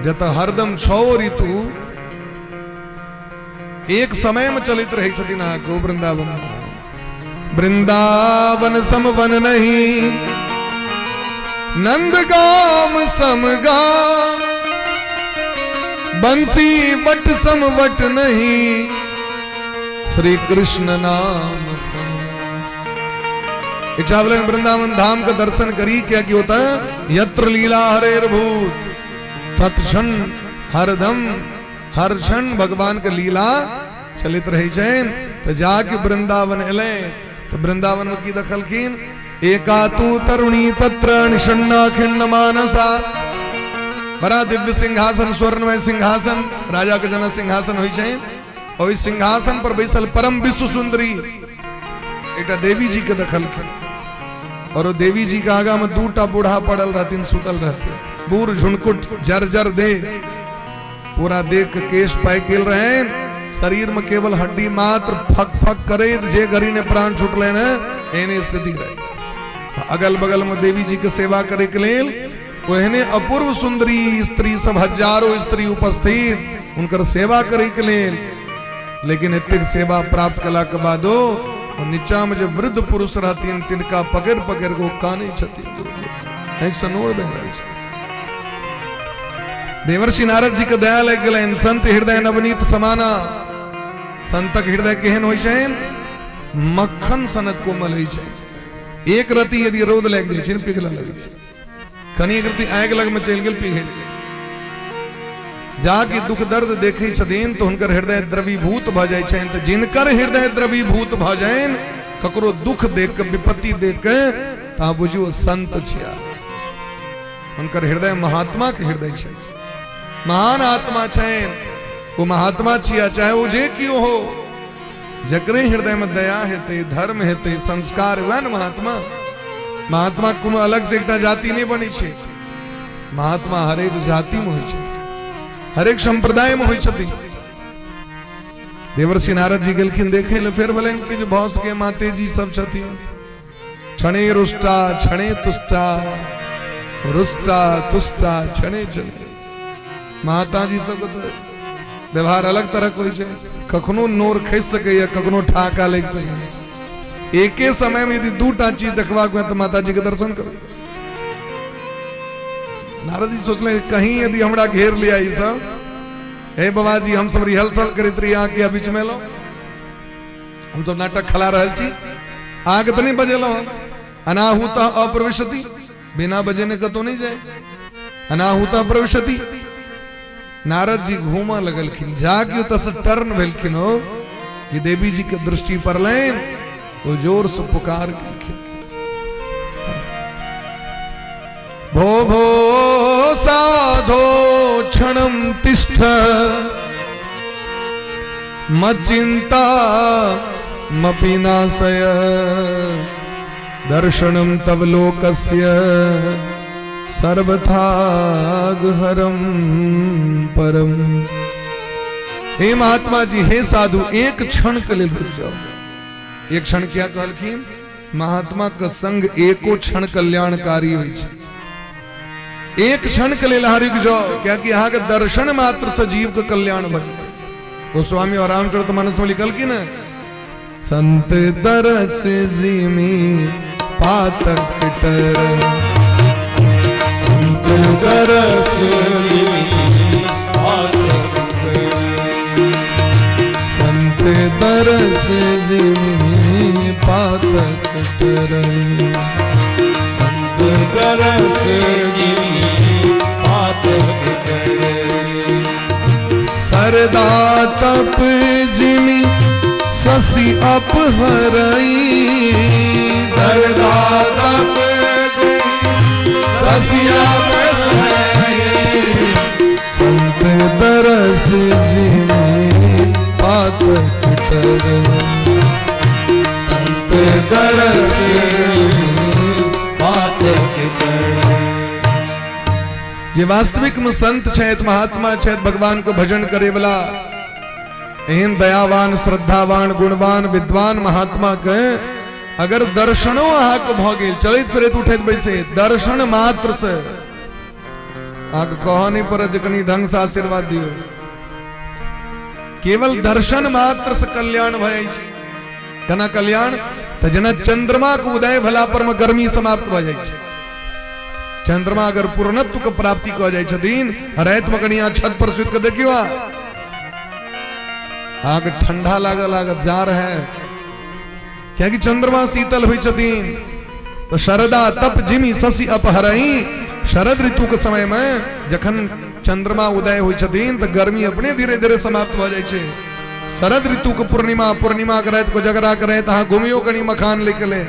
जत हरदम छो ऋतु एक समय में चलित रहे छथिन को वृंदावन धाम। वृंदावन समवन नहीं, नंदगाम समगा, बंसी वट समवट नहीं, श्री कृष्ण नाम सम। इच्छावलन वृंदावन धाम का दर्शन करी, क्या कि होता है यत्र लीला हरेर भूत तत्क्षण हरदम, हर क्षण भगवान का लीला चलित रही जैन। तो जाके वृंदावन एले, तो वृंदावन में की दखल कीन, एका तू तरुणी तत्र निषण्णा खिन्न मानसा। बड़ा दिव्य सिंहासन, स्वर्णमय सिंहासन, राजा के जना सिंहासन हुई छे। और इस सिंहासन पर बैसल परम विश्व सुंदरी एक देवी जी के दखल के। और देवी जी का आगा में दूटा बूढ़ा पड़ल रहती, सुतल रहते, बूढ़ झुनकुट जर्जर दे, पूरा देख केश पाए गेल रहे, शरीर में केवल हड्डी मात्र फक फक करे, जे घरी ने प्राण छूट लेना एने स्थिति रहे। अगल बगल में देवी जी के सेवा करे के लेल ओहने अपूर्व सुंदरी स्त्री सब हजारों स्त्री उपस्थित उनकर सेवा करे के लेल। लेकिन इतने सेवा प्राप्त कला के बादो और नीचा में जो वृद्ध पुरुष रहती तिनका पकड़ पकड़ को काने छती एक सनोर बह रहा है। देवर्षि नारद जी के दया लग गए, संत हृदय नवनीत समाना। संतक हृदय केहन होइ छैन, मक्खन सनक कोमल होइ छै। एक रति यदि रोद लग जाय छै पिघला लगे छै, कनी एक रति आग लग में चल गेल पिघल गेल। जाके दुख दर्द देखे छथिन तो हुनकर हृदय द्रवीभूत भ जाय छैन। तो जिनकर हृदय द्रवीभूत भ जायन, ककरो दुख देख के विपत्ति देख के ता बुझियो संत छिया। हुनकर हृदय महात्मा के हृदय छै, महान आत्मा छैन। वो महात्मा छिया, चाहे वो जे क्यों हो, जकरे हृदय में दया हेते, धर्म हेते, संस्कार हुआ न महात्मा। महात्मा कोनो अलग से एक जाति नहीं बनी छे। महात्मा हरेक जाति में होइ छै, हरेक संप्रदाय में होइ छथि। देवर्षि नारद जी गेलखिन देखे ले, फिर बोले कि जो भौस के माते जी सब छथिन, क्षणे रुष्टा क्षणे तुष्टा, रुष्टा तुष्टा क्षणे क्षणे। माता जी सब तो व्यवहार अलग तरह कोई छै, कखनो नोर खस सके या कखनो ठाका लग सके। एके समय में यदि दूटा चीज देखवा को तो माता जी के दर्शन करो। नारद जी सोचले कहीं यदि हमरा घेर लिया ई सब, हे बाबा जी हम सब रिहर्सल करत रही आके बीच में लो, हम तो नाटक खला रहल छी, आग तो नहीं बजेलो हम। अनाहुता अप्रविशति, बिना बजेने का तो नहीं जाए, अनाहुता प्रविशति। नारद जी घूमा लगलखिन, जाके उत से टर्न भेलखिन हो कि देवी जी के दृष्टि पर लेन, वो जोर से पुकार केलखिन, भो भो साधो क्षणम तिष्ठ, मच्चिंता मपि नाशय, दर्शनम तव लोकस्य सर्वथागहरम परम। हे महात्मा जी, हे साधु, एक क्षण के लिए रुक जाओ। एक क्षण क्या कहलखिन, महात्मा का संग एको क्षण कल्याणकारी होइ छै। एक क्षण के लिए रुक जाओ, क्या कि यहाँ के दर्शन मात्र से जीव का कल्याण बने। गोस्वामी और रामचरितमानस में लिखल की न, संत दरस जिमी पातक तर, दरस सरदा तप जिमी ससी अपहरई सरदा तप ससी अपहरई संत दरस जिमी पातक तरई संत दरस पातक तरई। जे वास्तविक में संत छैत महात्मा छैत भगवान को भजन करे वाला एहन दयावान श्रद्धावान गुणवान विद्वान महात्मा के अगर दर्शनो आक भ गेल चलित फिरत उठैत बैसे दर्शन मात्र से आक कह नहीं पर कनी ढंग से आशीर्वाद दियो केवल दर्शन मात्र से कल्याण भय छै केना कल्याण त जेना चंद्रमा के उदय भला पर में गर्मी समाप्त भ जाय छै चंद्रमा अगर पूर्णत्व के प्राप्ति कह जाय छथिन रात में कनिया छत पर सुत के देखियो आग ठंडा लागत जा रहा है क्या कि चंद्रमा शीतल हुई छथिन तो शरदा तप जिमी शशि अपहरई शरद ऋतु के समय में जखन चंद्रमा उदय हुई छथिन तो गर्मी अपने धीरे धीरे समाप्त हो जाय छे शरद ऋतु के पूर्णिमा के रात को जगरा के रात हाँ घूमियो कनी मखान निकले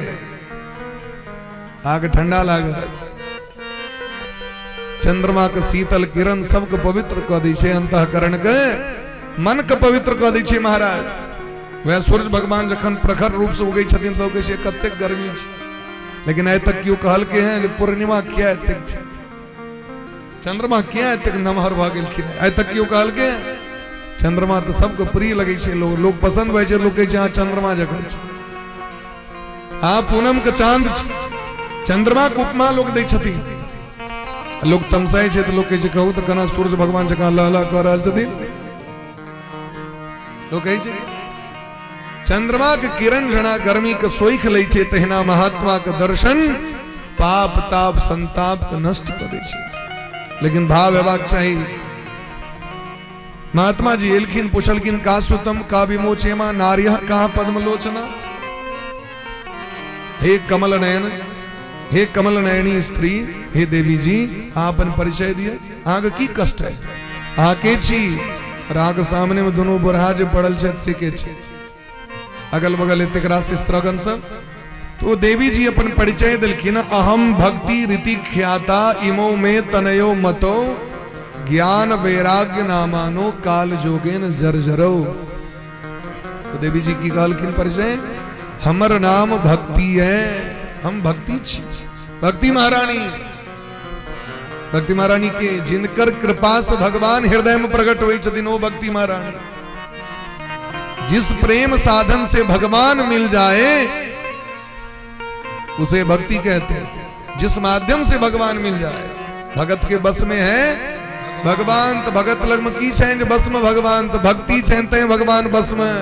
आग ठंडा लागत चंद्रमा के शीतल किरण सबके पवित्र कह दी छे अंतःकरण के मन के पवित्र कह दी छे महाराज वह सूर्य भगवान जखन प्रखर रूप से उगई छथिन तो कहै छै कते गर्मी छै लेकिन आइ तक क्यों कहल के हैं पूर्णिमा क्या एतेक छै चंद्रमा क्या एतेक नमहर भ गेलखिन आइ तक क्यों कहल के चंद्रमा तो सबके प्रिय लगे छै लोग पसंद भय छै लोग कहै छै हां चंद्रमा जगह छै हां पूनम के चांद छै चंद्रमा के उपमा लोग दै छथिन लोग तमसाई छै तो लोग कहै छै कहू तो केना सूर्य भगवान जकां लहला कह रहल छथिन लोग कहै छै चंद्रमा के किरण जना गर्मी के सोख लै छै तहिना महात्मा के दर्शन पाप ताप संताप के नष्ट कर दै छै लेकिन भाव हेबाक चाही महात्मा जी एलखिन पुछलखिन का सुतम का विमोचेमा नार्यः कहाँ पद्मलोचना हे कमल नयन हे कमल नयनी स्त्री हे देवी जी अपन परिचय दिए आगे की कष्ट है आके छी राग सामने में दोनों बुरहा जो पड़ल छे से के छे अगल बगल एतेक रास्ते स्त्रगन सब तो देवी जी अपन परिचय दिलखिन अहम भक्ति रीति ख्याता इमो में तनयो मतो ज्ञान वैराग्य नामानो काल जोगेन जर्जरो तो देवी जी की कहलखिन परिचय हमर नाम भक्ति है हम भक्ति छी भक्ति महारानी के जिनकर कृपा से भगवान हृदय में प्रकट हुई छथिन वो भक्ति महारानी जिस प्रेम साधन से भगवान मिल जाए उसे भक्ति कहते हैं जिस माध्यम से भगवान मिल जाए भगत के बस में है भगवान तो भगत लग में की छैन बस में भगवान तो भक्ति छैनते भगवान बस में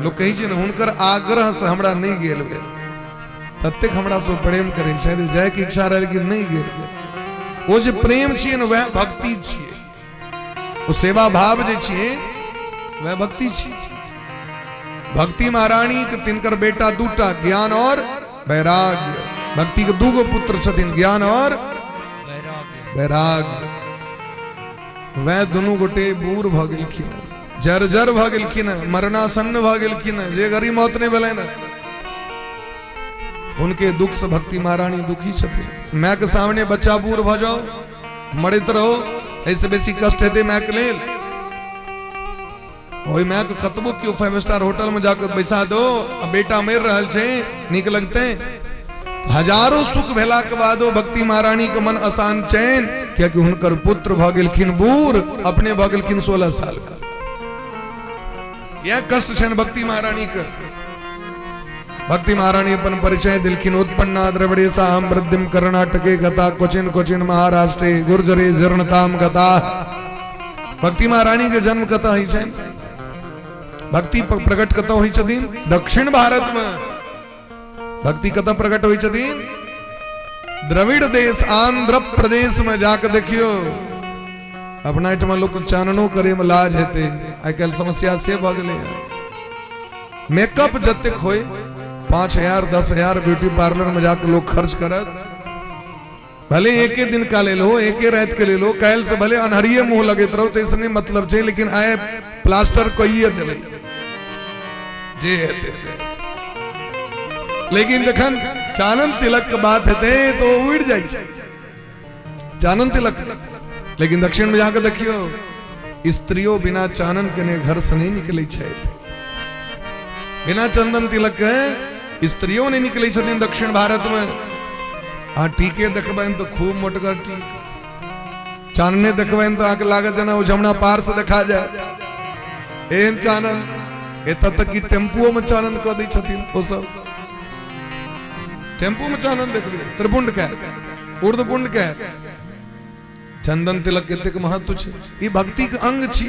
लोग कही छै हुनकर आग्रह से हमरा नहीं गेल ततेक हमरा से प्रेम करे शायद जाय के इच्छा रहे लेकिन नहीं गेल वो जो प्रेम छिए वह भक्ति छिए वो सेवा भाव जे छिए वह भक्ति छिए भक्ति महारानी के तिनकर बेटा दूटा ज्ञान और वैराग्य भक्ति के दूगो पुत्र छथिन ज्ञान और वैराग्य वह दोनों गोटे बूढ़ भ गेलखिन जर्जर भ गेलखिन मरणासन्न भ गेलखिन जे गरी मौत नहीं भेलै न उनके दुख से भक्ति महारानी दुखी छथिन माय के सामने बच्चा बूढ़ भ जाओ मरैत रहो ऐसे बेसी कष्ट हेतै माय के लेल ओहि माय के कतबो क्यों 5 स्टार होटल में जाकर बैसा दो बेटा मर रहल छै नीक लगते हजारों सुख भेला के बादो भक्ति महारानी के मन अशांत चैन क्योंकि हुनकर पुत्र भ गेलखिन बूढ़ अपने भ गेलखिन 16 साल का यह कष्ट छन भक्ति महारानी के भक्ति महारानी अपन परिचय दिलखिन उत्पन्ना द्रविड़ेशा हम वृद्धिम कर्नाटके गता क्वचिन क्वचिन महाराष्ट्रे गुर्जरे जीर्णताम गता भक्ति महारानी के जन्म कतऽ होइ छै भक्ति प्रकट कतऽ होइ छथिन दक्षिण भारत में भक्ति कतऽ प्रकट होइ छथिन द्रविड़ देश आंध्र प्रदेश में जाकर देखियो अपना एठमा लोग चाननो करे में लाज हेते आइ काल्हि समस्या से भ गेलै मेकअप जतेक होय 5,000 10,000 ब्यूटी पार्लर में जाकर लोग खर्च करत भले एक दिन का ले लो, एक रात के ले लो, कैल से भले अनहरिये मुंह लगे रहो तो इसने मतलब छे, लेकिन आए प्लास्टर कोई देवे जे हेते से। लेकिन जखन चानन तिलक के बात हेते तो उड़ जाए चानन तिलक। लेकिन दक्षिण में जाकर देखियो स्त्रियों बिना चानन के ने घर से नहीं निकले छे, बिना चंदन तिलक के स्त्रियों ने निकले छथिन दक्षिण भारत में। हाँ टीके देखबेन तो खूब मोटगर टीक, चानने देखबेन तो आके लागत जना वो जमुना पार से देखा जाए एहन चानन। एत तक की टेम्पुओ में चानन कह दी छथिन वो सब, टेम्पू में चानन देखबे त्रिपुंड के ऊर्ध्वपुंड के। चंदन तिलक कतेक महत्व छे, ई भक्ति के अंग छी।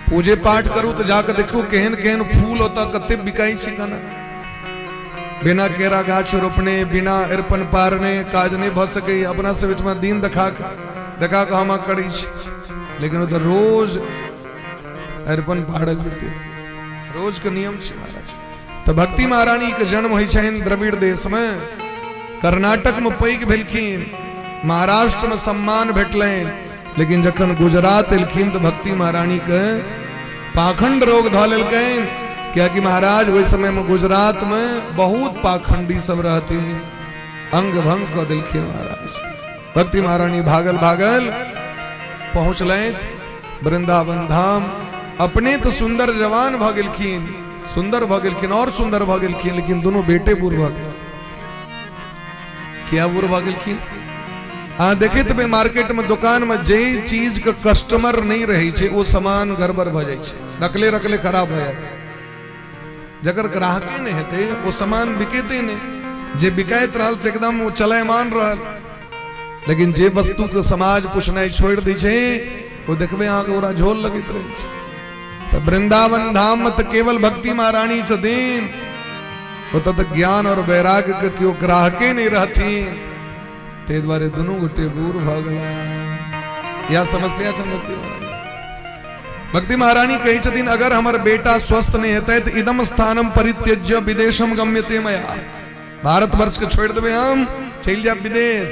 पूजे पाठ करू तो जाकर देखो केहन केहन फूल होता, कते बिकाई छी गाना। बिना केरा गाछ रोपने, बिना अर्पण पारने काज नहीं भ सके। अपना से बीच में दिन देखा के हम करी छी, लेकिन उधर रोज अर्पण पाड़ल देते, रोज के नियम छे महाराज। तो भक्ति महारानी के जन्म होई छइन द्रविड़ देश में, कर्नाटक में पैघ भेलखिन, महाराष्ट्र में सम्मान भेटलैन। लेकिन जखन गुजरात एलखिन तो भक्ति महारानी के पाखंड रोग ध लेलकैन। क्या कि महाराज वही समय में गुजरात में बहुत पाखंडी सब रहते, अंग भंग कर दिलखिन महाराज। भक्ति महारानी भागल भागल पहुंचलैथ वृंदावन धाम। अपने तो सुंदर जवान भ गेलखिन, सुंदर भ गेलखिन और सुंदर भ गेलखिन, लेकिन दोनों बेटे बूढ़ भ गेल। क्या बूढ़ भ गेलखिन? हाँ देखे तबे मार्केट में दुकान में जे चीज के कस्टमर नहीं रही छे वो सामान गड़बड़ भ जाए छे, रखले रखले खराब हो जाए। जगर ग्राहके नहीं हेते वो सामान बिकेते नहीं, जे बिकायत रहल से एकदम वो चलायमान रहल। लेकिन जे वस्तु के समाज पुछनाई छोड़ दी छे वो देखबे अहाँ के ओरा झोल लगित रहे छे। तो वृंदावन धाम में तो केवल भक्ति महारानी छथिन, ओत तो ज्ञान और वैराग्य के क्यों ग्राहके नहीं रहथिन, ते द्वारे दोनों गोटे बूढ़ भ गेला। या समस्या छन भक्ति महारानी। भक्ति महारानी कही छथिन अगर हमर बेटा स्वस्थ नहीं हेतै तो इदम स्थानम परित्यज्य विदेशम गम्यते मया। भारत वर्ष के छोड़ देबे हम, चल जाब विदेश।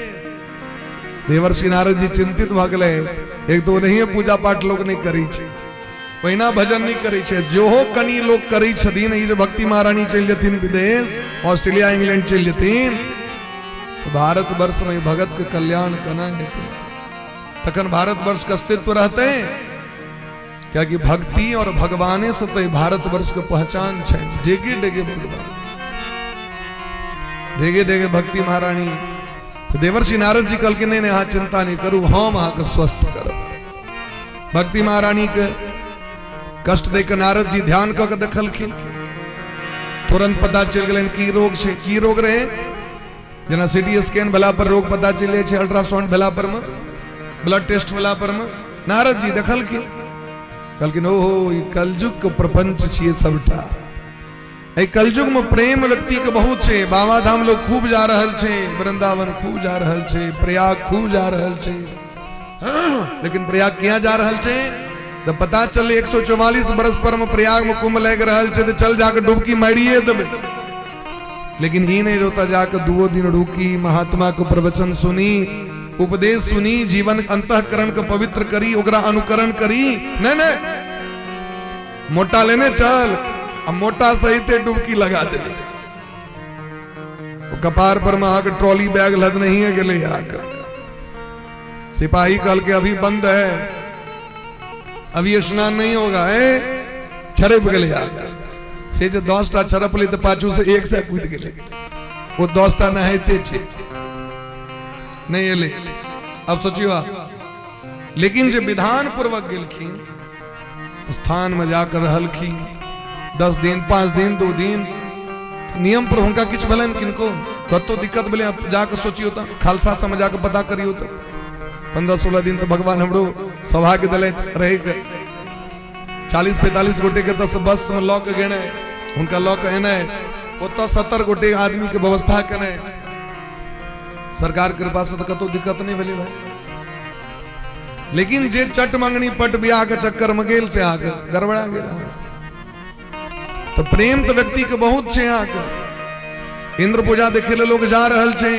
देवर्षि नारद जी चिंतित भ गेलै। एक तो नहीं पूजा पाठ लोग नहीं करी छे, पहिना भजन नहीं करी छे, जो हो कनी लोग करी छथिन। ई जो भक्ति महारानी चल जथिन विदेश, ऑस्ट्रेलिया इंग्लैंड चल जथिन, तो भारत वर्ष में भगत के कल्याण कना हेतै, तखन भारत वर्ष का अस्तित्व रहते। क्या कि भक्ति और भगवाने से तो भारत वर्ष के पहचान छे। डेगे डेगे भगवान, डेगे डेगे भक्ति महारानी। तो देवर्षि नारद जी कल के नहीं हाँ चिंता नहीं करू, हम अहाँ के स्वस्थ करब। भक्ति महारानी के कष्ट दे के नारद जी ध्यान क के देखलखिन, तुरंत पता चल गलन की रोग छे। की रोग रहे? जना सीटी स्कैन भेला पर रोग पता चले छे, अल्ट्रासाउंड भेला पर में, ब्लड टेस्ट भेला पर में। नारद जी देखलखिन, कहलखिन ओहो ई कलयुग के प्रपंच छिए सबटा। ए कलयुग में प्रेम व्यक्ति के बहुत छे। बाबा धाम लोग खूब जा रहल छे, वृंदावन खूब जा रहल छे, प्रयाग खूब जा रहल छे। लेकिन प्रयाग क्या जा रहल छे? जब पता चले 144 बरस पर में प्रयाग में कुंभ लग रहल छे तो चल जाके डुबकी मारिए देबे। लेकिन ही नहीं रोता जाकर 2 दिन रुकी, महात्मा को प्रवचन सुनी, उपदेश सुनी, जीवन अंतःकरण को पवित्र करी, ओकरा अनुकरण करी। नहीं मोटा लेने चल, अब मोटा सहित डुबकी लगा दे। कपार पर में आकर ट्रॉली बैग लद नहीं है गले आकर। सिपाही कल के अभी बंद है, अभी स्नान नहीं होगा है, छरप गले आकर से जो 10टा छरप ले तो पाछू से 1 से कूद गले, वो 10टा नहाते छे नहीं ले। अब सोचियो आप। लेकिन जो विधान पूर्वक गेलखिन, स्थान में जाकर रहलखिन 10 दिन 5 दिन 2 दिन, नियम पर हुनका किछ भलन किनको कतो दिक्कत भले जाकर सोचियो तो, खालसा समय जाकर पता करियो तो 15-16 दिन तो भगवान हमरो सौभाग्य दिले रहे। 40-45 गोटे के तो बस में लॉक गेने, उनका लॉक एने ओतो 70 गोटे आदमी के व्यवस्था कने। सरकार कृपा से तो कतो दिक्कत नहीं भेली भाई। लेकिन जे चट मंगनी पट ब्याह के चक्कर में गेल से आके गड़बड़ा गेल। तो प्रेम तो व्यक्ति के बहुत छे। आके इंद्र पूजा देखे ले लोग जा रहल छे,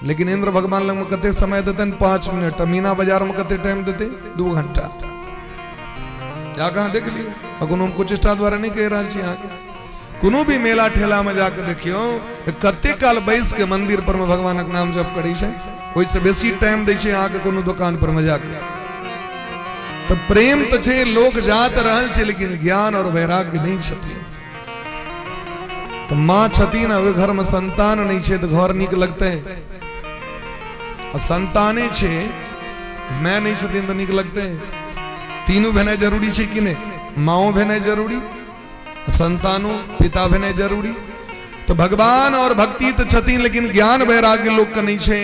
लेकिन इंद्र भगवान लग में कते समय देते 5 मिनट, मीना बाजार में कते टाइम देते 2 घंटा। जा कहाँ देख लियो, अगुन हम कुछ स्टा द्वारा नहीं कह रहा छी। आगे कोनो भी मेला ठेला में जाके देखियो कते काल बैस के मंदिर पर में भगवान के नाम जप करी छे, ओइ से बेसी टाइम दै छे आके कोनो दुकान पर में जाके। तो प्रेम तो छे, लोग जात रहल छे, लेकिन ज्ञान और वैराग्य नहीं छथिन। तो माँ छथिन, अब घर में संतान नहीं छे तो घर नीक लगते, और संताने छे मैं नहीं छथिन तो नीक लगते। तीनों भेने जरूरी छे कि नहीं, माओ भेने जरूरी, संतानों पिता भेने जरूरी। तो भगवान और भक्ति तो छथिन, लेकिन ज्ञान वैराग्य लोग का नहीं छे।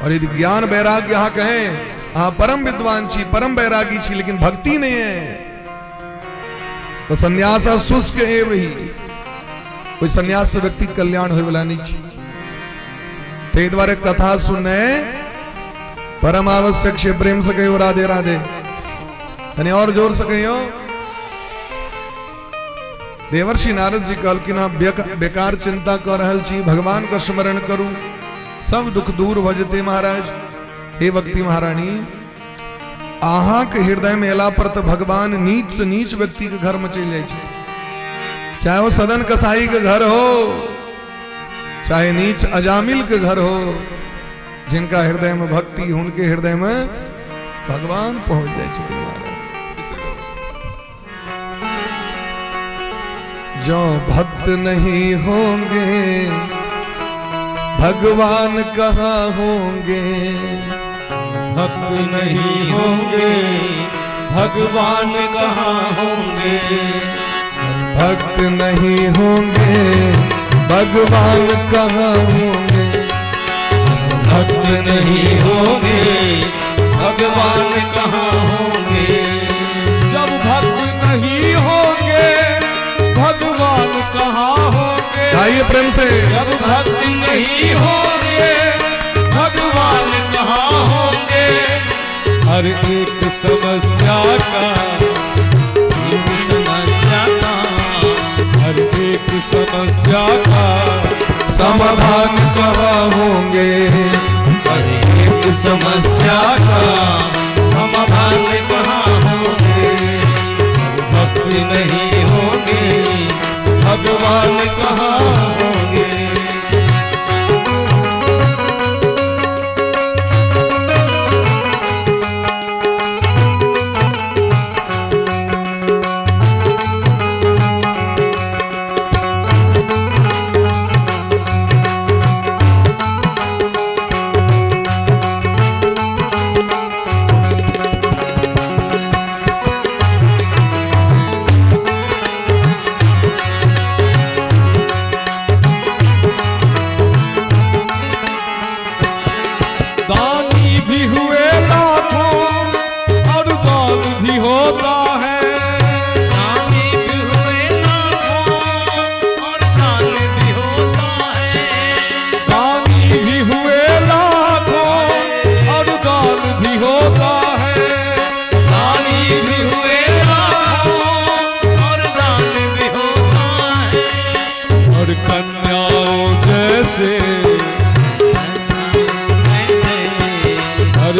और यदि ज्ञान वैराग्य यहाँ कहें हाँ परम विद्वान छी, परम वैरागी छी, लेकिन भक्ति नहीं है तो संन्यास शुष्क है। वही कोई संन्यास से व्यक्ति कल्याण होए वाला नहीं छी। ते द्वारे कथा सुनने परम आवश्यक छे, प्रेम से कहियो राधे राधे, तने और जोर से कहियो। देवर्षि नारद जी कहलखिन बेकार चिंता कर रहल छी, भगवान का स्मरण करूं सब दुख दूर भजते। महाराज हे भक्ति महारानी, आहा के हृदय में एला पर तो भगवान नीच से नीच व्यक्ति के घर में चल जाए, चाहे वो सदन कसाई के घर हो, चाहे नीच अजामिल के घर हो, जिनका हृदय में भक्ति, उनके हृदय में भगवान पहुंच जाए। जो भक्त नहीं होंगे भगवान कहाँ होंगे, भक्त नहीं होंगे भगवान कहाँ होंगे, भक्त नहीं होंगे भगवान कहाँ होंगे, भक्त नहीं होंगे भगवान कहाँ होंगे। जब भक्त नहीं होंगे भगवान कहाँ होंगे। गाइए प्रेम से। जब भक्त नहीं होंगे भगवान कहाँ होंगे। हर एक समस्या का, एक समस्या का, हर एक समस्या का समाधान कहाँ होंगे, हर एक समस्या का समाधान कहाँ होंगे। भक्त नहीं होंगे भगवान कहाँ होंगे। दानी भी हुए लाखों और दान भी होता है। दानी भी हुए लाखों और दान भी होता है। दानी भी हुए लाखों और दान भी होता है। दानी भी हुए लाखों और दान भी होता है। और कन्याओं जैसे हर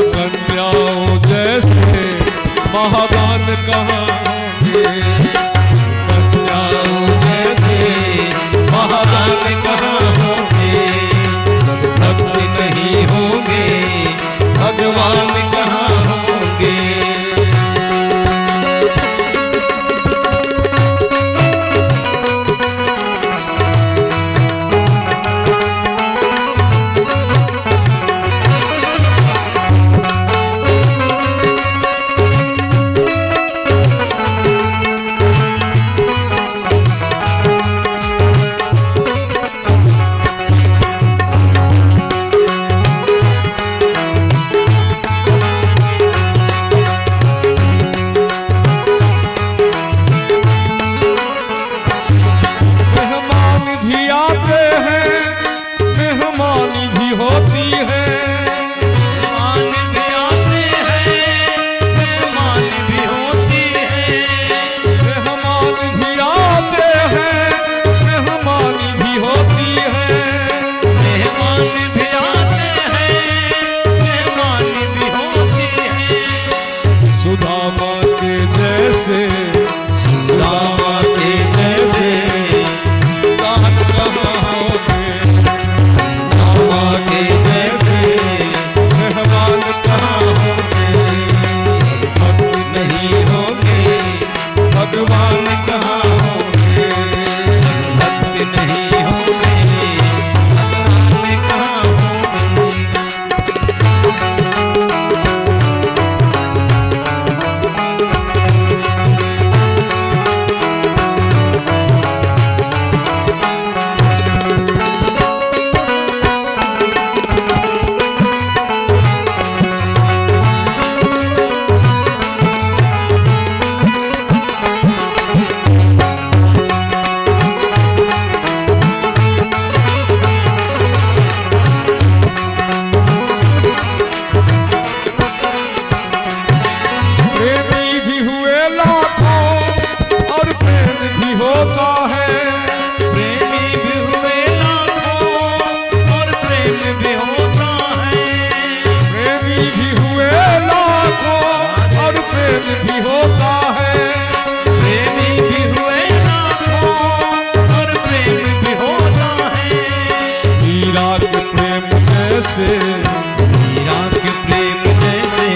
मीरा के प्रेम जैसे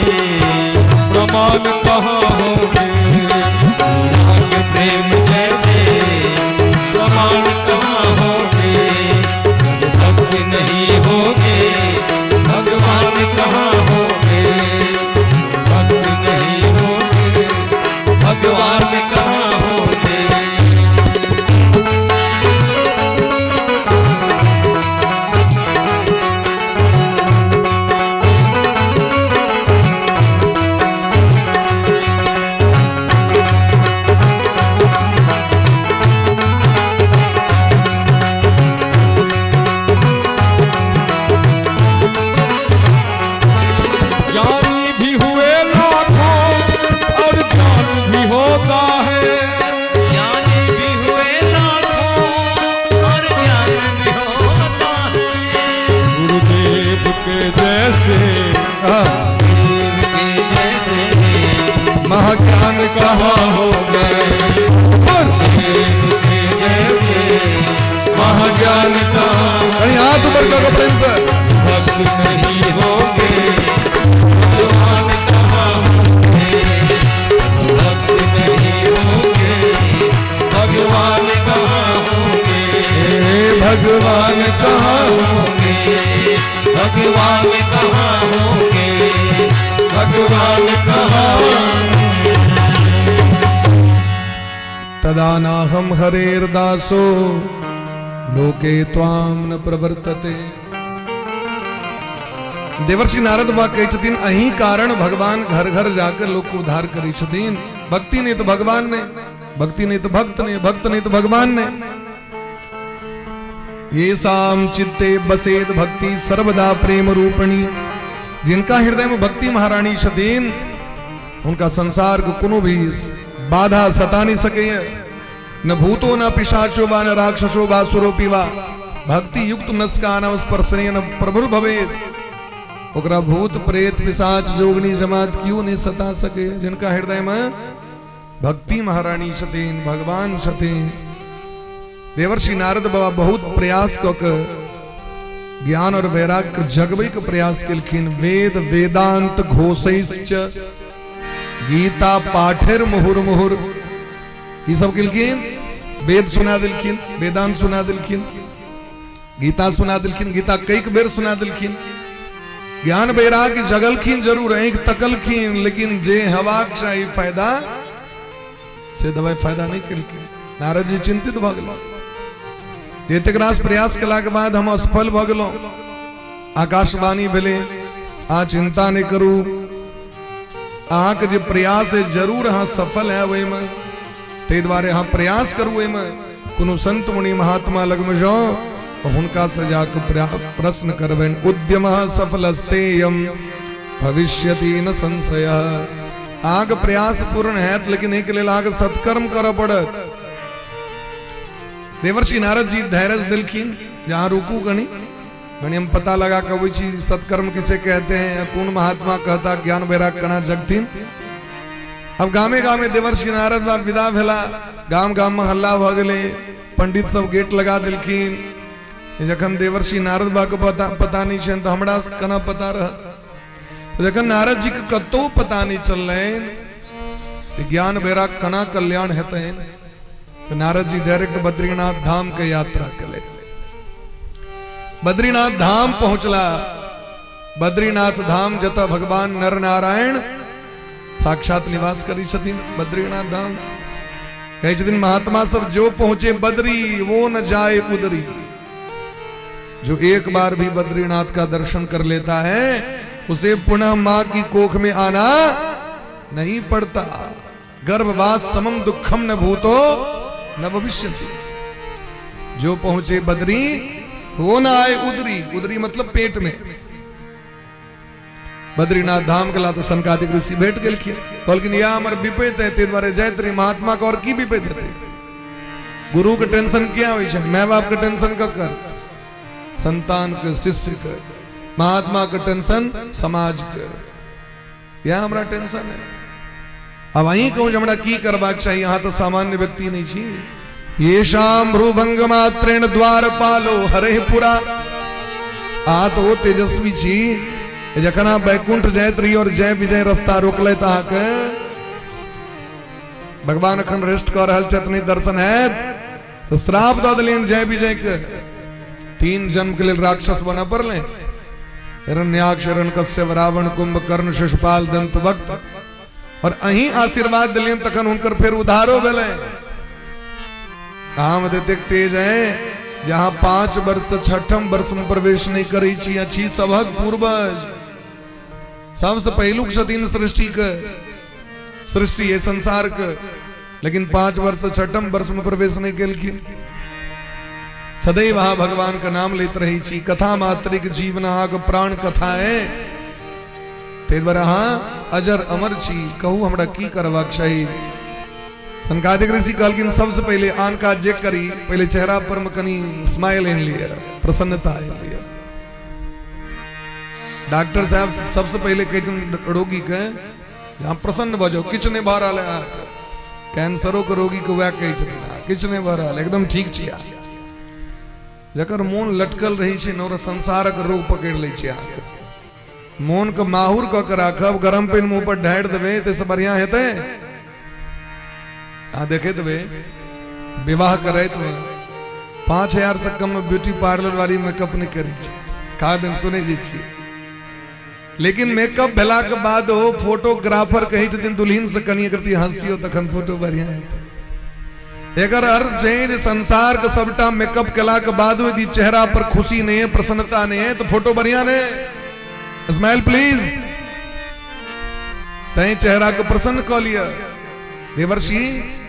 प्रमाण कहाँ होंगे, मीरा के प्रेम जैसे प्रमाण कहाँ होंगे, भक्त नहीं होंगे भगवान कहाँ होंगे, भक्त नहीं होंगे भगवान कहाँ होंगे। ज्ञानी भी हुए लाखों और ज्ञान भी होता है, ज्ञानी भी हुए लाखों और ज्ञान भी होता है। गुरुदेव के जैसे देव के जैसे महाज्ञान कहाँ हो गए, देव के जैसे महाज्ञान कहाँ। अरे हाथ ऊपर का प्रेम से भक्त नहीं होंगे भगवान कहाँ होंगे, भक्त नहीं होंगे भगवान कहाँ होंगे, हे भगवान कहाँ होंगे भगवान कहाँ होंगे भगवान कहाँ तदा नाहं हरेर्दासो लोके त्वां न प्रवर्तते। देवर्षि नारद बा कहै छथिन अही कारण भगवान घर घर जाकर लोग को उद्धार करै छथिन। भक्ति नहीं तो भगवान ने, भक्ति नहीं तो भक्त ने, भक्त नहीं तो भगवान ने। ये साम चित्ते बसेद भक्ति सर्वदा प्रेम रूपणी। जिनका हृदय में भक्ति महारानी छथिन उनका संसार को कोनो भी बाधा सता नहीं सके। न भूतो न पिशाचो वा न राक्षसो वा सुरोपी वा भक्ति युक्त नस्कानव स्पर्शने न प्रभुर भवेद। ओकरा भूत प्रेत पिशाच जोगनी जमात क्यों नहीं सता सके। जिनका हृदय में भक्ति महारानी छथिन, भगवान छथिन। देवर्षि नारद बाबा बहुत प्रयास कक ज्ञान और वैराग्य जगबै के प्रयास केलखिन। वेद वेदांत घोषैश्च गीता पाठेर मुहुर मुहुर ये सब केलखिन। वेद सुना दिलखिन, वेदांत सुना दिलखिन, गीता सुना दिलखिन, गीता कईक बेर सुना दिलखिन। ज्ञान वैराग्य जगलखिन जरूर, एक तकलखिन, लेकिन जे हवाक चाही फायदा से दवाई फायदा नहीं केलखिन। नारद जी चिंतित भ गेल। एतेक रास प्रयास केला के बाद हम असफल भ गेलहुँ। आकाशवाणी भेले आ चिंता नहीं करू, अहाँके जे प्रयास है जरूर अहाँ सफल है ओहि में। ताहि दुआरे अहाँ प्रयास करू ओहि में। कोनो संत मुनि महात्मा लग में जाओ और हुनका से जाकर प्रश्न करबनि। उद्यमः सफलस्तेयं भविष्यति न संशयः। अहाँके प्रयास पूर्ण हैत, लेकिन एक लेल अहाँके सत्कर्म करऽ पड़त। देवर्षि नारद जी धैर्य दिलखिन जहाँ रुकू गणी गणी हम पता लगा कभी चीज सत्कर्म किसे कहते हैं, कौन महात्मा कहता ज्ञान वैराग कना जगथिन। अब गामे गामे देवर्षि नारद बा विदा भेला। गाम गाम में हल्ला भ गेले, पंडित सब गेट लगा दिलखिन। जखन देवर्षि नारद बा के पता नहीं छन तो हमरा कना पता रहत। जखन नारद जी के कतो पता नहीं चल ज्ञान वैराग कना कल्याण हेतन, तो नारद जी डायरेक्ट बद्रीनाथ धाम के यात्रा कले। बद्रीनाथ धाम पहुंचला। बद्रीनाथ धाम जता भगवान नर नारायण साक्षात निवास करी छथिन। बद्रीनाथ धाम कहे छथिन महात्मा सब जो पहुंचे बद्री वो न जाए उदरी। जो एक बार भी बद्रीनाथ का दर्शन कर लेता है उसे पुनः मां की कोख में आना नहीं पड़ता। गर्भवास समम दुखम न भूतो न भविष्यति। जो पहुंचे बद्री वो ना आए उदरी। उदरी मतलब पेट में। बद्रीनाथ धाम के ला तो सनकादिक ऋषि भेंट गेलखिन, कहलखिन या हमर विपैत है, ताहि दुआरे जाइत रही। महात्मा के और की विपैत हेतै। गुरु के टेंशन क्या होइ छै, माय बाप के टेंशन ककर, संतान के, शिष्य के। महात्मा के टेंशन समाज के। या हमरा टेंशन है। अब अहीं कहूँ हमरा की करबाक चाहिए। यहाँ तो सामान्य व्यक्ति नहीं छी। ये शाम भ्रुभंग मात्रेण द्वार पालो हरे पुरा। आ तो वो तेजस्वी छी जखन आप बैकुंठ जाइत रही और जय विजय रास्ता रोकले अहाँके भगवान अखन रेस्ट कर रहल छथि, नहीं दर्शन है तो श्राप दऽ देलियन जय विजय के। 3 जन्म के लिए राक्षस बना पड़ले, हिरण्याक्ष, हिरण्यकश्यप, रावण, कुंभकर्ण, शिशुपाल, दंतवक्त, और अहीं आशीर्वाद दिलियन तखन हुनकर फेर उद्धारो भेलै। काम एतेक तेज है जहां 5 वर्ष 6ठम वर्ष में प्रवेश नहीं करै छी, अछि सभक पूर्वज, सबसे पहिलुक छथिन सृष्टि के, सृष्टि है संसार के, लेकिन 5 वर्ष 6ठम वर्ष में प्रवेश नहीं केलखिन। सदैव वहां भगवान का नाम लेते रही छी। कथा मात्रिक जीवन आग प्राण कथा है, ते द्वारा अहाँ अजर अमर छी, कहू हमरा की करबाक चाही। सनकादिक ऋषि कहलखिन सबसे पहले आन काज जे करी, पहले चेहरा पर में कनी स्माइल एन लिया, प्रसन्नता एन लिया। डॉक्टर साहब सबसे पहले कहते रोगी के जहाँ प्रसन्न भ जाओ, किछु नहीं भऽ रहल है, कैंसरो के रोगी के वह कहै छथिन किछु नहीं भऽ रहल, एकदम ठीक छी। जकर मोन लटकल रही छै न, संसारक रोग पकड़ लै छै। अहाँके मोन के माहुर कऽ के राखब, गरम पानि मुंह पर ढारि देबै तऽ बढ़िया हेतै। अहाँ देखे देबै विवाह करैत में 5000 से कम में ब्यूटी पार्लर वाली मेकअप नहीं करै छै, कहा दिन सुनै जे छियै। लेकिन मेकअप भेला के बाद ओ फोटोग्राफर कहै छथिन दुल्हन से कनी करती हंसियो तखन फोटो बढ़िया हेतै। एकर अर्थ छै जे संसार के सबटा मेकअप केला के बाद यदि चेहरा पर खुशी नहीं है, प्रसन्नता नहीं है, तो फोटो बढ़िया नहीं। स्माइल प्लीज, तै चेहरा को प्रसन्न क लिया। देवर्षि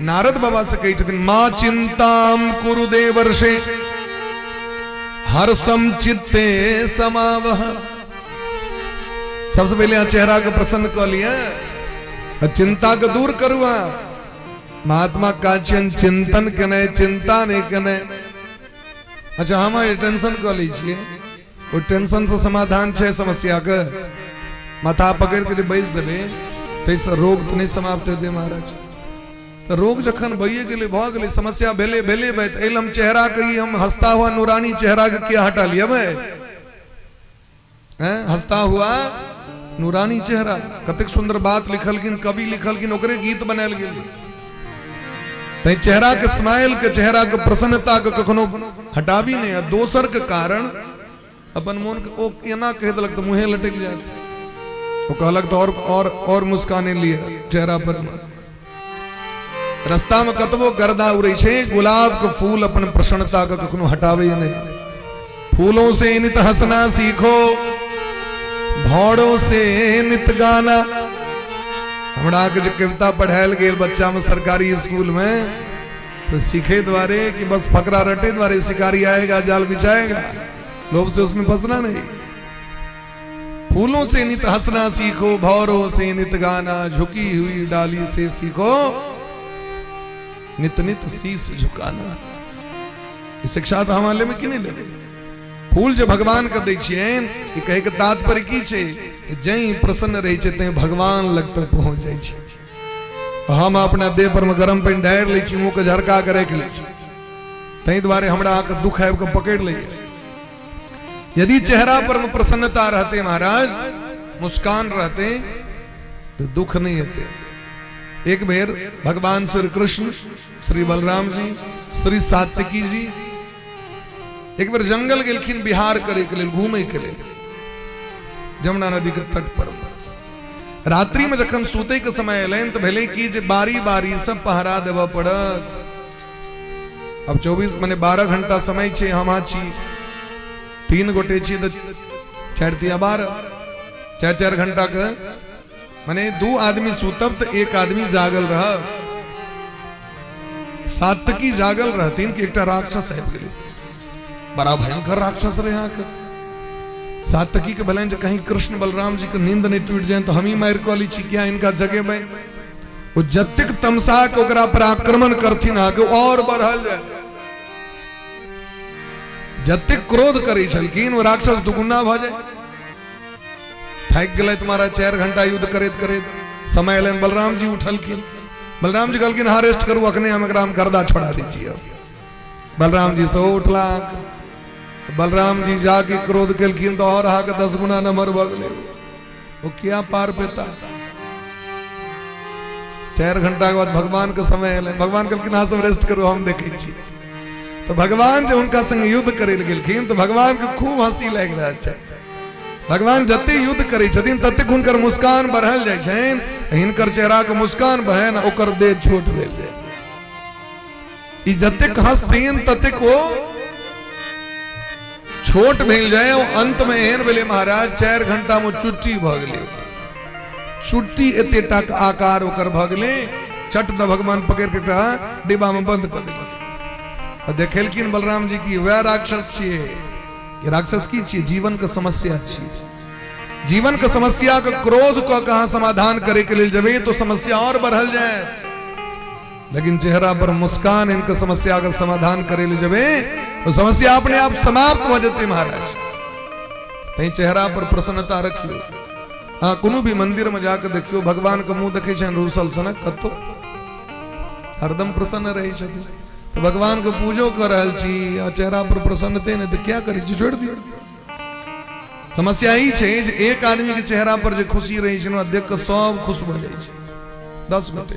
नारद बाबा से कही छथिन मां चिंताम कुरु देवर्षे हर्षम चित्ते समावह। सबसे पहले चेहरा को प्रसन्न क लिया, चिंता को दूर करुआ। महात्मा काचियन चिंतन केने, चिंता नहीं केने। अच्छा हम टेंशन क ली छिए, वो टेंशन से समाधान छे समस्या के। माथा पकड़ के बैस जेबे तैसे रोग तो नहीं समाप्त हेतै महाराज। तो रोग जखन भइए गेलै भ गेलै, समस्या भेले भेले भाई, तो हम चेहरा के हम हंसता हुआ नूरानी चेहरा के क्या हटा लिया भाई, हंसता हुआ नूरानी चेहरा। कतेक सुंदर बात लिखलखिन कवि, लिखलखिन ओकरे गीत बनायल गेल। तै चेहरा के स्माइल के, चेहरा के प्रसन्नता के कखनो हटावी नहीं। दोसर के कारण अपन मन के ओ एना कह देलक तो मुँहे लटक जाए, वो कहलक तो और मुस्काने लिए चेहरा पर। रास्ता में कतबो गर्दा उड़े छे, गुलाब के फूल अपन प्रसन्नता के कखनो हटावे नहीं। फूलों से नित हंसना सीखो, भौड़ों से नित गाना। हमरा के जो कविता पढ़ायल गेल बच्चा में सरकारी स्कूल में, तो सीखे द्वारे कि बस फकरा रटे द्वारे शिकारी आएगा जाल बिछाएगा, लोभ से उसमें फंसना नहीं। फूलों से नित हंसना सीखो, भौरों से नित गाना, झुकी हुई डाली से सीखो नित नित शीश झुकाना। इस शिक्षा तो हमारे में कि नहीं लेबे। फूल जो भगवान के दै छियन, ई कहे के तात्पर्य की छे, जई प्रसन्न रही छे तै भगवान लग तक पहुंच जाय छे। हम अपना देह पर में गरम पानी ढारि लै छी, मुंह के झरका के राखि लै छी, तै द्वारे हमरा के दुख आबि के पकड़ लैया। यदि चेहरा पर में प्रसन्नता रहते महाराज, मुस्कान रहते, तो दुख नहीं हेते। एक बेर भगवान श्री कृष्ण, श्री बलराम जी, श्री सात्विकी जी एक बार जंगल गेलखिन बिहार करे के लिए, घूमे के लिए, जमुना नदी के तट पर। रात्रि में जखन सूते के समय एलन तो भेले कि जे बारी बारी सब पहरा देव पड़त। अब 24 माने 12 घंटा समय छे, हम छी 3 गोटे छी तो 4 × 12 4 घंटा के माने 2 आदमी सुतब तो 1 आदमी जागल रह। सात्विकी जागल रहतीन कि एकटा राक्षस आबि गेलै, बड़ा भयंकर राक्षस रहे यहाँ के। सात्विकी के भले कहीं कृष्ण बलराम जी के नींद नहीं टूट जाए तो हम ही मार कली छी, क्या इनका जगह में वो जतिक तमसा के ओकरा पर आक्रमण करथिन आगे और बढ़ल जाए। जतिक क्रोध करे छलखिन वो राक्षस दुगुना भ जाए। थक गए तुम्हारा 4 घंटा युद्ध करते करते समय एलन। बलराम जी उठलखिन, बलराम जी कहलखिन हाँ रेस्ट करू, अखने हम एकरा गर्दा छोड़ा दीजिए। बलराम जी सो उठला, बलराम जी जाके क्रोध कलखिन तो और आके 10 गुना नंबर बगले वो क्या पार पेता। 4 घंटा के बाद भगवान का समय है, भगवान कहलखिन हाँ सब रेस्ट करो हम देखे छी। तो भगवान जब उनका संग युद्ध करे गेलखिन तो भगवान के खूब हंसी लग रहा है। भगवान जते युद्ध करे छथिन तते हुनकर मुस्कान बढ़ल जाय छन, हिनकर चेहरा के मुस्कान बढ़े ना ओकर देह छोट भेल जाय। ई जतेक हंसथिन ततेक वो छोट भेल जाए। अंत में एहन भेले महाराज 4 घंटा में चुट्टी भ गेले, चुट्टी एतेटा के आकार ओकर भ गेले। चट द भगवान पकड़ के डिब्बा में बंद कर देलखिन। देखेलखिन बलराम जी की वह राक्षस छिए, ये राक्षस की छिए जीवन के समस्या छिए। जीवन के समस्या के क्रोध को कहां समाधान करे के लिए जबे तो समस्या और बढ़ल जाए, लेकिन चेहरा पर मुस्कान इनका समस्या का समाधान करे ले जबे तो समस्या अपने आप समाप्त हो जाती। महाराज कहीं चेहरा पर प्रसन्नता रखियो। हाँ कोनो भी मंदिर में जाकर देखियो भगवान का मुंह देखे छन रूसल सनक कतो हरदम प्रसन्न रहे छथिन। तो भगवान को पूजो कर रहल छी आ चेहरा पर प्रसन्नते ने तो क्या करी छी, छोड़ दियो। समस्या ही छे जे एक आदमी के चेहरा पर जे खुशी रही छै देख के सब खुश भ जाय छै। 10 गोटे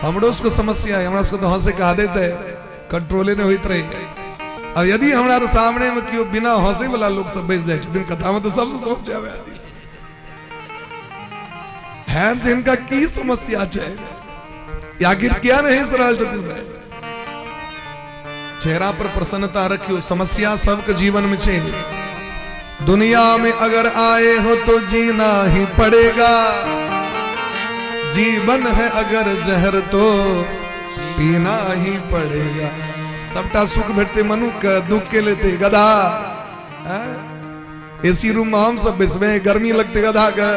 हमरो को समस्या है, हमरा तो हंसे के आदत है, कंट्रोले नहीं होइत रही। अब यदि हमारे सामने में क्यों बिना हंसे वाला लोग सब बैठ जाए दिन कथा में तो सबसे समस्या आती है जिनका की समस्या है आखिर क्या नहीं सराल भाई। चेहरा पर प्रसन्नता रखियो, समस्या सबके जीवन में छे। दुनिया में अगर आए हो तो जीना ही पड़ेगा, जीवन है अगर जहर तो पीना ही पड़ेगा। सबटा सुख भेटते मनुख दुख के लेते गधा। एसी रूम में हम सब बेसबे गर्मी लगते गधा का।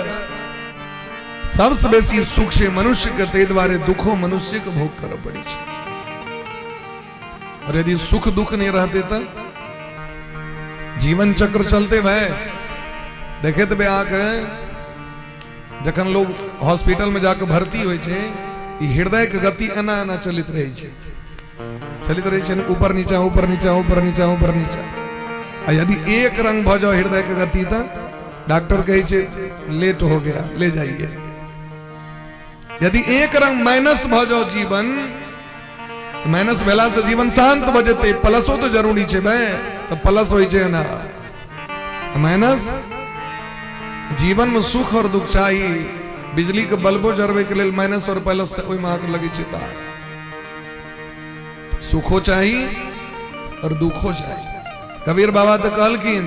सबसे बेसी सुख से मनुष्य के ते द्वारे दुखों मनुष्य को भोग कर पड़ी छे। और यदि सुख दुख नहीं रहते तो जीवन चक्र चलते भय देखे तो आके जखन लोग हॉस्पिटल में जाकर भर्ती होय छे हृदय के गति एना एना चलित रहे छे, चलित रहे छे ऊपर नीचा ऊपर नीचा ऊपर नीचा ऊपर नीचा। आ यदि एक रंग भ जाओ हृदय के गति तो डॉक्टर कहे छे लेट हो गया ले जाइए। यदि एक रंग माइनस भ जाओ जीवन, माइनस भेला से जीवन शांत भ जेते। प्लसो तो जरूरी छे भाई, तो प्लस होय छे ना माइनस। जीवन में सुख और दुख चाहिए। बिजली के बल्बो जरबे के लिए माइनस और प्लस से ओय में आग लगी छे तार। सुखो चाहिए और दुखो चाहिए। कबीर बाबा तो कहलखिन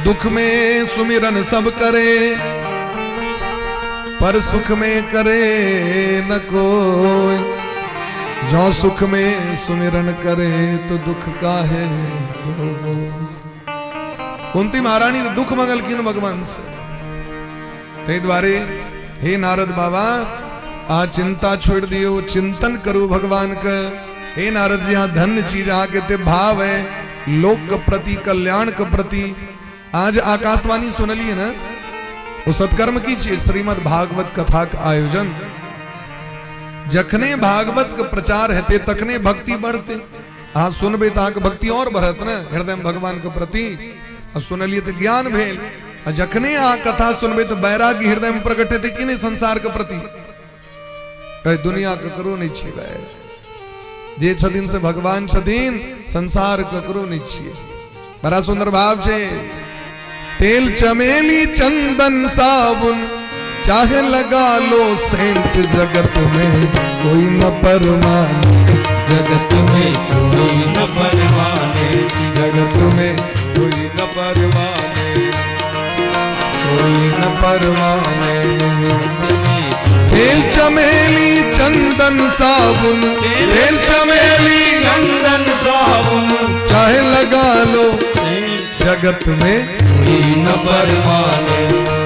दुख में सुमिरन सब करे पर सुख में करे न कोई, जो सुख में सुमिरन करे तो दुख काहे को। कुंती महारानी तो दुख मंगलखिन भगवान से। ते द्वारे हे नारद बाबा आ चिंता छोड़ दियो, चिंतन करो भगवान का। हे नारद जी हाँ धन्य चीज आके ते भाव है लोक के प्रति कल्याण के प्रति। आज आकाशवाणी सुनलिए ना वो सत्कर्म की चीज श्रीमद् भागवत कथा का आयोजन। जखने भागवत का प्रचार हेते तखने भक्ति बढ़ते। हाँ सुनबे तो भक्ति और बढ़त ना हृदय में भगवान के प्रति। सुनलिए तो ज्ञान भेल। जखने आ कथा सुनबे तो बैराग्य हृदय में प्रकट हेते कि नहीं संसार के प्रति। दुनिया ककरो नहीं छिए जे छथिन से भगवान छथिन, संसार ककरो नहीं छिए। बड़ा सुंदर भाव छे। तेल चमेली चंदन साबुन चाहे लगा लो सेंट, जगत में कोई न परमाने, जगत में कोई न परमाने, जगत में कोई न परमाने, कोई न परमाने। तेल चमेली चंदन साबुन, तेल चमेली चंदन साबुन चाहे लगा लो जगत में कोई न परमाने,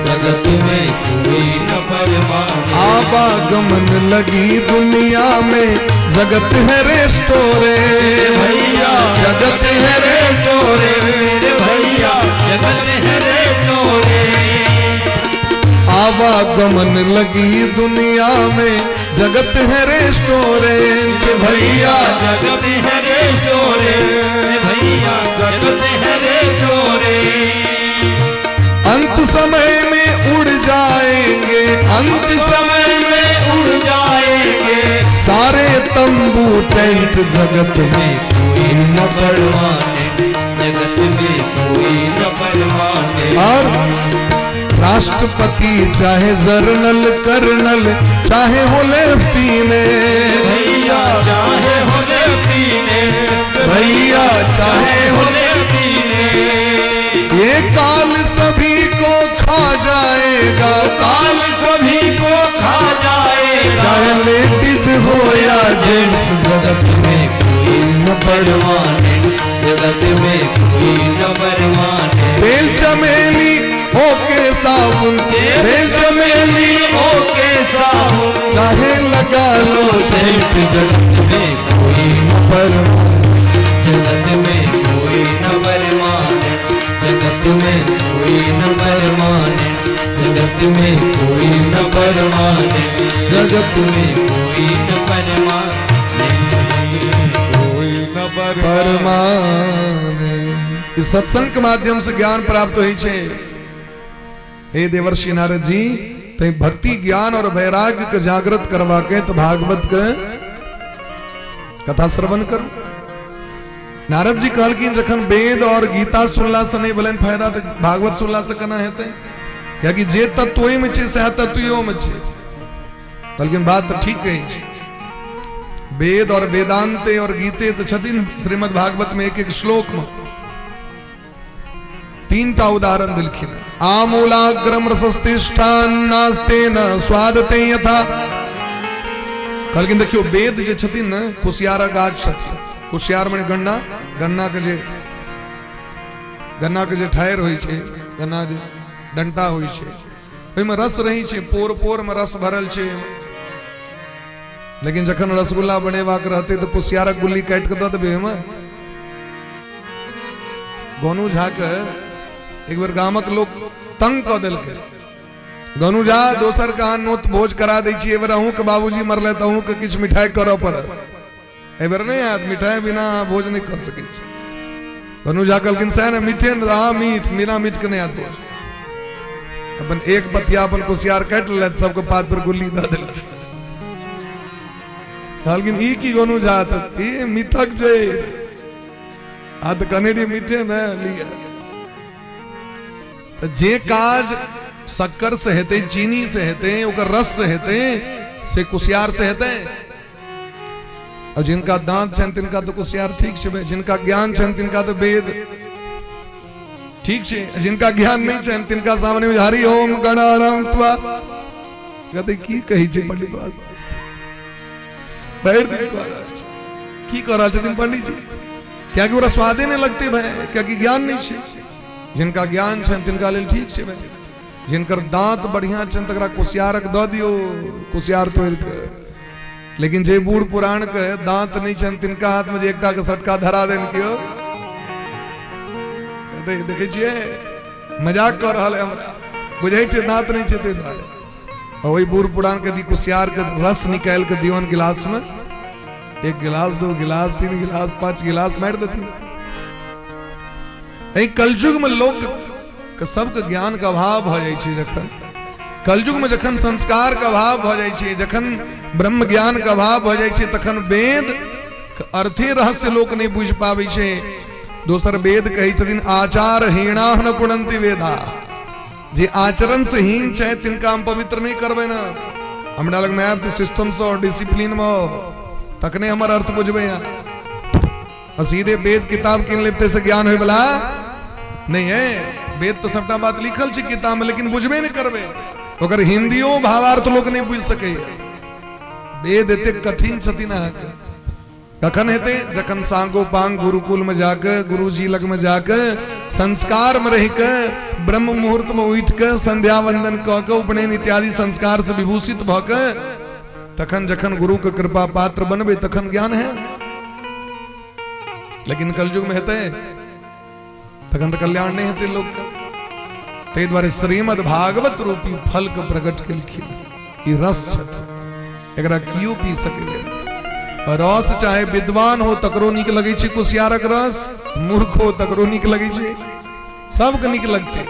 जगत में कोई न परमाने। आवागमन लगी दुनिया में जगत है रेस्टोरे भैया, जगत है रेस्टोरे भैया, जगत है रेस्टोरे। आवागमन लगी दुनिया में जगत है रेस्टोरेंट भैया, जगत है रेस्टोरेंट भैया, जगत है रेस्टोरेंट। अंत समय में उड़ जाएंगे, अंत समय में उड़ जाएंगे सारे तंबू टेंट, जगत में कोई न परवाने, जगत में कोई न परवाने। और राष्ट्रपति चाहे जर्नल कर्नल चाहे हो लेफ्टिनेंट भैया, चाहे हो लेफ्टिनेंट भैया, चाहे हो लेफ्टिनेंट। ये काल सभी को खा जाएगा, काल सभी को खा जाएगा, चाहे लेडीज हो या जेंट्स, जगत में कोई न परवाने, जगत में कोई न परवाने। बेल चमेली होके साबुन, बेल चमेली ओके साबुन, चाहे लगा लो सेंट, जगत में कोई न परवाने, जगत में कोई न परवाने, जगत में कोई न परवाने, जगत में कोई न परवाने, जगत में कोई न परवाने, कोई न परमाने। इस सत्संग के माध्यम से ज्ञान प्राप्त हुई छे। हे देवर्षि नारद जी, तो भक्ति ज्ञान और वैराग्य के जागृत करवा के तो भागवत के कथा श्रवण कर। नारद जी कहल कि जखन वेद और गीता सुनला से नहीं भले फायदा, तो भागवत सुनला से कना हेते, क्या कि जे तत्व में छे सह तत्व में छे। लेकिन बात तो ठीक कही छे। वेद और वेदांते और गीते तो छथिन श्रीमद् भागवत में एक एक श्लोक में 3टा उदाहरण दिलखिन। आमूलाग्रम रसस्तिष्ठान नास्ते न स्वादते यथा। कहलखिन देखियो वेद जे छथिन न कुशियारा गाछ छथिन। कुशियार माने गन्ना, गन्ना के जे ठायर होई छे, गन्ना जे डंटा होई छे, ओय में रस रही छे, पोर पोर में रस भरल छे। लेकिन जखन रसगुल्ला बनेवा के रहते तो कुशियारा गुल्ली काट के दे देबे हम। गोनू झा के एक बार गामक लोग तंग क देलके, गोनू झा दोसर का नोत भोज करा दै छी, एबर अहूँ के बाबूजी मरले त अहूँ के किछ मिठाई करऽ पड़त। एबर नहीं आत मिठाई बिना भोज नहीं कर सकै छी। गोनू झा कहलखिन सह ने मीठे न हाँ मीठ, बिना मीठ के नहीं आत भोज। अपन एक पतिया अपन कुशियार काट ले, सबके पात पर गुल्ली दे देलक। कहलखिन ई की गोनू झा, त ई मीठक जे आ त कनेडी मीठे न लिया। त जे काज शक्कर से हेते, चीनी से हेते, ओकर रस से हेते, से कुशियार से हेते। और जिनका दांत छन तिनका तो कुशियार ठीक छे, जिनका ज्ञान छन तिनका तो वेद ठीक छे, जिनका ज्ञान नहीं छन तिनका सामने में हरि ओम गणानाम त्वा कहते की कही छे पंडित बाबा। बैठ दिन को की कर रहा छथिन पंडित जी, क्या कि ओरा स्वादे नहीं लगते भाई, क्या कि ज्ञान नहीं छे। जिनका ज्ञान छन तिनका लेल ठीक छे भाई, जिनकर दांत बढ़िया छन तकरा कुशियारक द दियो, कुशियार तोड़ के। लेकिन जे बूढ़ पुराण के दांत नहीं छन तिनका हाथ में जे एकटा के सटका धरा देन कियो, देखे छिए मजाक कर रहल है हमरा, बुझे छे दांत नहीं छे ते द्वारे। और वही बूढ़ पुराण के दी कुशियार के रस निकाल के दियोन गिलास में, 1 गिलास 2 गिलास 3 गिलास 5 गिलास मार देती। कलयुग में लोग के सबके ज्ञान का अभाव भ जाय छे। जखन कलयुग में जखन संस्कार का अभाव भ जाय छे, जखन ब्रह्म ज्ञान का अभाव भ जाय छे, तखन वेद अर्थे रहस्य लोक नहीं बुझ पाबै छे। दोसर वेद कही छथिन आचार हीणा न पुणंति वेदा। जे आचरण से हीन छे तिनका हम पवित्र नहीं करबे ना। हमरा लग में आब त सिस्टम से और डिसिप्लिन में तकने हमर अर्थ बुझबे। और सीधे वेद किताब किन लेते से ज्ञान होय वाला नहीं है। वेद तो सबटा बात लिखल छे किताब में, लेकिन बुझबे नहीं करबे। ओकर हिंदियो भावार्थ लोग नहीं बुझ सके। वेद एते कठिन छथिन अहाँके कखन हेते, जखन सांगो पांग गुरुकुल में जाके, गुरुजी लग में जाके, संस्कार में रह के, ब्रह्म मुहूर्त में उठ के, संध्या वंदन क के, उपनयन इत्यादि संस्कार से विभूषित भ के, तखन जखन गुरु के कृपा पात्र बनबे तखन ज्ञान है। लेकिन कलयुग में हेते तखन तो कल्याण नहीं हेते लोग का। ते द्वारे श्रीमद् भागवत रूपी फल के प्रकट केलखिन। ई रस छथि, एकरा कियो पी सके। रस चाहे विद्वान हो तकरो नीक लगे छै कुसियारक रस, मूर्ख हो तकरो नीक लगे छै, सबके नीक लगते।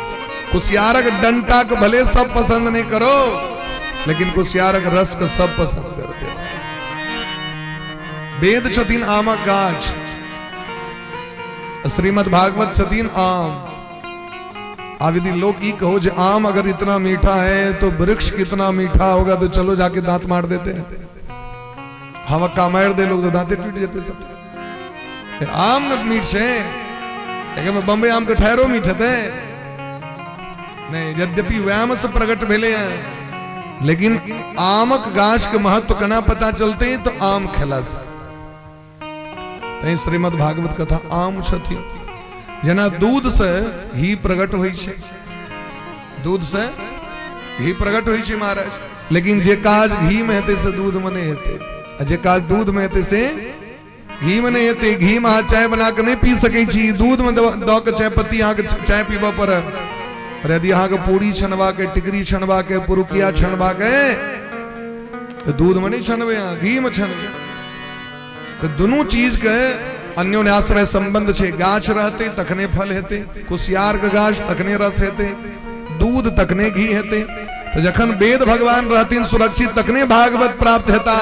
कुसियारक डंटा के भले सब पसंद नहीं करो, लेकिन कुसियारक रस के सब पसंद करते। वेद छथिन आमक गाछ, श्रीमद् भागवत छथिन आम। अब यदि लोग ये कहो जो आम अगर इतना मीठा है तो वृक्ष कितना मीठा होगा, तो चलो जाके दांत मार देते हैं। हवा का मार दे लोग तो दांते टूट जाते सब। आम न मीठ है, बम्बे आम के ठहरो मीठ थे नहीं, यद्यपि व्यायाम से प्रकट भेले हैं, लेकिन आमक गाछ के महत्व केना पता चलते तो आम खेला से। श्रीमद् भागवत कथा आम छथिन। जेना दूध से घी प्रकट होई छे, दूध से घी प्रकट होई छे महाराज, लेकिन जे काज घी में हेते से दूध में नहीं हेते, जे काज दूध में हेते से घी में नहीं हेते। घी में चाय बना के नहीं पी सके छी, दूध में दो के चाय पत्ती अहाँ के चाय पीबा पर। और यदि अहाँ के पूरी छनवा के, टिकरी छनवा के, पुरुकिया छनवा के, तो दूध में नहीं छनबे, घी में छनबे। तो दोनों चीज के अन्योन्याश्रय संबंध छे। गाछ रहते तखने फल हेते, कुसियार के गाछ तखने रस हेते, दूध तखने घी हेते। तो जखन वेद भगवान रहतीन सुरक्षित तखने भागवत प्राप्त हेता,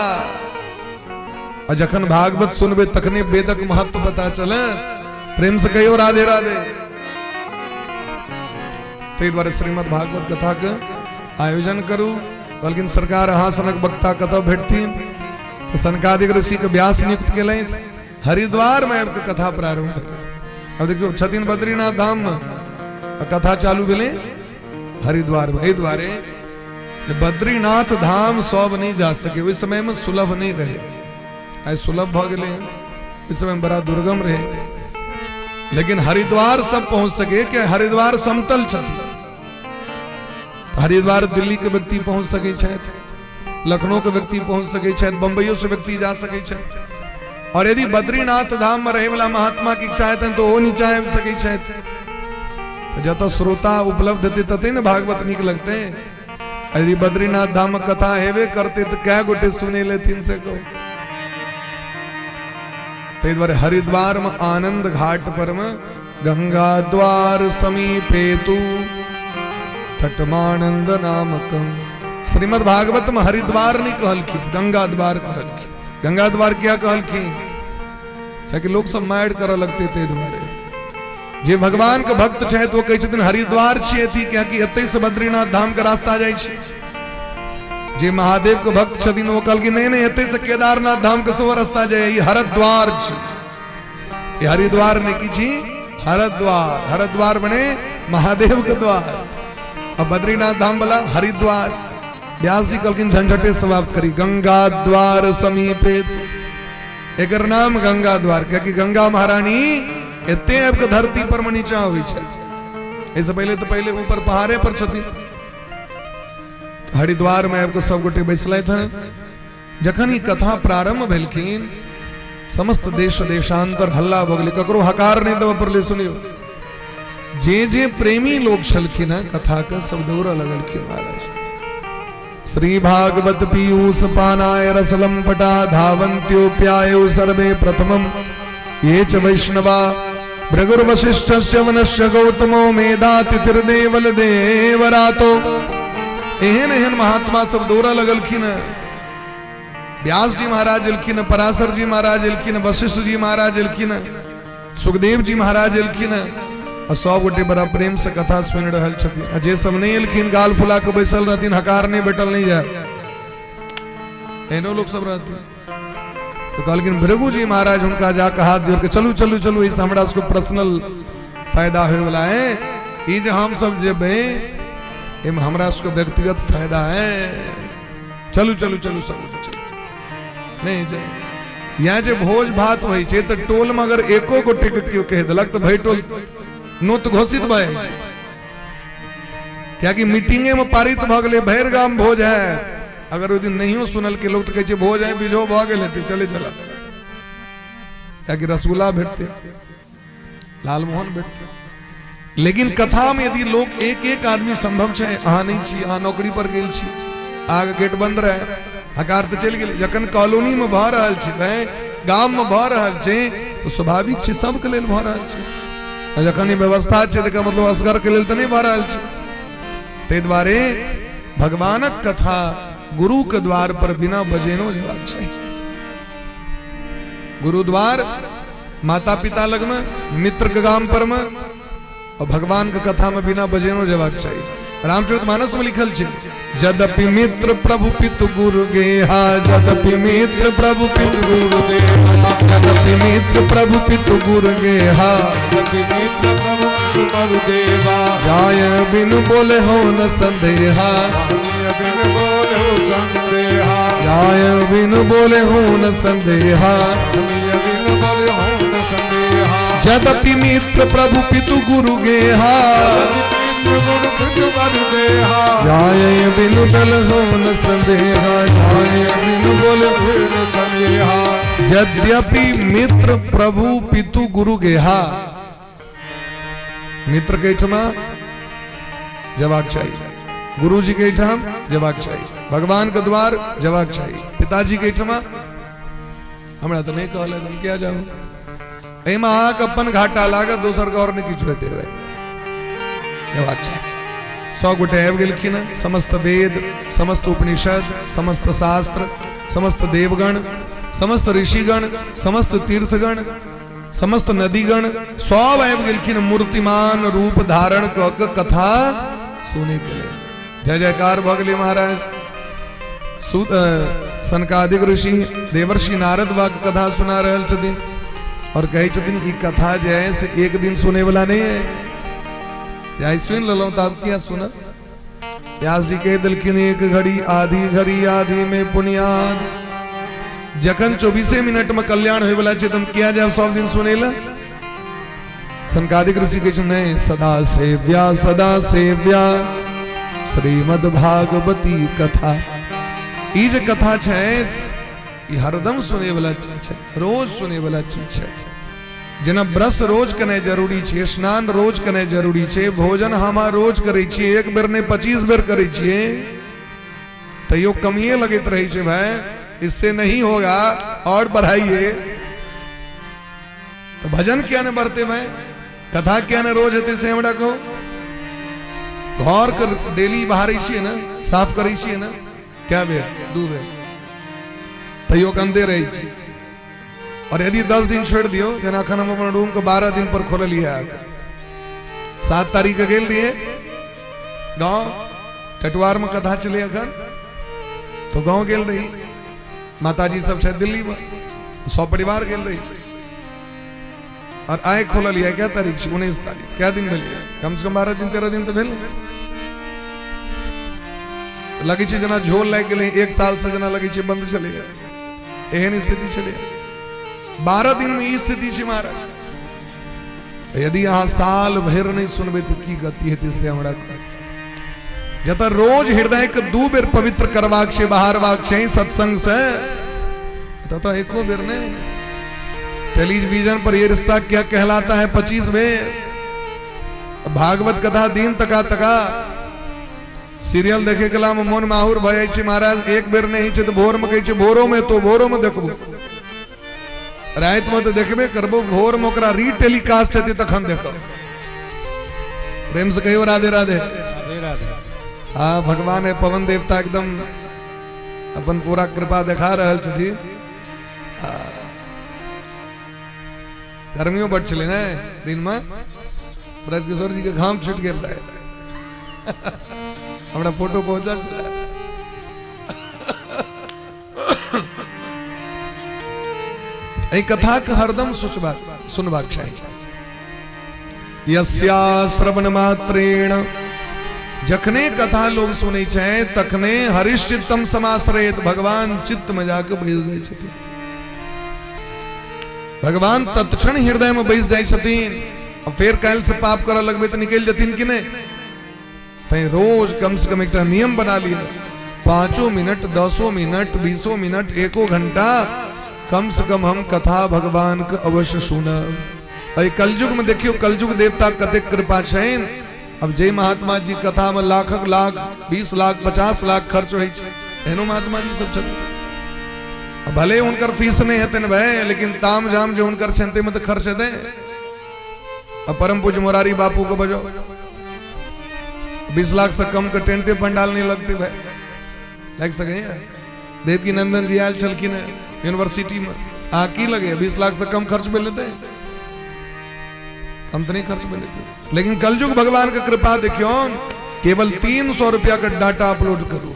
और जखन भागवत सुनबे तखने वेदक महत्व पता चले। प्रेम से कहियो राधे राधे। ते द्वारे श्रीमद् भागवत कथा के आयोजन करू। बल्कि सरकार हासनक वक्ता कतौ भेटथिन, तो सनकादिक ऋषि के व्यास नियुक्त केले, हरिद्वार में आपके कथा प्रारंभ भेलै। अब देखियो छथिन बद्रीनाथ धाम में, कथा चालू भेलै हरिद्वार में। एहि दुआरे बद्रीनाथ धाम सब नहीं जा सके, ओहि समय में सुलभ नहीं रहे। आई सुलभ भ गेलै, इस समय बड़ा दुर्गम रहे। लेकिन हरिद्वार सब पहुंच सके कि हरिद्वार समतल छथिन। हरिद्वार दिल्ली के व्यक्ति पहुंच सके छथि, लखनऊ के व्यक्ति पहुंच सके छथि, बंबईयो से व्यक्ति जा सके छथि। और यदि बद्रीनाथ धाम में रहे वाला महात्मा की इच्छा है तो वो नीचा आबि सके छथि। तो जत श्रोता उपलब्ध हेतै तते ने भागवत नीक लगते। यदि बद्रीनाथ धाम में कथा हेबे करते तो क्या गोटे सुने लेथिन से को। ते द्वारे हरिद्वार में आनंद घाट पर में गंगा द्वार समीपे तु तटमानंद नामकम। श्रीमद् भागवत में हरिद्वार नहीं कहलखिन, गंगा द्वार कहलखिन। गंगा द्वार क्या कहलखिन? क्योंकि लोग सब माइड कर लगते थे द्वारे। जे भगवान के भक्त छे तो कहे छथिन हरिद्वार छिए थी, क्योंकि एतै से बद्रीनाथ धाम के रास्ता जाय छै। जे महादेव के भक्त छथिन वो कहलखिन नहीं नहीं एतै से केदारनाथ धाम के सेहो रास्ता जाय, ई हरिद्वार छै। ये हरिद्वार ने की छी हरिद्वार। हरिद्वार बने महादेव के द्वार, अब बद्रीनाथ धाम वाला हरिद्वार। व्यास जी कहलखिन झंझटे समाप्त करी, गंगा द्वार समीपे एकर नाम गंगा द्वार, क्योंकि गंगा महारानी एते आपके धरती पर में नीचा हुई है। इससे पहले तो पहले ऊपर पहाड़े पर छथि। हरिद्वार में आपको सब गोटे बैसले थे। जखन ई कथा प्रारंभ भेलखिन समस्त देश देशांतर हल्ला भ गेलै, ककरो हकार नहीं देव पर ले सुनियो। जे जे प्रेमी लोग छलखिन कथा के सब दौड़ लगलखिन महाराज। श्री भागवत पीयूष पानाय रसलम पटा धावन्त्योप्यायु सर्वे प्रथमम ये च वैष्णवा भृगुर्वशिष्ठस्य वनस्य गौतमो मेधातिथिर्देवल देवरातो। एहन एहन महात्मा सब दौड़ा लगलखिन। व्यास जी महाराज एलखिन, पराशर जी महाराज एलखिन, वशिष्ठ जी महाराज एलखिन, सुखदेव जी महाराज एलखिन, और सब गोटे बड़ा प्रेम से कथा सुन रहल छथिन। जे सब नहीं एलखिन गाल फुला के बैसल रहथिन, हकार नहीं बैठल नहीं जाए, एहनो लोग सब रहथिन। तो कहलखिन भृगु जी महाराज उनका जाकर हाथ जोड़ के चलू चलू चलू, इस हमरा उसको पर्सनल फायदा होए वाला है। ये जो हम सब जेबे एम हमरा उसको व्यक्तिगत फायदा है। चलू चलू चलू सब चलू नहीं जाए। यहाँ जो भोज भात हो तो टोल में अगर एको गोटे के क्यों कह दिलक तो भाई टोल नोत घोषित भय क्या कि मीटिंगे में पारित भ गए भैर गाम भोज है। अगर वो दिन नहीं सुनल के लोग तो कहे भोज है बीजो भ गए चले चला, क्या कि रसगुल्ला भेटते, लालमोहन भेटते। लेकिन कथा में यदि लोग एक एक आदमी संभव है, अहाँ नहीं छी, अहाँ नौकरी पर गेल छी, आगे गेट बंद रहे, हकार तो चल गए जखन कॉलोनी में भ रहल छै भाई गांव में भ रहल छै तो स्वाभाविक छै सबके लेल भ रहल छै आ जखन ई व्यवस्था छै तकर मतलब असगर के लेल तो नहीं भ रहल छै तै दुआरे भगवानक कथा गुरु के द्वार पर बिना बजेनो जेबाक चाही गुरुद्वार माता पिता लग में मित्र के गाम पर में और भगवान के कथा में बिना बजेनो जेबाक चाहिए रामचरितमानस में लिखल छै जदपि मित्र प्रभु पितु गुरु गेहा जदपि मित्र प्रभु पितु गुरु गेहा जदपि मित्र प्रभु पितु गुरु गेहा जदपि मित्र प्रभु पितु गुरु देवा जाय बिनु बोले हो न संदेहा बिन बोले हो संदेहा जाय बिनु बोले हो न संदेहा बिन बोले हो न संदेहा जदपि मित्र प्रभु पितु गुरु गेहा गुरु पितु गुरु देहा जाय बिनु बल हो न संदेहा जाय बिनु बोल हो न संदेहा यद्यपि मित्र प्रभु पितु गुरु गेहा मित्र के ठमा जवाब चाहिए गुरु जी के ठाम जवाब चाहिए भगवान के द्वार जवाब चाहिए पिताजी के ठमा हमरा तो नहीं कहले तुम क्या जाओ एमा आक अपन घाटा लागत दोसर के और ने किछु देवे जवाब चाहिए 100 गोटे आबि गेलखिन समस्त वेद समस्त उपनिषद समस्त शास्त्र समस्त देवगण समस्त ऋषिगण समस्त तीर्थगण समस्त नदीगण सब आबि गेलखिन मूर्तिमान रूप धारण क के कथा सुने के लिए जय जयकार भ गेलै महाराज सनकादिक ऋषि देवर्षि नारद बा के कथा सुना रहल छथिन और कहे छथिन ई कथा जे है से एक दिन सुने वाला नहीं है या सुन लो तो आप क्या सुना व्यास जी कह दिलखिन एक घड़ी आधी में पुण्याद जखन 24 मिनट में कल्याण होय वाला छै तुम किया जाब सब दिन सुनेला सनकादिक ऋषि के नहीं सदा सेव्या श्रीमद् भागवती कथा ई जे कथा छै ई हरदम सुने वाला चीज छै रोज सुने वाला चीज छै जेना ब्रश रोज करने जरूरी छे स्नान रोज करने जरूरी छे भोजन हम रोज करे छिए एक बेर नहीं 25 बेर करे छिए तैयो कमिए लगत रही छे भाई इससे नहीं होगा और बढ़ाइए तो भजन क्या न बढ़ते भाई कथा क्या न रोज हेते से हमरा को घर कर डेली बाहर छिए ना साफ करे छिए ना क्या बेर 2 बेर तैयो गंदे रही छी और यदि 10 दिन छोड़ दियो जना अखन हम अपन रूम को 12 दिन पर खोल लिया 7 तारीख के गेल रहिए गाँव टटवार में कथा चले अखन तो गाँव गेल रही माताजी सब शायद दिल्ली में 100 परिवार गेल रही और आए खोल लिया क्या तारीख 19 तारीख क्या दिन भेल कम से कम 12 दिन 13 दिन तो भेल लगे छे जना झोल लाग गेले 1 साल से जना लगे छे बंद चले एहन स्थिति चले 12 दिन में ई स्थिति छे महाराज यदि यहाँ साल भर नहीं सुनबे तो की गति हेतै से हमरा जत रोज हृदय के 2 बेर पवित्र करवाक छे बहारवाक छे सत्संग से तत एको बेर नहीं टेलीविजन पर ये रिश्ता क्या कहलाता है 25 बेर भागवत कथा दिन तका सीरियल देखे के लाम मन माहुर भ जाय छे महाराज एक बेर नहीं छे तो भोर में कहे छे भोरो में देखबो रात में तो देखबे करबो भोर में ओकरा रीटेलीकास्ट हेतै तखन देखब प्रेम से कहियो राधे राधे हाँ भगवान है पवन देवता एकदम अपन पूरा कृपा दिखा रहल छथिन गर्मियों बढ़ चले ना दिन में ब्रजकिशोर जी के घाम छूट गेल रहे हमरा फोटो पहुंचल छले ए कथा के हरदम सुनबाक चाहिए यस्या श्रवण मात्रेण जखने कथा लोग सुने छे तखने हरिश्चित्तम समाश्रयेत भगवान चित्त में जाकर बैस जाय छथिन भगवान तत्क्षण हृदय में बैस जाय छथिन और फिर काल से पाप करे लगबे तो निकल जथिन कि नहीं तै रोज कम से कम एक नियम बना लिया 5 मिनट 10 मिनट 20 मिनट 1 घंटा कम से कम हम कथा भगवान के अवश्य सुनब। कलयुग में देखियो कलयुग देवता कते कृपा छैन। अब जय महात्मा जी कथा में लाख 20 लाख 50 लाख खर्च हो एनो महात्मा जी सब छत भले उनकर फीस नहीं है तेन भय, लेकिन ताम जाम जो उनकर छंते में तो खर्च दे। अब परम पूज्य मोरारी बापू को बजो 20 लाख से कम का टेंटे पंडाल नहीं लगते भाई, लग सके देवकी नंदन जी आयल छलकी ने यूनिवर्सिटी में आकी लगे 20 लाख से कम खर्च पे लेते, हम तो नहीं खर्च पे लेते। लेकिन कलयुग भगवान का कृपा देखियो, केवल 300 रुपया का डाटा अपलोड करो।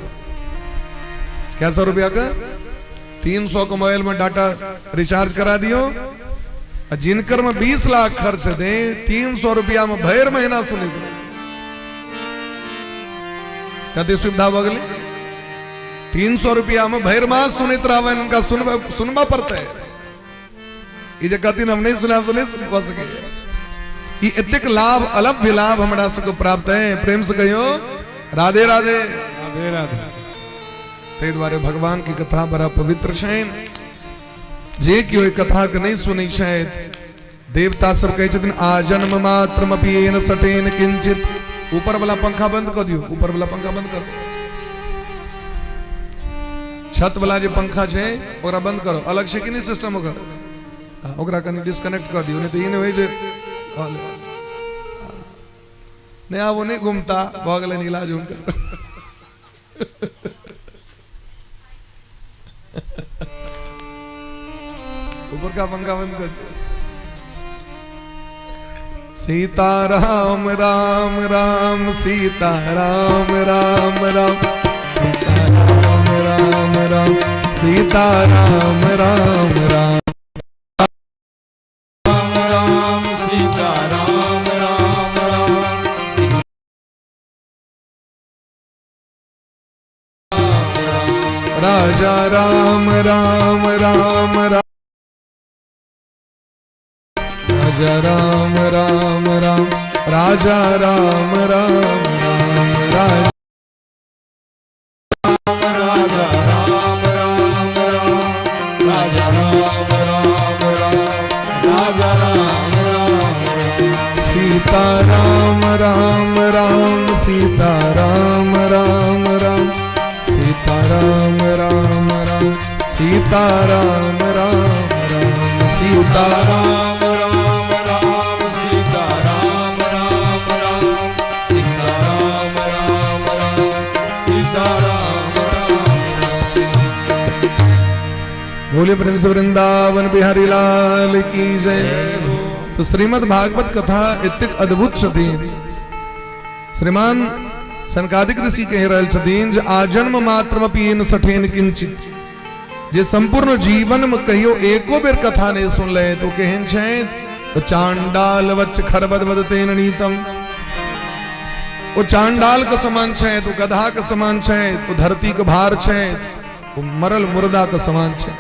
क्या 100 रुपया का 300 को मोबाइल में डाटा रिचार्ज करा दियो, जिनकर में 20 लाख खर्च दे 300 रुपया में भैर महीना सुने कते सुविधा बगले 300 रुपया में भैर मास सुनित रहा उनका सुनवा पड़ता है। ये कति हम नहीं सुना सुने सके, ये इतक लाभ अलभ्य लाभ हमारा सबको प्राप्त है। प्रेम से कहियो राधे राधे राधे राधे। ते द्वारे भगवान की कथा बड़ा पवित्र है। जे क्यों कथा के नहीं सुनी शायद देवता सब कहे छथिन आ जन्म मात्रम पियेन सटेन किंचित। ऊपर वाला पंखा बंद कर दियो, ऊपर वाला पंखा बंद कर, छत वाला जो पंखा छे ओकरा बंद करो, अलग से कि नहीं सिस्टम होगा, ओकरा कनी डिस्कनेक्ट कर दियो, नहीं तो ये नहीं जे नहीं वो नहीं घूमता भगले नीला जो उनका ऊपर का पंखा बंद कर। सीता राम राम राम सीता राम राम राम सीता राम राम राम सीता राम राम राम राम सीता राम राम राम राजा राम राम राम राम राजा राम राम राम राजा राम राम राम राजा राजा राम राम राम राजा राम राम राम राजा राम राम सीता राम राम राम सीता राम राम राम सीता राम राम राम सीता राम राम राम सीता राम राम राम सीता राम राम राम सीता राम राम राम सीता राम राम भोले प्रिंस वृंदावन बिहारी लाल की जय। तो श्रीमद् भागवत कथा इतक अद्भुत छथीन। श्रीमान सनकादिक ऋषि कह रहल छथीन जे आजन्म मात्र पियेन सठेन किंचित, जे संपूर्ण जीवन में कहियो एको बेर कथा नहीं सुन ले तो केहन छै तो चांडाल वच खरबद वदतेन नीतम। वो चांडाल के समान छै, तो गधा के समान छै, तो धरती के भार छै, तो मरल मुर्दा के समान छै।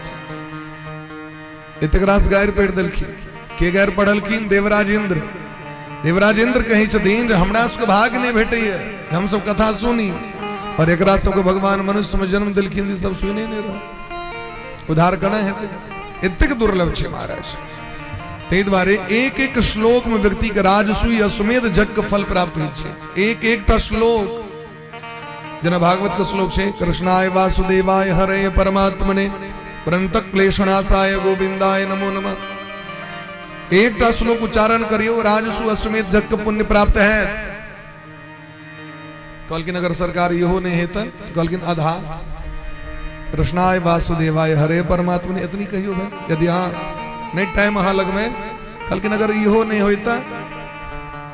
इतक रास गायर पेट दलखिन के गायर पढ़लखिन देवराज इंद्र। देवराज इंद्र कही छथिन जे हमरा सबके भाग नहीं भेटैया हम सब कथा सुनी, और एकरा सबके भगवान मनुष्य में जन्म दिलखिन सब सुने नहीं रहा। उधार करना है इतक दुर्लभ छे महाराज। ते द्वारे एक एक श्लोक में व्यक्ति के राजसूय अश्वमेध जग के फल प्राप्त हुई छे। एक एक श्लोक जना भागवत का श्लोक छे कृष्णाय वासुदेवाय हरे परमात्मने प्रणतक क्लेशनाशाय गोविंदाय नमो नमः। एक श्लोक उच्चारण करियो राजसु अश्वमेध जग का पुण्य प्राप्त है। कलकिन अगर सरकार यो नहीं है तो कलकिन आधा कृष्णाय वासुदेवाय हरे परमात्मा ने इतनी कहियो है। यदि हाँ नहीं टाइम हाँ लग में कलकिन अगर यो नहीं होता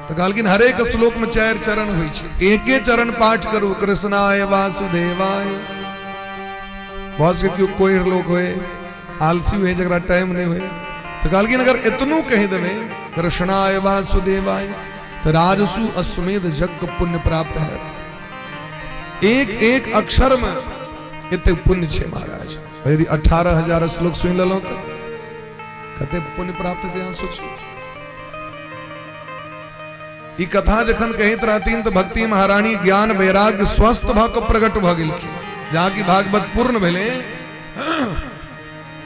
तो कलकिन हरे के श्लोक में 4 चरण हुई छे। एक चरण पाठ करो कृष्णाय वासुदेवाय। बहुत से क्यों कोई लोग हुए आलसी हुए जगह टाइम नहीं हुए तो कलकिन अगर इतनू कह देवे कृष्णाय वासुदेवाय तो राजसु अश्वमेध जग को पुण्य प्राप्त है। एक एक अक्षर में इतने पुण्य छे महाराज। यदि 18,000 श्लोक सुन लो तो कते पुण्य प्राप्त थे सोचिए। ई कथा जखन कहित रहतीन तो भक्ति महारानी ज्ञान वैराग्य स्वस्थ भ के प्रकट भ गेलखिन। जहाँ की भागवत पूर्ण भेले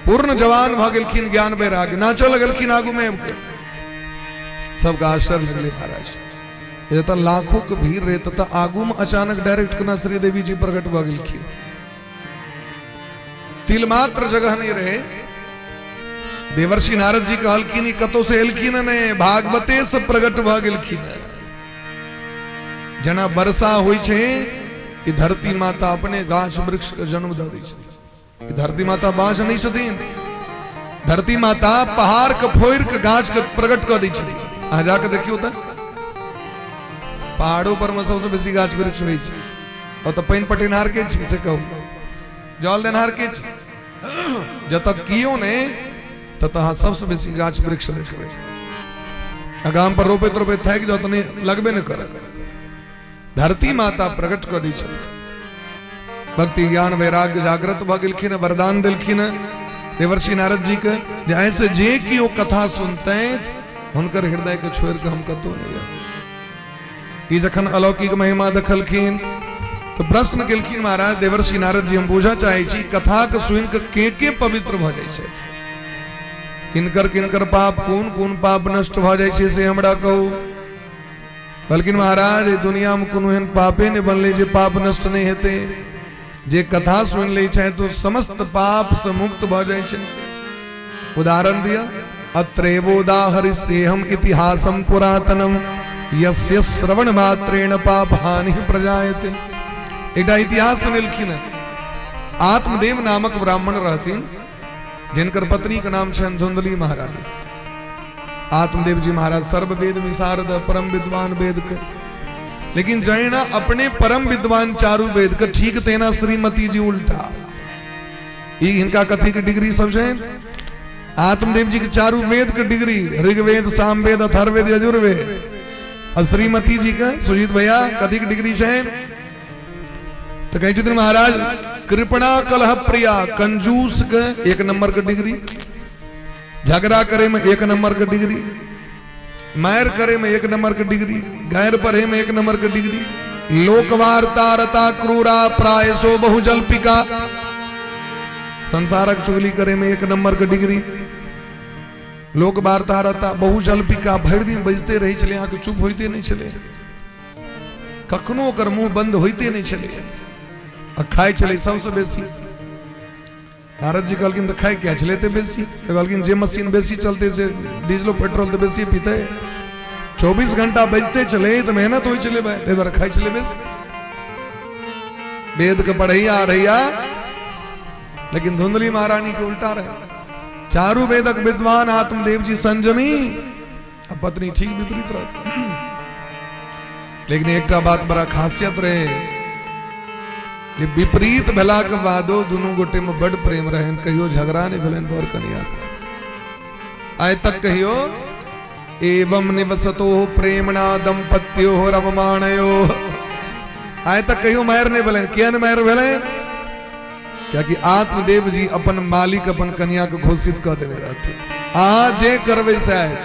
पूर्ण जवान भ गेलखिन ज्ञान वैराग्य नाचो लगलखिन आगू में सबका आश्चर्य लगले महाराज। ये तो लाखों के भीड़ रहे तथा आगू में अचानक डायरेक्ट कना श्री देवी जी प्रकट भ गेलखिन। तिल मात्र जगह नहीं रहे। देवर्षि नारद जी कहलखिन कतो से एलखिन ने भागवते से प्रगट भ गेलखिन। जना वर्षा होई छे ई धरती माता अपने गाछ वृक्ष के जन्म द दै छथिन। धरती माता बाँस नहीं छथिन, धरती माता पहाड़ के फोड़ के गाछ के प्रगट कर दै छथिन। अहाँ जाके देखियो त पहाड़ों पर में सबसे बेसी गाछ वृक्ष होइ छै। और तो पानि पटेनहार के छी से कहू, जल देनहार के छी, जत कियो ने ततः सबसे बेसी गाछ वृक्ष देखबै। गाम पर रोपे तो रोपे थाकि जाओ तो नहीं लगबे न करत। धरती माता प्रकट कर दी छथिन। भक्ति ज्ञान वैराग्य जागृत भ गेलखिन, वरदान देलखिन देवर्षि नारद जी के ऐसे जे कि ओ कथा सुनते हुनकर हृदय के छोड़ के हम कतो नहीं। ई जखन अलौकिक महिमा देखलखिन तो प्रश्न केलखिन महाराज देवर्षि नारद जी हम बुझा चाहे छी कथा के सुन के पवित्र भ जाय छै, किनकर किनकर पाप कोन कोन पाप नष्ट भ जाय छै से हमरा कहू। कहलखिन महाराज दुनिया में कोनो एहन पापे नहीं बनले जे पाप नष्ट नहीं हेते। जे कथा सुन ले छै तो समस्त पाप से मुक्त भ जाय छै। उदाहरण दिया, अत्रेवोदाहरिष्येऽहम् इतिहासं पुरातनम यस्य श्रवण मात्रेण पाप हानि प्रजायते। एकटा इतिहास सुनलखिन। आत्मदेव नामक ब्राह्मण रहथिन जिनकर पत्नी के नाम छनि धुंधली महारानी। आत्मदेव जी महाराज सर्ववेद विशारद परम विद्वान वेद के, लेकिन जैना अपने परम विद्वान चारु वेद के ठीक तेना श्रीमती जी उल्टा। इनका कथी के डिग्री सब छै? आत्मदेव जी के चारु वेद के डिग्री, ऋग्वेद सामवेद अथर्ववेद यजुर्वेद। और श्रीमती जी का सुजीत भैया कथी के डिग्री छै? तो कहे छथिन महाराज कृपणा कलह प्रिया, कंजूस के 1 नंबर के डिग्री, झगड़ा करे में 1 नंबर के डिग्री, मार करे में 1 नंबर के डिग्री, गैर पढ़े में 1 नंबर के डिग्री, लोकवार्ता रता क्रूरा प्रायसो बहुजल्पिका, संसारक चुगली करे में 1 नंबर के डिग्री, लोक वार्ता रता बहुजल्पिका, भरि दिन बजते रही चले, अहाँ के चुप होते नहीं चले, कखनो ओकर मुंह बंद होते नहीं चले, खाए चले सबसे बेसी। नारद जी कहलखिन तो खाए क्या चले थे बेसी? तो कहलखिन जे मशीन बेसी चलते से डीजलो पेट्रोल तो बेसी पीते, 24 घंटा बजते चले तो मेहनत हो चले भाई, ते बार खाए चले बेसी। वेद के पढ़ैया रहिया, लेकिन धुंधली महारानी के उल्टा रहे। चारु वेदक विद्वान आत्मदेव जी संजमी, अब पत्नी ठीक विपरीत रहे। लेकिन एक बात बड़ा खासियत रहे, विपरीत भेला के बादो दुनू गोटे में बड़ प्रेम रहन, कहियो झगड़ा नहीं भेलन बर कनिया। आय तक कहियो एवं निवसतो प्रेमणा दंपत्यो रवमाणयो, आय तक कहियो मार नहीं भेलन। किया न मार भेलन? क्या कि आत्मदेव जी अपन मालिक अपन कन्या को घोषित कर देने रहते, आ जे करवे से आए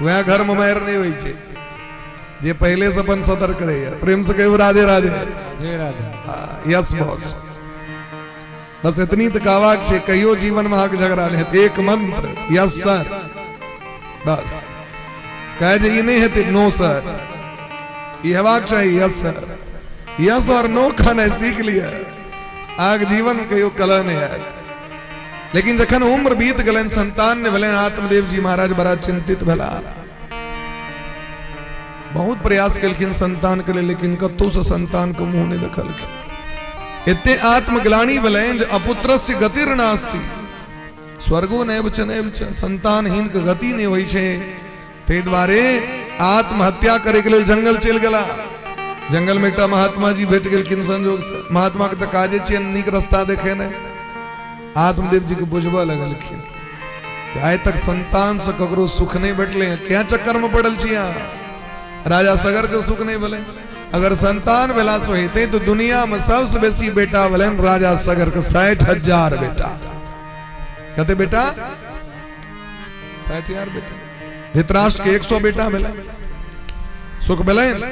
वह घर में मार नहीं हुई छे। जे पहले से अपन सतर्क रहे, प्रेम से कहो राधे राधे, यस बॉस। बस इतनी तकावाक छे, कहियो जीवन में हक झगड़ा नहीं, एक मंत्र यस सर, बस कहे जे ये नहीं है नो सर, ये हेबाक चाहिए यस सर। यस और नो कहना सीख लिया, आग जीवन कहियो कलह नहीं है। लेकिन जखन उम्र बीत गलन, संतान ने भेलन, आत्मदेव जी महाराज बड़ा चिंतित भेला, बहुत प्रयास कलखिन संतान के लिए, लेकिन कतो से संतान को मुंह नहीं देखलखिन। इतने आत्मग्लानि भेलन जे अपुत्रस्य गतिर् नास्ति, स्वर्गो नैव च नैव च, संतानहीन के गति नहीं होई छे। ते द्वारे आत्महत्या करे के लिए जंगल चल गेला। जंगल में एक महात्मा जी भेट गेलखिन संजोग से, महात्मा के तो काजे छियन नीक रास्ता देखे ने। आत्मदेव जी को बुझबा लगलखिन, आय तक संतान से ककरो सुख नहीं भेटले, क्या चक्कर में पड़ल छिया? राजा सगर के सुख नहीं भेले। अगर संतान भेला सो हेते तो दुनिया में सबसे बेसी बेटा भेलन राजा सगर के 60,000 बेटा। कहते बेटा 60,000 बेटा। धृतराष्ट्र के 100 बेटा भेला, सुख भेलन।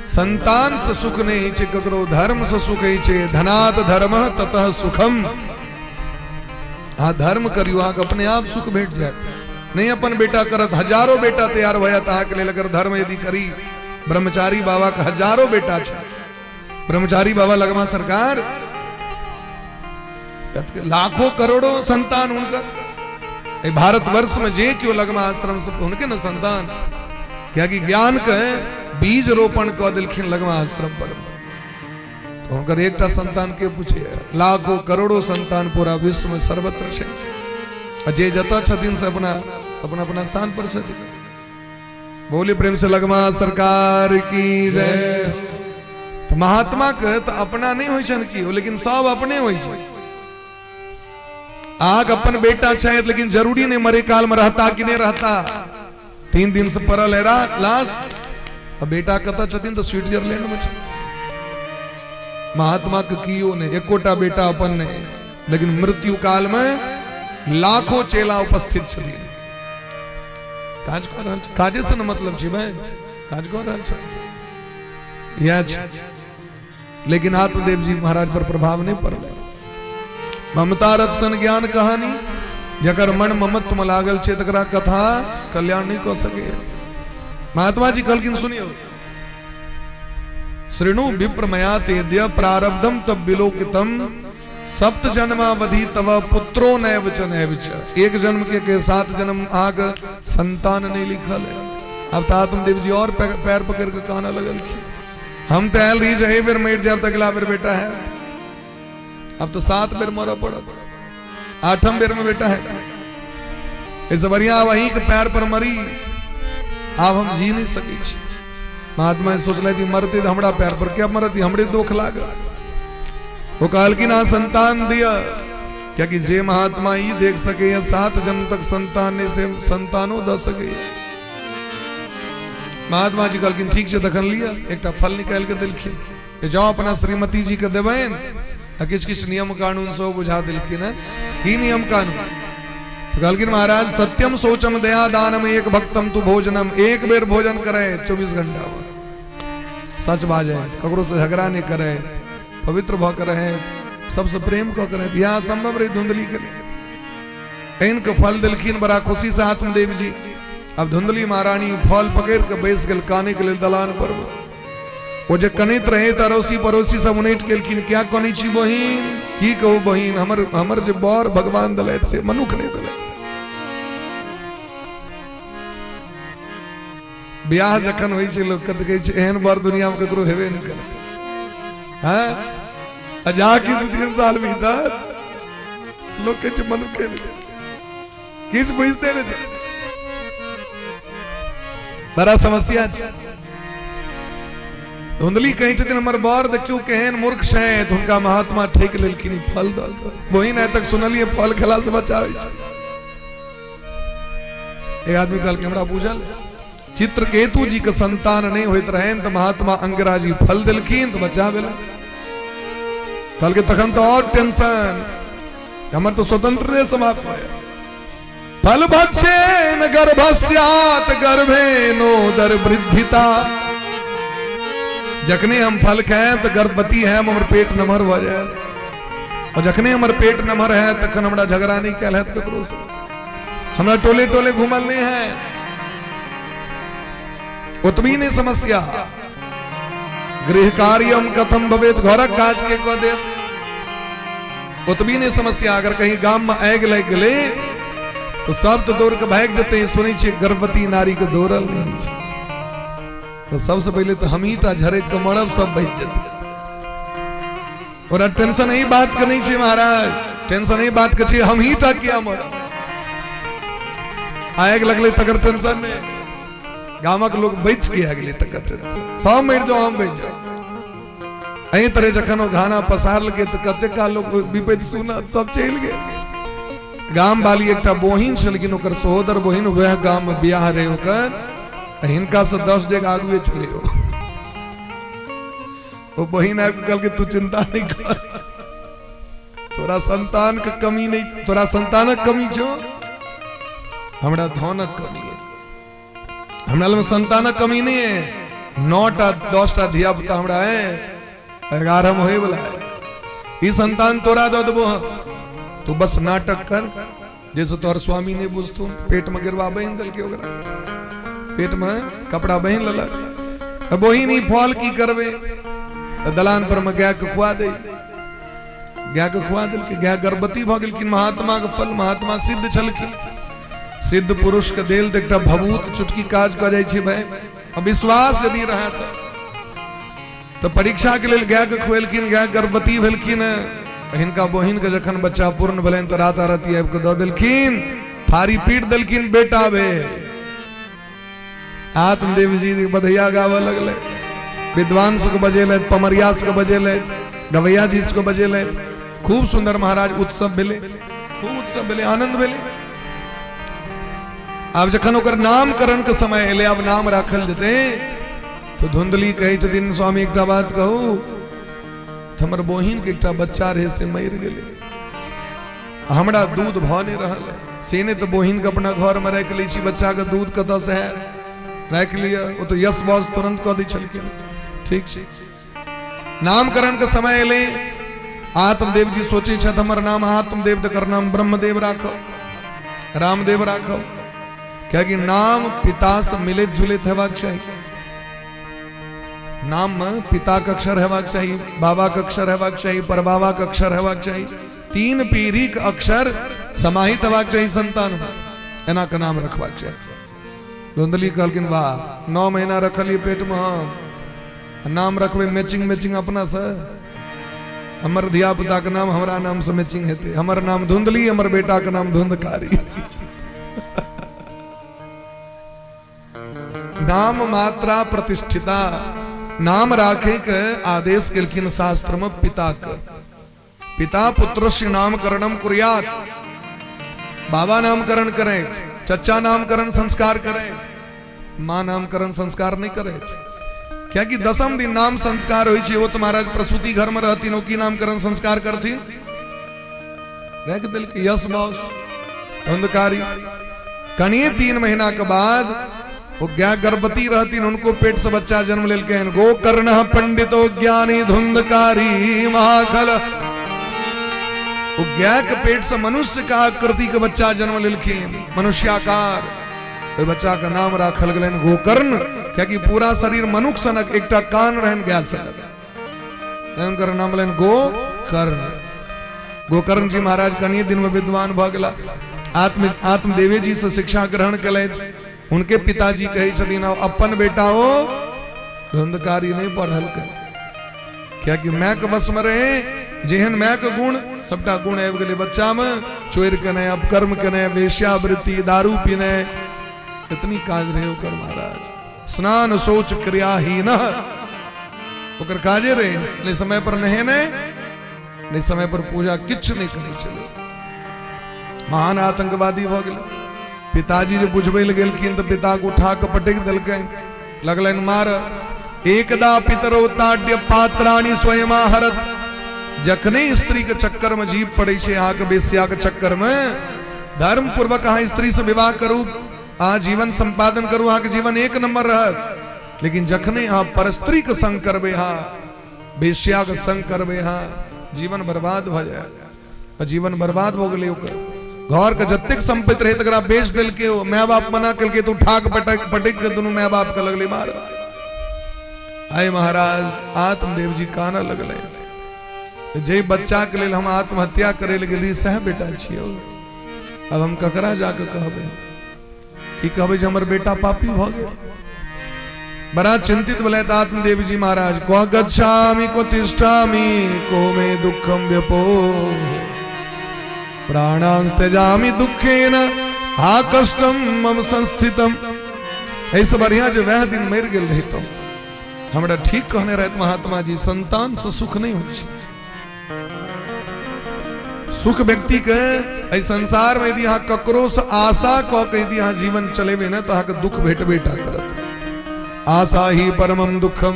संतान से सुख नहीं छे, ककरो धर्म से सुख ही छे। धनात् धर्मः ततः सुखम। हाँ धर्म करियो, आग अपने आप सुख भेट जाए। नहीं अपन बेटा करत, हजारों बेटा तैयार होया ता के लिए अगर धर्म यदि करी। ब्रह्मचारी बाबा का हजारों बेटा छे। ब्रह्मचारी बाबा लगमा सरकार लाखों करोड़ों संतान उनका भारतवर्ष में जे क्यों लगमा आश्रम सब उनके न संतान क्या कि ज्ञान के बीज रोपण कर दिलखिन लगमा आश्रम पर तो उनकर एकटा संतान के पूछे लाखों करोड़ों संतान पूरा विश्व में सर्वत्र छे जे जता छथिन से अपना अपना अपना स्थान पर छथिन। बोले प्रेम से लगमा सरकार की जय। तो महात्मा के तो अपना नहीं होई छन की लेकिन सब अपने होई छे। आग अपन बेटा चाहे लेकिन जरूरी नहीं मरे काल में रहता कि नहीं रहता 3 दिन से परल है लाश अब बेटा कता छथिन तो स्विट्जरलैंड में छे। महात्मा के कियो ने एकोटा बेटा अपन ने लेकिन मृत्यु काल में लाखों चेला उपस्थित छथिन। काजे से न मतलब छी भाई काज कर रहल छ या लेकिन आत्मदेव जी महाराज पर प्रभाव नहीं पड़ले। ममता रत्सन ज्ञान कहानी जकर मन ममत्व में लागल छे तकरा कथा कल्याण नहीं कर सके। महात्मा जी कहलखिन सुनियो श्रृणु विप्रमया तेद्य प्रारब्धम तब विलोकितम सप्त जन्मावधि तव पुत्रो नैव च नैव च। एक जन्म के 7 जन्म आग संतान नहीं लिखल है। अब तो आत्मदेव जी और पैर पकड़ के कहना लगल कि हम तो आयल रही जही बेर मर जाए तो अगला बेर बेटा है। अब तो 7 बेर मर पड़त 8वें बेर में बेटा है। इस बढ़िया वहीं के पैर पर मरी अब हम जी नहीं सके। महात्मा सोच रही थी मरते तो हमारा पैर पर क्या मरती हमरे दुख लागा। वो कहल कि ना संतान दिया क्या कि जे महात्मा ही देख सके 7 जन्म तक संतान से संतानों द सके। महात्मा जी कहलखिन ठीक से दखन लिया एक फल निकाल के दिलखिन जाओ अपना श्रीमती जी के देवेन किस किस नियम कानून सो बुझा दिलखिन है की नियम कानून। तो कहलखिन महाराज सत्यम सोचम दया दानम एक भक्तम तू भोजनम एक बेर भोजन करे 24 घंटा में सच बाजे ककरो से झगड़ा नहीं करे पवित्र भ करे सबसे प्रेम को करे यहाँ संभव रही धुंधली करे इनके फल दिलखिन बड़ा खुशी से आत्मदेव जी। अब धुंधली महारानी फल पकड़ के बैस गल काने के लिए दलान पर वो जो कनित रहे अड़ोसी पड़ोसी सब उनेट केलखिन क्या कनी छी बहिन की कहू बहिन हमर जो बर भगवान दलैत से मनुख नहीं दलैत। ब्याह जखन होई छै लोग कत कहै छै एहन बर दुनिया में ककरो हेबे नहीं करे हैं अजा की 2-3 साल भीतर लोग के मनुख के किस बुझते नहीं बड़ा समस्या धुंधली कही छथिन हमर बर देखियो केहन मूर्ख है हुनका महात्मा ठेक लेलखिन फल द बहिन आइ तक सुनलिए फल खेला से बचावे छै। एक आदमी कहल हमरा बुझल चित्रकेतु जी के संतान नहीं होइत रहे तो महात्मा अंगरा जी फल दिलखिन तो बचा भेल। कल के तखन तो और टेंशन हमर तो स्वतंत्र समाप्त होया। फल भक्षेन गर्भस्यात् गर्भेनोदर वृद्धिता जखने हम फल खाए तो गर्भवती है हमर पेट नमहर हो जाए और जखने हमर पेट नमहर है तखन हमरा झगड़ा नहीं कैल है ककरो से हमरा टोले टोले घूमल नहीं है उतबी नहीं समस्या गृह कार्यम कथम भवेत घरक काज के कह दे उतबी नहीं समस्या। अगर कहीं गांव में आग लग गए तो सब तो दौड़ के भाग देते हैं सुनी छे गर्भवती नारी के दौड़ल नहीं छे तो सबसे पहले तो हम ही टा झरे कमरब सब बच जाते और टेंशन ही बात का नहीं छे महाराज टेंशन ही बात का छे हम ही टा किया मरा आग लगले तकर टेंशन नहीं गामक लोग बच के अगले तक टेंशन सब मर जाओ हम बच जाओ अही तरह जखन घाना पसार लगे तो कते का लोग विपद सुना सब चल गए। गाम वाली एक बहिन छल लेकिन ओकर सहोदर बहिन वह गाम में बियाह रहे ओकर हिनका से 10 जगह आगुए चले हो वो बहिन आके कल के तू चिंता नहीं कर तोरा संतान के कमी नहीं तोरा संतानक कमी छो हमरा धनक कमी है हमरा में संतानक कमी नहीं है 9टा 10टा धिया पुता हमरा है 11 में होए वाला है ई संतान तोरा दो देबो तू बस नाटक कर जैसे तोहर स्वामी ने बुझतू पेट में गिरवा बहन दल के ओकरा पेट में कपड़ा बहन ललक अब वही नहीं फल की करबे दलान पर में गाय के खुआ दे गाय के खुआ दिल के गाय गर्भवती भ गेलखिन महात्मा के फल महात्मा सिद्ध छलखिन सिद्ध पुरुष के देल त एकटा भभूत चुटकी काज क जाइ छै भाई विश्वास यदि रहे तो परीक्षा के लिए गाय के खुएलखिन गाय गर्भवती भेलखिन हिनका बहिन के जखन बच्चा पूर्ण भेलनि तो राताराती आबि के दऽ देलखिन फारी पीट देलखिन बेटा भेल आत्मदेव जी बधैया गावऽ लगले विद्वान सबके बजेलथि पमरिया सबके बजेलथि गवैया जी सबके बजेलथि खूब सुंदर महाराज उत्सव भेलै खूब उत्सव भेलै आनंद भेलै आब जखन ओकर नामकरण के समय एले आब नाम राखल जेतै तो धुंधली कहै छथिन स्वामी एकटा बात कहू हमर बहिन के एकटा बच्चा रहे से मरि गेलै हमरा दूध भ नहि रहल है से ने तो बहिन के अपना घर में राखि लै छी बच्चा के दूध कतऽ से हैत राख लिया वो तो यश बॉस तुरंत कह दी छलखिन ठीक छै नामकरण के समय एले आत्मदेव जी सोचे छथि हमर नाम आत्मदेव तकर नाम ब्रह्मदेव राखब रामदेव राखब कियाकि नाम पिता से मिलित जुलित हेबाक चाही नाम में पिता के अक्षर हेबाक चाही बाबा के अक्षर हेबाक चाही परबाबा के अक्षर हेबाक चाही 3 पीढ़ी के अक्षर समाहित हेबाक चाही संतान में एना के नाम रखबाक चाही धुंधली कहलखिन वाह 9 महीना रखलिए पेट में हम नाम रखबे मैचिंग मैचिंग अपना से हमर धिया पुता के नाम हमरा नाम से मैचिंग हेते हमर नाम धुंधली हमर बेटा के नाम धुंधकारी नाम मात्रा प्रतिष्ठिता नाम राखे के आदेश केलखिन शास्त्र में पिता के पिता पुत्र से नामकरणम कुर्यात बाबा नामकरण करे चचा नामकरण संस्कार करे मां नामकरण संस्कार नहीं करे क्या कि 10म दिन नाम संस्कार होई छै ओ तो महाराज प्रसूति घर में रहती नो की नामकरण संस्कार करथिन रख दिल के यश बॉस अंधकारी कनिए 3 महीना के बाद वो गाय गर्भवती रहती उनको पेट से बच्चा जन्म लेलके गोकर्ण पंडितो ज्ञानी धुंधकारी महाखल वो गाय के पेट से मनुष्य का आकृति के बच्चा जन्म लेलखिन मनुष्याकार तो बच्चा का नाम राखल गलन गोकर्ण क्योंकि पूरा शरीर मनुष्य सनक एकटा कान रहन गाय सनक उनकर नाम लेन गोकर्ण गोकर्ण जी महाराज कनिए दिन में विद्वान भ गेला आत्मदेवे जी से शिक्षा ग्रहण कलैथ उनके पिताजी कहे छथिन अपन बेटा हो धुंधकारी नहीं पढ़ल के क्या कि माय के बस में रहे जेहन माय के गुण सबटा गुण आबि गेलै बच्चा में चोर के नहीं अपकर्म के नहीं वेश्यावृत्ति दारू पीने इतनी काज रहे ओकर महाराज स्नान शौच क्रियाहीन ओकर काजे रहे नहीं समय पर नहेने नहीं समय पर पूजा किछ नहीं करे चले महान आतंकवादी भ गेलै पिताजी जो बुझबै ल गेलखिन तो पिता को उठा के पटक देलकै लगलन मार एकदा पितरो ताड्य पात्राणि स्वयमाहरत जखने स्त्री के चक्कर में जीव पड़े छै अहाँ के बेश्या के चक्कर में धर्म पूर्वक अहाँ स्त्री से विवाह करू अहाँ जीवन संपादन करू अहाँ के जीवन 1 नंबर रहत लेकिन जखने अहाँ परस्त्री के संग करबे अहाँ बेश्या के संग करबे अहाँ जीवन बर्बाद भ जाए जीवन बर्बाद हो गेलै ओकर घर के जतेक संपत्ति रहे तकरा बेच दिल के माय बाप मना कल के तो उठा के पटक के दोनों माय बाप के लगले मार आय महाराज आत्मदेव जी काना लगले जे बच्चा के लेल हम आत्महत्या करे ले गेली सह बेटा छियो अब हम ककरा जाके कहबे कि कहबे जे हमर बेटा पापी भ गेल बड़ा चिंतित बोले आत्मदेव जी महाराज को गच्छामि को तिष्ठामि को मे दुखम व्यपो प्राणां त्यजामि दुखेन आ कष्टम मम संस्थितम ऐसे बढ़िया जो वह दिन मर गेल रही तो हमरा ठीक कहने रहत महात्मा जी संतान से सुख नहीं हो सुख व्यक्ति के ऐ संसार में यदि यहाँ ककरो से आशा कह के यदि यहाँ जीवन चलेबे न तो अहाँ के दुख भेटबेटा करत आशा ही परमम दुखम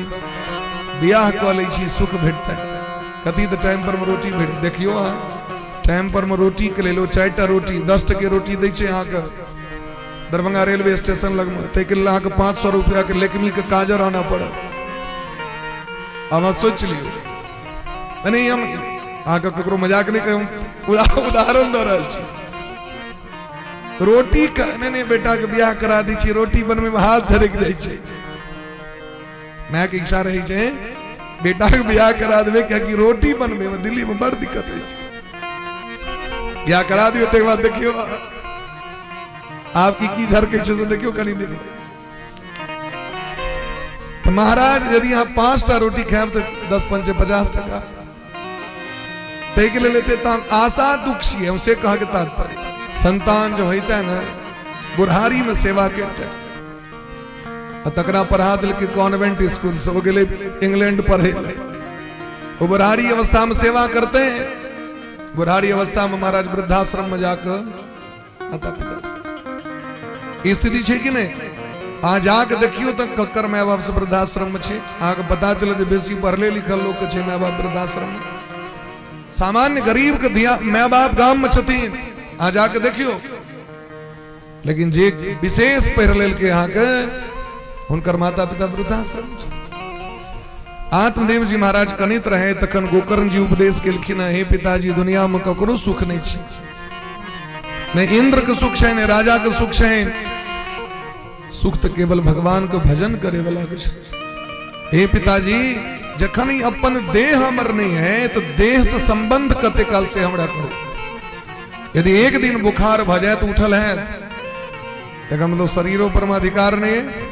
बियाह कह लै छी सुख भेटतै कथी तो टाइम पर रोटी भेट देखियो अहाँ टाइम पर में रोटी के ले लो 4टा रोटी 10 टके रोटी दै छै अहाँ के दरभंगा रेलवे स्टेशन लग में तै के लिए अहाँ के 500 रुपया के लेकमी के काजर आना पड़त अब सोच लियो नहीं हम अहाँ के ककरो मजाक नहीं करूं उदाहरण दे रहल छी रोटी कहने बेटा के बियाह करा दी छी रोटी बनवे में हाथ धरक जाय छै माय के इच्छा रही छै बेटा के ब्याह करा देवे क्या कि रोटी बनवे में दिल्ली में बड़ दिक्कत है। ब्याह करा दियो ते बाद देखियो आपकी की झर कैसे से देखियो कनी दिन में। तो महाराज यदि यहाँ 5टा रोटी खाए तो 10 पंचे 50 टका ते के ले लेते ताम आशा दुखी है उसे कहा के तात्पर्य संतान जो होता है ना बुढ़ारी में सेवा करते हैं। तकरा पढ़ा दिल के कॉन्वेंट स्कूल से वो गए इंग्लैंड पढ़े वो बुढ़ारी अवस्था में सेवा करते हैं। बुढ़ारी अवस्था में महाराज वृद्धाश्रम में जाकर माता पिता स्थिति है कि नहीं आज आके देखियो तो कक्कर माय बाप से वृद्धाश्रम में छे आके पता चले बेसी पढ़ले लिखल लोग के माय बाप वृद्धाश्रम में सामान्य गरीब के दिया माय बाप गांव में छतीन आज आके देखियो। लेकिन जे विशेष पढ़ लेल के यहाँ के उनकर माता पिता वृद्धाश्रम आत्मदेव जी महाराज कनित रहे तखन गोकर्ण जी उपदेश केलखिन हे पिताजी दुनिया में ककरो सुख नहीं छे न इंद्र के सुख है न राजा के सुख है सुख तो केवल भगवान को भजन करे वाला के हे पिताजी जखन ही अपन देह हमर नहीं है तो देह से संबंध कते काल से हमरा कहो यदि एक दिन बुखार भ जाए तो उठल है तक मतलब शरीरों पर में अधिकार नहीं है।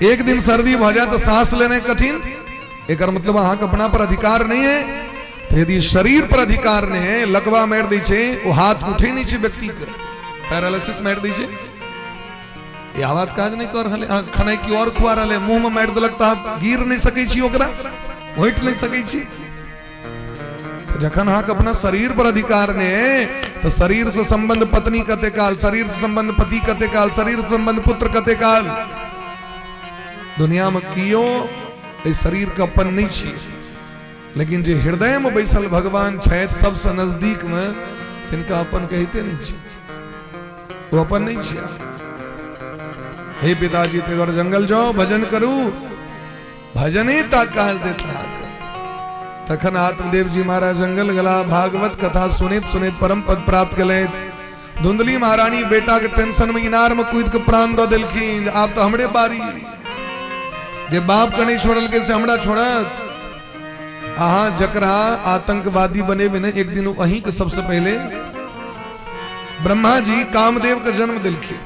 एक दिन सर्दी भ जाए तो सांस लेने कठिन एक मतलब अहाँ अपना पर अधिकार नहीं है। तो यदि शरीर पर अधिकार नहीं है लगवा मार दी छे वो हाथ उठे नहीं छे व्यक्ति के पैरालिसिस मार दी छे ये आवाज काज नहीं कर रहे खाना की और खुआ रहे मुंह में मार देलक तो गिर नहीं सके छी ओकरा उठ नहीं सके छी। तो जखन अहाँ अपना शरीर पर अधिकार नहीं है तो शरीर से संबंध पत्नी कते काल शरीर से संबंध पति कते काल शरीर से संबंध पुत्र कते काल दुनिया में कियो शरीर का अपन नहीं छे। लेकिन जे हृदय में बैसल भगवान छथि सबसे नजदीक में तिनका अपन कहते नहीं छे वो अपन नहीं छे। हे पिताजी तेवर जंगल जाओ भजन करू भजने टाका देता तखन आत्मदेव जी महाराज जंगल गला भागवत कथा सुनित सुनित परम पद प्राप्त कले। धुंधली महारानी बेटा के टेंशन में इनार में कूद के प्राण दो दिलखिन आप तो हमरे बारी जे बाप का नहीं छोड़ल के से हमरा छोड़त आहा जकरा आतंकवादी बने बिना एक दिन वहीं के सबसे पहले ब्रह्मा जी कामदेव का जन्म दिलखिन।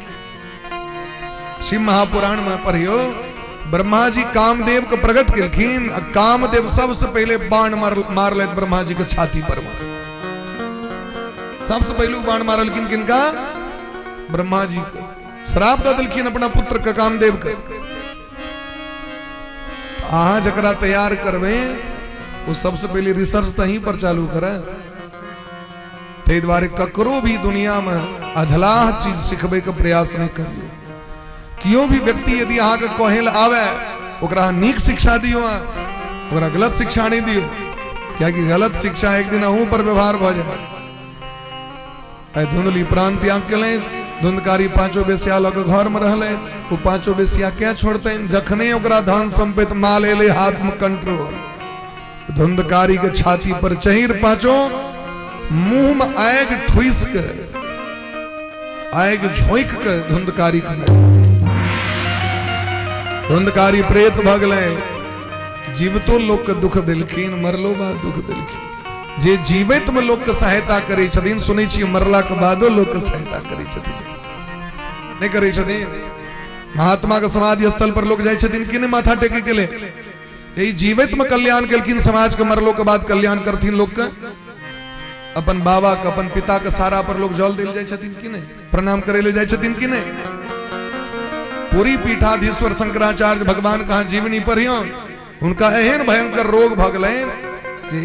शिव महापुराण में पढ़ियो ब्रह्मा जी कामदेव को प्रकट किलखिन कामदेव सबसे पहले बाण मार ले ब्रह्मा जी के छाती पर सबसे पहलू बाण मारल किनका ब्रह्मा जी को श्राप दे दिलखिन अपना पुत्र का कामदेव के आहा जकरा तैयार करवे वो सबसे पहले रिसर्च तहीं पर चालू करे। ते द्वारे ककरो भी दुनिया में अधलाह चीज सिखबे के प्रयास नहीं करियो। कियो भी व्यक्ति यदि अहाँ के कहेल आवे ओकरा नीक शिक्षा दियो ओकरा गलत शिक्षा नहीं दियो क्या कि गलत शिक्षा एक दिन अहू पर व्यवहार भ जाए। धुंधली प्राण त्याग के ले धुंधकारी पांचों बेसिया लग घर में रहले वो पांचों बेसिया क्या छोड़ते जखने ओकरा धन संपत्ति माल एले हाथ में कंट्रोल धुंधकारी के छाती पर चहिर पांचों मुंह में आग ठुस के आग झोंक के धुंधकारी के धुंधकारी प्रेत भगले जीवतो लोग के दुख दिलखिन मरलो बाद दुख दिलखिन जे जीवित में लोग के सहायता करे छथिन सुनै छी मरला के बादो लोग के सहायता करे छथिन नहीं करे छथिन। महात्मा के समाधि स्थल पर लोग जाय छथिन कि नहीं माथा टेके के ले यही जीवित में कल्याण केलखिन समाज के मरलो के बाद कल्याण करथिन लोग के अपन बाबा के अपन पिता के सारा पर लोग जल दिल जाय छथिन कि नहीं प्रणाम करे ले जाय छथिन कि नहीं। पूरी पीठाधीश्वर शंकराचार्य भगवान कहा जीवनी पढ़ियो उनका एहन भयंकर रोग भगले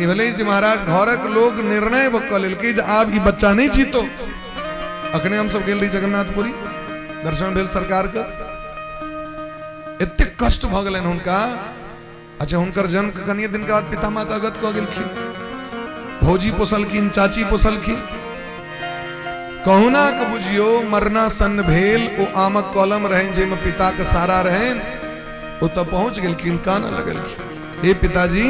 भले जी महाराज घरक लोग निर्णय कल आप ई बच्चा नहीं जीतो। अखने हम सब गेल रही जगन्नाथपुरी दर्शन भेल सरकार के एते कष्ट भगले उनका। अच्छा उनकर जन्म के कनिए दिन के बाद पिता माता गत कह गेलखिन भौजी पोसलखिन चाची पोसलखिन कहुना के बुझियो मरना सन भेल ओ आमक कलम रहन जे में पिता के सारा रहन ओ तो पहुंच गेलखिन काना लगलखिन हे पिताजी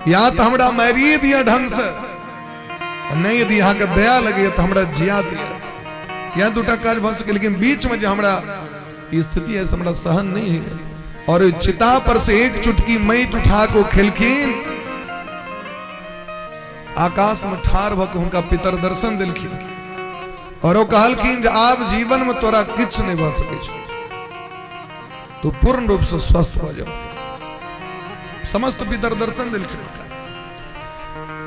या तो हमरा मारिए दिया ढंग से नहीं यदि यहाँ के दया लगे तो हमरा जिया दिया या दूटा काज भ सके लेकिन बीच में जो हमरा स्थिति है हमरा सहन नहीं है और चिता पर से एक चुटकी मैट उठा को खिलखीन आकाश में ठार भक उनका पितर दर्शन दिलखिन और वो कहलखिन जे आप जीवन में तोरा किछ नहीं भ सके छो, तू पूर्ण रूप से स्वस्थ हो जाओ। समस्त पितर दर्शन दिलखिन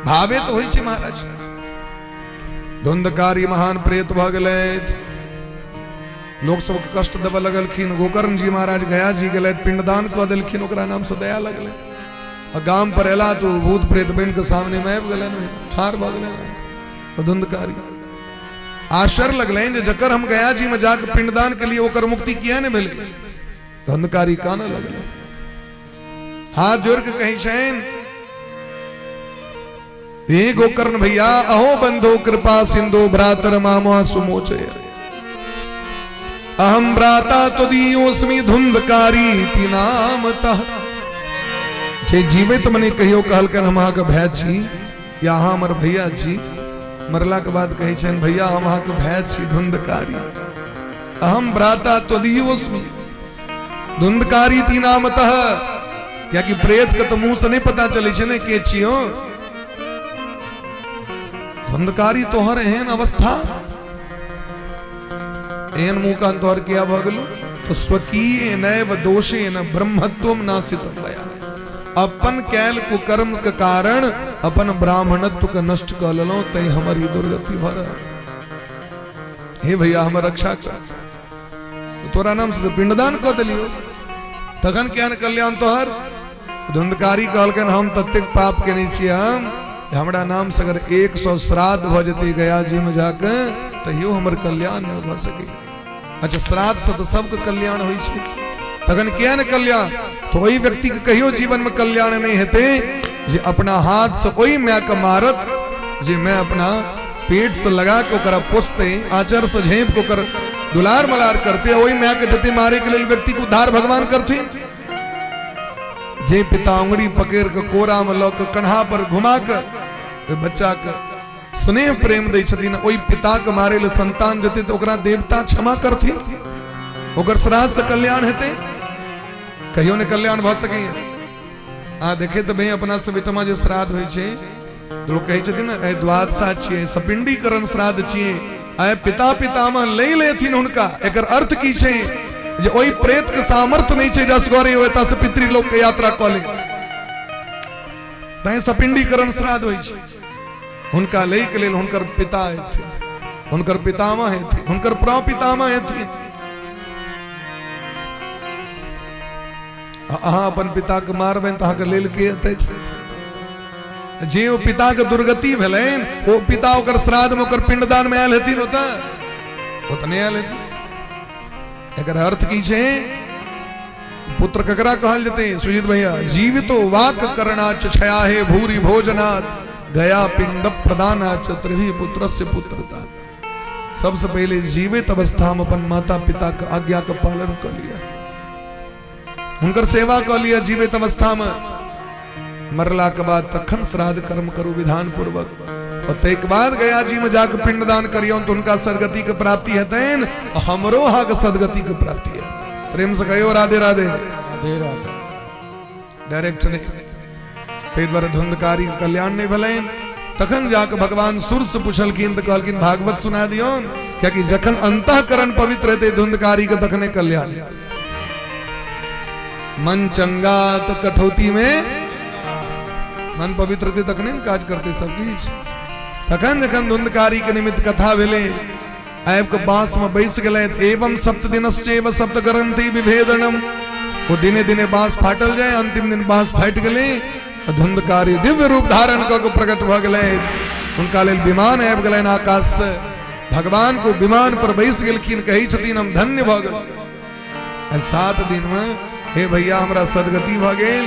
भावे तो होई छै महाराज। धुंधकारी महान प्रेत भ गेलैथ, लोग सबके कष्ट देव लगलखिन। गोकर्ण जी महाराज गया जी गेलैथ, पिंडदान कऽ देलखिन, ओकरा नाम से दया लगलै। आ गाम पर एला तो भूत प्रेत बन के सामने में आबि गेलैन, ठार भ गेलैन। धुंधकारी आश्चर्य लगलैन जे जकर हम गया जी में जाके पिंडदान के लिए ओकर मुक्ति किया ने भेलै। धुंधकारी कानऽ लगलै, हाथ जोड़ के कही छैन, हे गोकर्ण भैया अहो बंधो कृपा सिंधु भ्रातर मामा सुमोचय, अहम भ्राता त्वदीयोस्मि धुंधकारी इति नामतः। जे जीवित मने कहियो कहलकन हम अहाँके भाय छी या अहाँ हमर भैया छी, मरला के बाद कहै छन भैया हम अहाँके भाय छी धुंधकारी, अहम भ्राता त्वदीयोस्मि धुंधकारी इति नामतः। क्या कि प्रेत के तो मुंह से नहीं पता चले छे ने के छियो। धुंधकारी तोहर एहन अवस्था, एहन मुंह का तोहर किया भ गेलो, तो स्वकीय नैव दोषे न ब्रह्मत्वम नासितम भया। अपन कैल कुकर्म के कारण अपन ब्राह्मणत्व के नष्ट कर लेलो, तै हमारी दुर्गति भर। हे भैया हमर रक्षा कर, तो तोरा नाम से पिंडदान कर दिलियो, तखन क्या कल्याण तोहर। धुंधकारी कहलकन हम ततेक पाप केने छी, हम हमरा नाम से अगर 100 श्राद्ध भ जते गया जी में जाके तैयो हमर कल्याण न भ सके। अच्छा श्राद्ध से तो सबके कल्याण होइ छै, तखन क्या न कल्याण। तो वही व्यक्ति के कहियो जीवन में कल्याण नहीं हेते जे अपना हाथ से वही मैं के मारत, जे मैं अपना पेट से लगा के ओकरा पोसते, आचर से झेप को कर दुलार मलार करते, वही मैं के जते मारे के लिए व्यक्ति को उद्धार भगवान करते। जे पिता उंगली पकड़ के कोरा में लऽ के कन्हा पर घुमा के बच्चा के स्नेह प्रेम दै छथिन, ओई पिता के मारे ले संतान जते तो ओकरा देवता क्षमा करथिन, ओकर श्राद्ध से कल्याण हेते। कहियो ने कल्याण भ सकैया। आ देखे तो भाई अपना से बेटमा जे श्राद्ध होइ छै, लोग कहै छथिन ने द्वादशा छियै, सपिंडीकरण श्राद्ध छियै, आय पिता पितामह लई लेथिन हुनका। एकर अर्थ की छै जे ओई प्रेत के सामर्थ्य नहीं छै जसगरे होता से पितृलोक के यात्रा क ले, तै सपिंडीकरण श्राद्ध होइ छै। हुनका लई के लेल हुनकर पिता हेथिन, हुनकर पितामह हेथिन, हुनकर प्रपितामह हेथिन। अहाँ अपन पिता के मारबेन त अहाँके लेल के हेतै। जे ओ पिता के दुर्गति भेलैन, ओ पिता ओकर श्राद्ध में ओकर पिंडदान में आयल हेथिन, ओतने आयल हेथिन। एकर अर्थ की छै, पुत्र ककरा कहल जेतै सुजीत भैया, जीवितो वाक करणाच छयाहे भूरि भोजनात् गया पिंड प्रदानाच त्रिभि पुत्रस्य पुत्रता। सबसे पहले जीवित अवस्था में अपन माता पिता के आज्ञा के पालन कर लिया, उनकर सेवा कर लिया जीवित अवस्था में। मरला के बाद तखन श्राद्ध कर्म करू विधान पूर्वक, और तैक बाद गया जी में जाकर पिंडदान करियो तो उनका सदगति के प्राप्ति हेतैन, हमरो हाक सदगति के प्राप्ति है। प्रेम से कहियो राधे राधे। डायरेक्ट नहीं, तै द्वारा धुंधकारी के कल्याण नहीं भलैन। तखन जाके भगवान सुर से पूछलखिन तो कहलखिन भागवत सुना दियो, क्या कि जखन अंतःकरण पवित्र हेतै धुंधकारी के तखने कल्याण हेतै। मन चंगा तो कठौती में, मन पवित्र थे तखने काज करते सब किछ। तखन जखन धुंधकारी के निमित्त कथा भेले, आबि के बांस में बैस गेलै। एवं सप्त दिनश्चैव सप्त ग्रंथि विभेदनम, वो दिने दिने बांस फाटल जाए, अंतिम दिन बांस फाटि गेलै। धुंधकारी दिव्य रूप धारण क के प्रकट भ गेलै। उनका लेल विमान आबि गेलैन आकाश से, भगवान को विमान पर बैस गेलखिन, कहै छथिन हम धन्य भ गेल। 7 दिन में हे भैया हमरा सदगति भ गेल।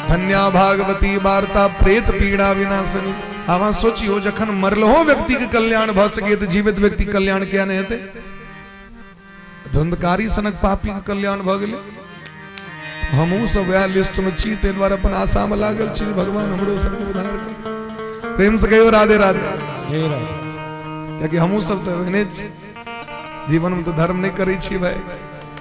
धन्या भागवती वार्ता प्रेत पीड़ा विनाशनी। आब सोचियो जखन मरलहो व्यक्ति के कल्याण भ सके तो जीवित व्यक्ति कल्याण क्या नहीं हेतै। धुंधकारी सनक पापी के कल्याण भ गेलै। हमहू सब वह लिस्ट में छी, ते द्वारा अपन आशा में लागल छी भगवान हमरो सबके उद्धार कर। प्रेम से कहियो राधे राधे। क्या कि हमहू सब तो एहने छी, जीवन में तो धर्म नहीं करै छी भाई,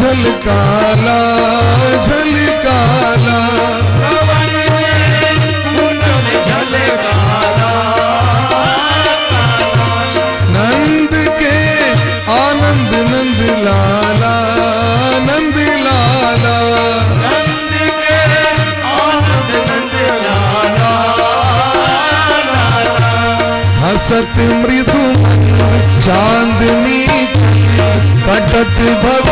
झलकाला झलकाला श्रवण में कुंडल झलकाला नंद के आनंद नंद लाला नंद लाला नंद के आनंद नंद लाला हसत मृदु चांदनी कटत भव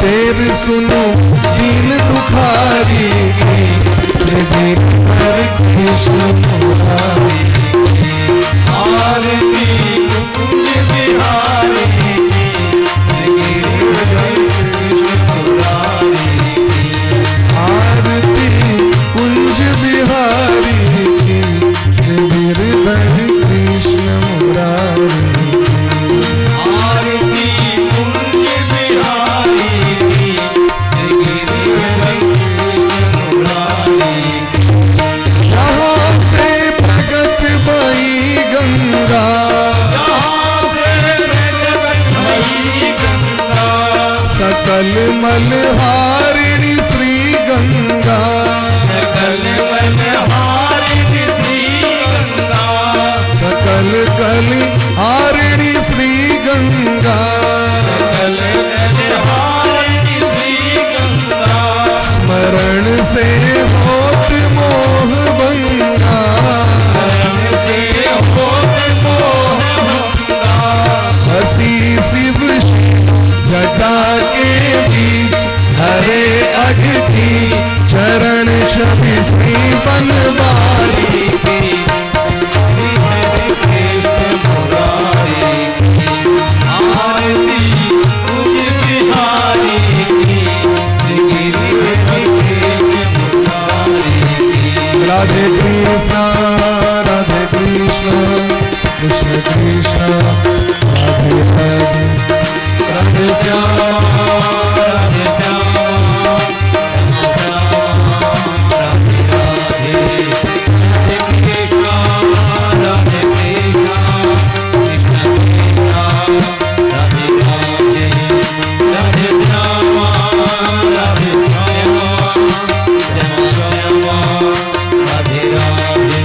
तेर सुनो दीन दुखारी कृष्ण मुरारी आरती कुंज बिहारी कृष्ण मुरारी आरती कुंज बिहारी गिरधर कृष्ण मुरारी आरती कुंज बिहारी गिरिधर कृष्ण मुरारी यहाँ से प्रगट भई गंगा जहाँ से प्रगट भई गंगा सकल मलहारिणी श्री गंगा सकल मनहारिणी श्री गंगा सकल कल हारिणी श्री गंगा सकल मनहारिणी श्री गंगा स्मरण से होत मोह भंगा शरण से होत मोह भंगा हसी शिव जटा के बीच हरे अग की चरण छवि श्री बनवारी कृष्ण मुरारी आरती कुंज बिहारी गिरिधर कृष्ण मुरारी राधे कृष्ण कृष्ण कृष्ण राधे राधे राधे श्यामा राधे श्यामा राधे राधे राधे कृष्ण राधे कृष्ण कृष्ण कृष्ण राधे राधे राधे श्यामा राधे श्यामा श्यामा श्यामा राधे राधे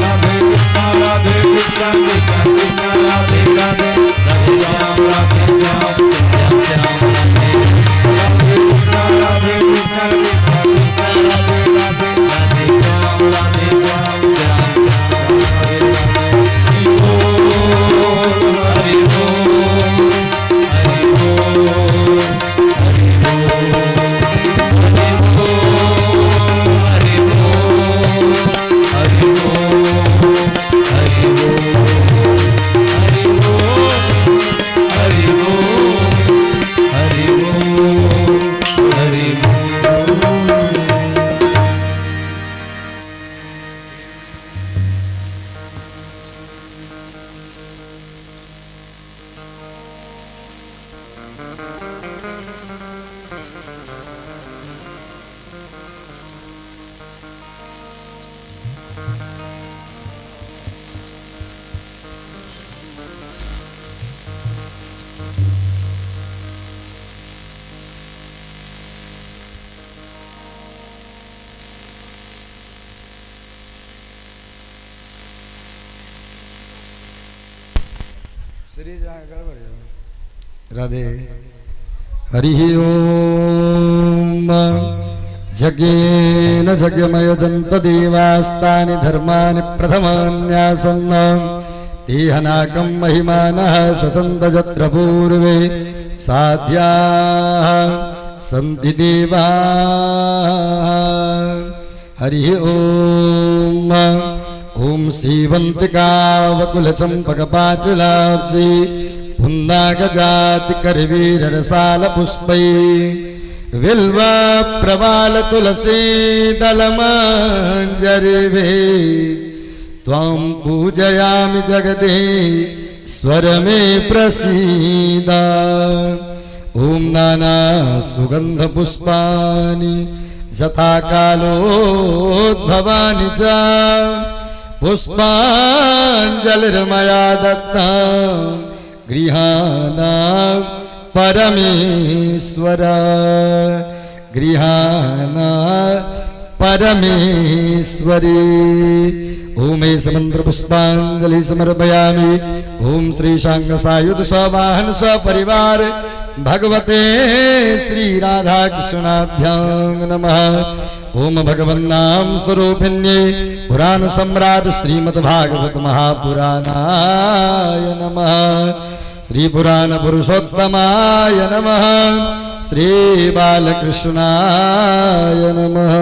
राधे कृष्ण राधे कृष्ण कृष्ण कृष्ण राधे राधे राधे श्याम राधे श्याम श्याम श्याम राधे राधे कृष्ण राधे कृष्ण कृष्ण राधे राधे राधे श्याम राधे श्याम श्याम श्याम राधे हरि बोल हरि बोल हरि बोल हरि बोल हरि बोल हरि बोल हरि बोल हरि बोल हरि बोल हरि बोल राधे हरि ओम जज्ञेन जज्ञमयजन्त देवास्तानि धर्माणि प्रथमान्यासन् तेहनाकं महिमानः सचन्द यत्र पूर्वे साध्याः सन्ति देवाः हरि ओम ओम श्रीवन्तिकावकुलचम्पकपाटलाब्जी पुन्नागजाति करवीररसाल पुष्पै विल्वा प्रवाल तुलसी दलमञ्जरिभे त्वां पूजयामि जगदे स्वर मे प्रसीद ओम नाना सुगंध पुष्पानि यथा कालोद्भवानि च पुष्पाञ्जलिर्मया दत्ता गृहाणां परमेश्वर गृहाण परमेश्वरी। ओम एष मंत्र पुष्पांजलि समर्पयामि। ओम श्री शांग सायुध सवाहन सपरिवार भगवते श्री राधा कृष्णाभ्यां नमः। ओम भगवन्नाम स्वरूपिण्ये पुराण सम्राट श्रीमद्भागवत महापुराणाय नमः। श्री पुराण पुरुषोत्तमाय नमः। श्री बालकृष्णाय नमः।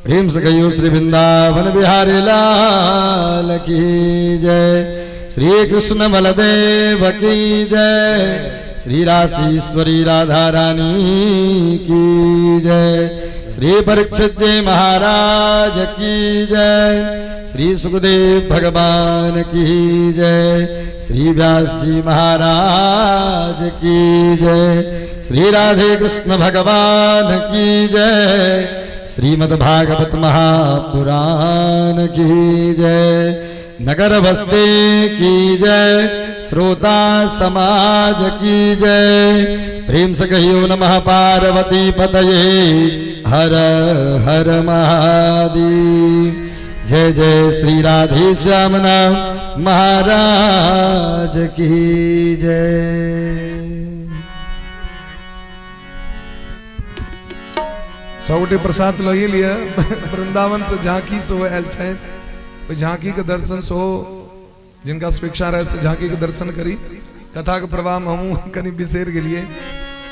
प्रेम से कहियो श्री वृंदावन बिहारी लाल की जय। श्री कृष्ण बलदेव की जय। श्री राशीश्वरी राधा रानी की जय। श्री परीक्षित जी महाराज की जय। श्री सुखदेव भगवान की जय। श्री व्यास जी महाराज की जय। श्री राधे कृष्ण भगवान की जय। श्रीमद्भागवत महापुराण की जय। नगर बस्ती की जय। श्रोता समाज की जय। प्रेम से कहियो नमः पार्वती पतये हर हर महादेव। जय जय श्री राधे श्याम नाम महाराज की जय। सौटे प्रसाद लगे लिया वृंदावन से झांकी सो आयल छे। झांकी के दर्शन सो जिनका स्वेच्छा रहे से झांकी के दर्शन करी। कथा के प्रवाह में हम कहीं बिसेर गेलिए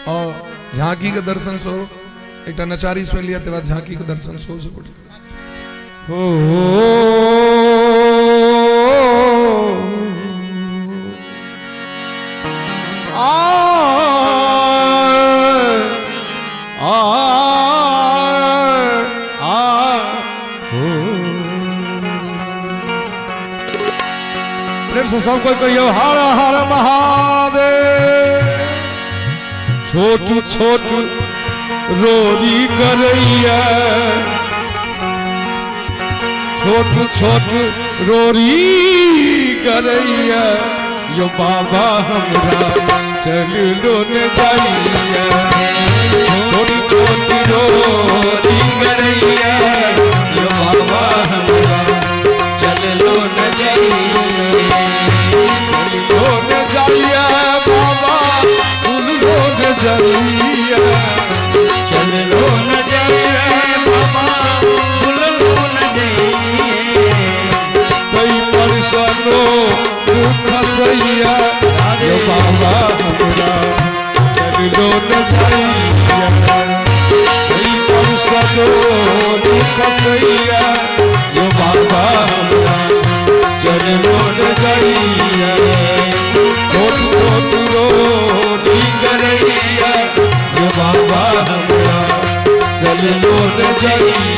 और झांकी के दर्शन सो एक नचारी सुन लिया ते बाद झांकी के दर्शन सो सकोटी हो प्रेम से सब कोई कहियो हर हर महादेव। छोटू छोटू रोरी करैया। छोटू छोटू रोरी करैया। यो बाबा हमरा चल लो न जाइया। छोटू छोटू रोरी करैया। यो बाबा हमरा चल लो न जाइया। बाबा फूल लो न जाइया। चल लो न जाइए बाबा फूल लो न जाइए। कई परसनो दुख सैया। यो बाबा हमरा चल लो न जाइया। कई परसनो दुख सैया। यो बाबा हमरा चल लो न जाइया। छोटू छोटू रोटी करैया। यो बाबा हमरा चल लो न जाइया।